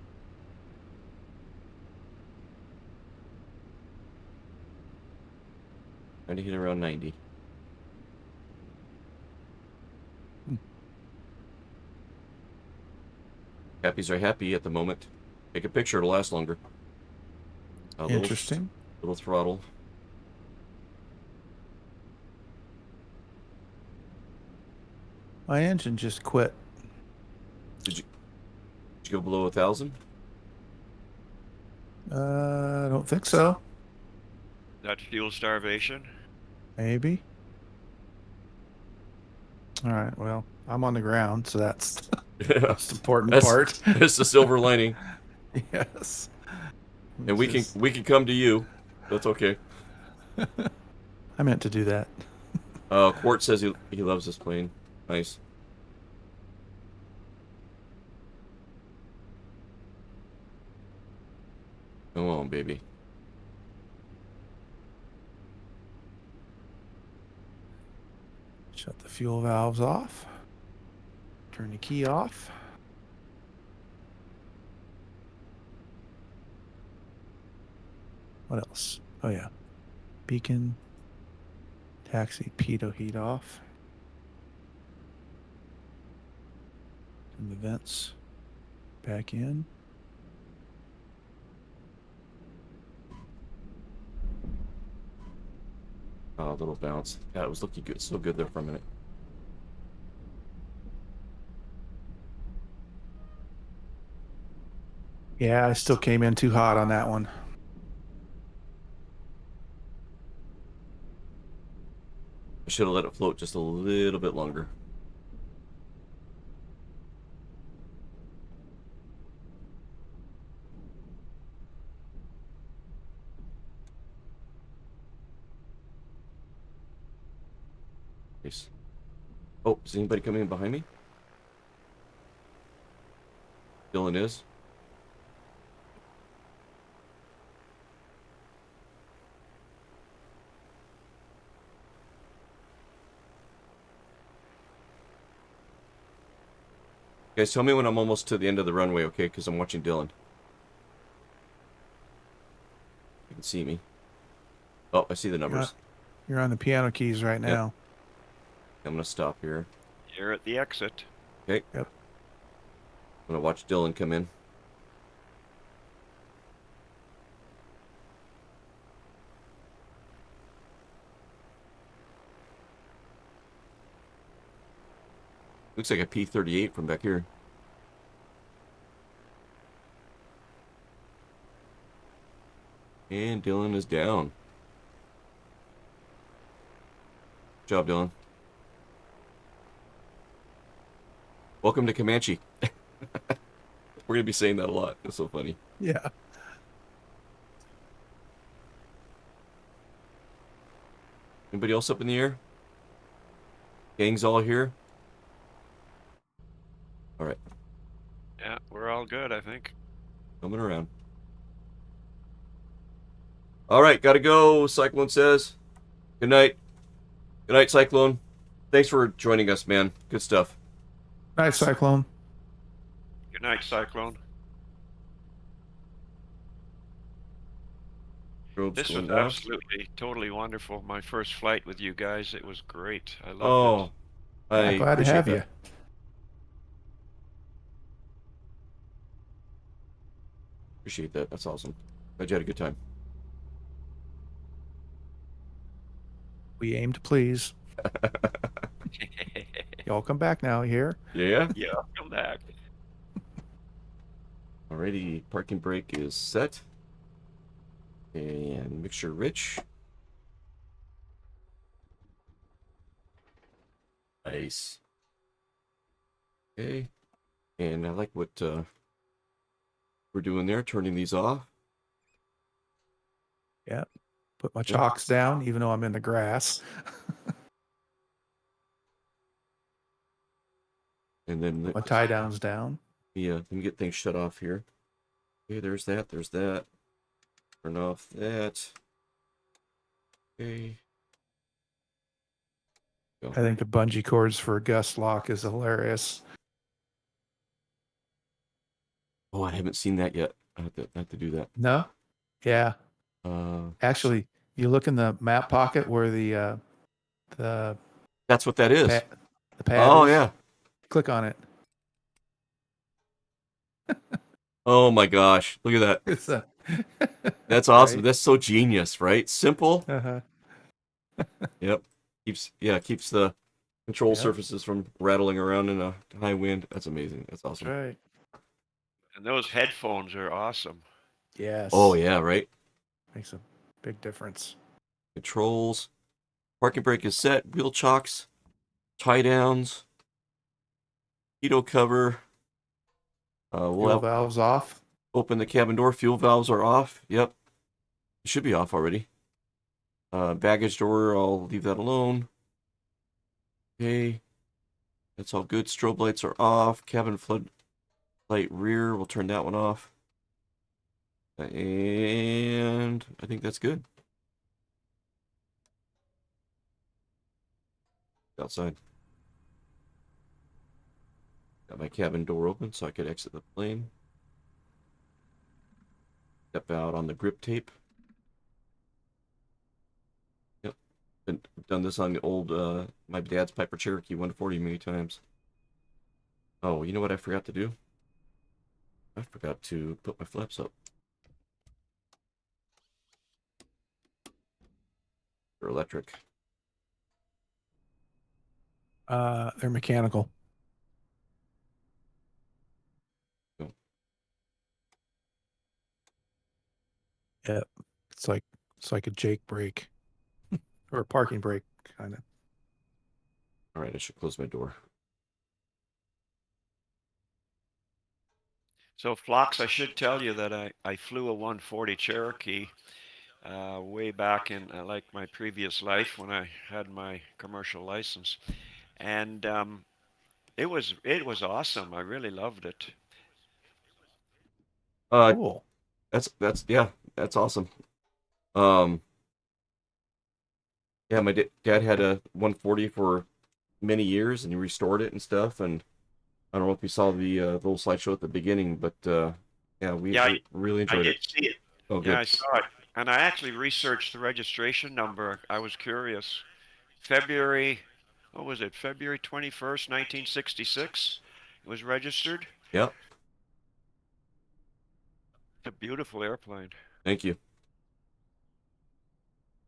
Trying to hit around 90. Happies are happy at the moment. Take a picture, it'll last longer. Interesting. Little throttle. My engine just quit. Did you go below 1,000? I don't think so. That's fuel starvation. Maybe. All right. Well, I'm on the ground, so that's Yeah. that's the important That's- part. It's the silver lining. Yes. And we can come to you. That's okay. I meant to do that. Quart says he loves this plane. Nice. Come on, baby. Shut the fuel valves off. Turn the key off. What else? Oh yeah. Beacon. Taxi pitot heat off. And the vents back in. Oh, little bounce. Yeah, it was looking good, so good there for a minute. Yeah, I still came in too hot on that one. I should have let it float just a little bit longer. Nice. Oh, is anybody coming in behind me? Dylan is. Guys, tell me when I'm almost to the end of the runway, okay? Because I'm watching Dylan. You can see me. Oh, I see the numbers. You're on the piano keys right now. I'm going to stop here. You're at the exit. Okay. Yep. I'm going to watch Dylan come in. Looks like a P-38 from back here. And Dylan is down. Good job, Dylan. Welcome to Comanche. We're gonna be saying that a lot. It's so funny. Yeah. Anybody else up in the air? Gang's all here? All right. Yeah, we're all good, I think. Coming around. All right, gotta go, Cyclone says. Good night. Good night, Cyclone. Thanks for joining us, man. Good stuff. Night, Cyclone. Good night, Cyclone. This was absolutely, totally wonderful. My first flight with you guys, it was great. I loved it. I'm glad to have you. Appreciate that. That's awesome. Glad you had a good time. We aim to please. Y'all come back now, you hear? Yeah? Yeah, come back. Alrighty, parking brake is set. And mixture rich. Nice. Okay. And I like what we're doing there, turning these off. Yeah. Put my chocks down, even though I'm in the grass. And then my tie downs down. Yeah, let me get things shut off here. Okay, there's that. There's that. Turn off that. Okay. Go. I think the bungee cords for a gust lock is hilarious. Oh, I haven't seen that yet. I have to do that. No? Yeah. Actually, you look in the map pocket where the That's what that is. The pad Oh, is. yeah. Click on it. Oh my gosh. Look at that. That's awesome. Right? That's so genius, right? Simple. Uh-huh. Yep. Keeps the control surfaces from rattling around in a high wind. That's amazing. That's awesome. That's right. And those headphones are awesome. Yes. Oh yeah, right? Makes a big difference. Controls. Parking brake is set. Wheel chocks. Tie downs. Keto cover. Fuel valves off. Open the cabin door. Fuel valves are off. Yep. It should be off already. Baggage door, I'll leave that alone. Okay. That's all good. Strobe lights are off. Cabin floodlight rear, we'll turn that one off. And I think that's good. Outside. Got my cabin door open so I could exit the plane. Step out on the grip tape. Yep. Been done this on the old my dad's Piper Cherokee 140 many times. Oh, you know what I forgot to do? I forgot to put my flaps up. They're electric. They're mechanical. Yep. It's like a Jake brake. Or a parking brake, kind of. All right, I should close my door. So, Phlox, I should tell you that I flew a 140 Cherokee way back in like my previous life when I had my commercial license, and it was awesome. I really loved it. Cool. That's awesome. Yeah, my dad had a 140 for many years, and he restored it and stuff. And I don't know if you saw the little slideshow at the beginning, but yeah, we really enjoyed it. I did see it. Oh, good. Yeah, I saw it, and I actually researched the registration number. I was curious. February 21st, 1966. It was registered. Yep. A beautiful airplane. Thank you.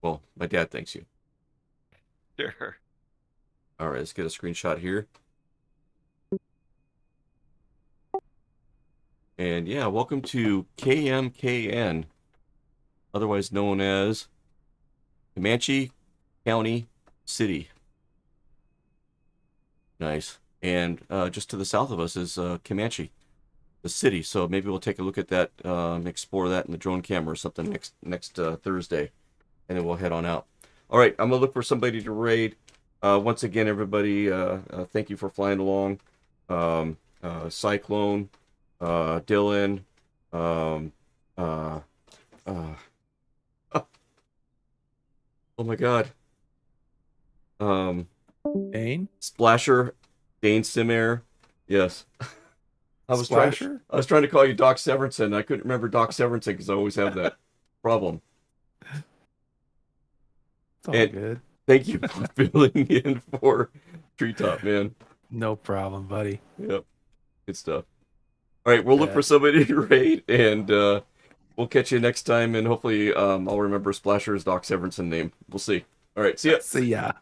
Well, my dad thanks you. Sure. All right, let's get a screenshot here. And yeah, welcome to KMKN, otherwise known as Comanche County City. Nice. and just to the south of us is Comanche, the city. So maybe we'll take a look at that, explore that in the drone camera or something next Thursday, and then we'll head on out. All right, I'm gonna look for somebody to raid. Once again, everybody, thank you for flying along. Cyclone, Dylan, oh my God. Dane? Splasher, Dane Simair. Yes. I was trying to call you Doc Severinsen. I couldn't remember Doc Severinsen because I always have that problem. It's all good. Thank you for filling in for Treetop, man. No problem, buddy. Yep. Good stuff. All right, we'll look for somebody to raid, and we'll catch you next time, and hopefully I'll remember Splasher's Doc Severinsen name. We'll see. All right, see ya. See ya.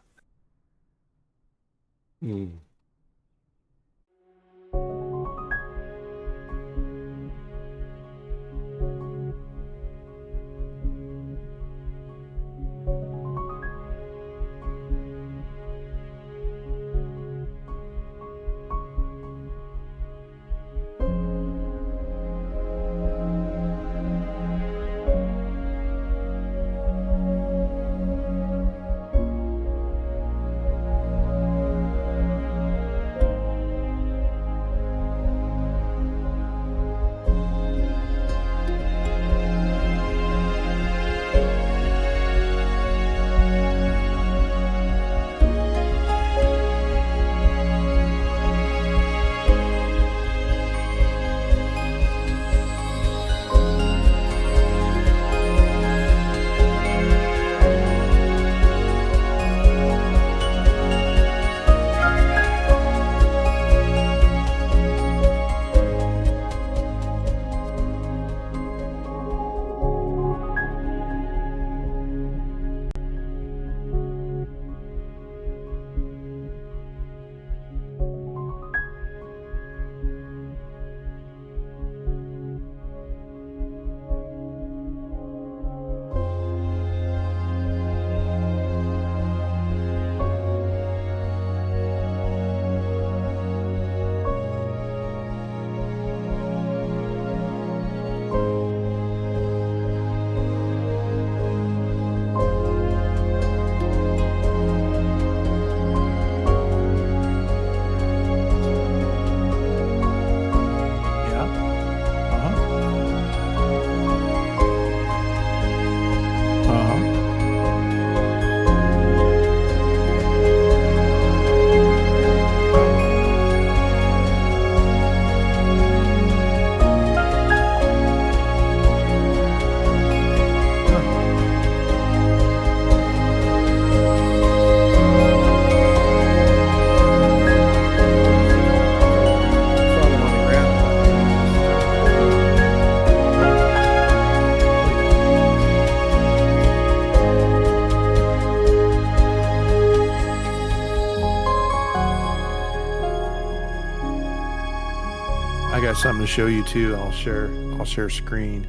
Something to show you too. I'll share screen,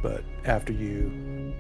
but after you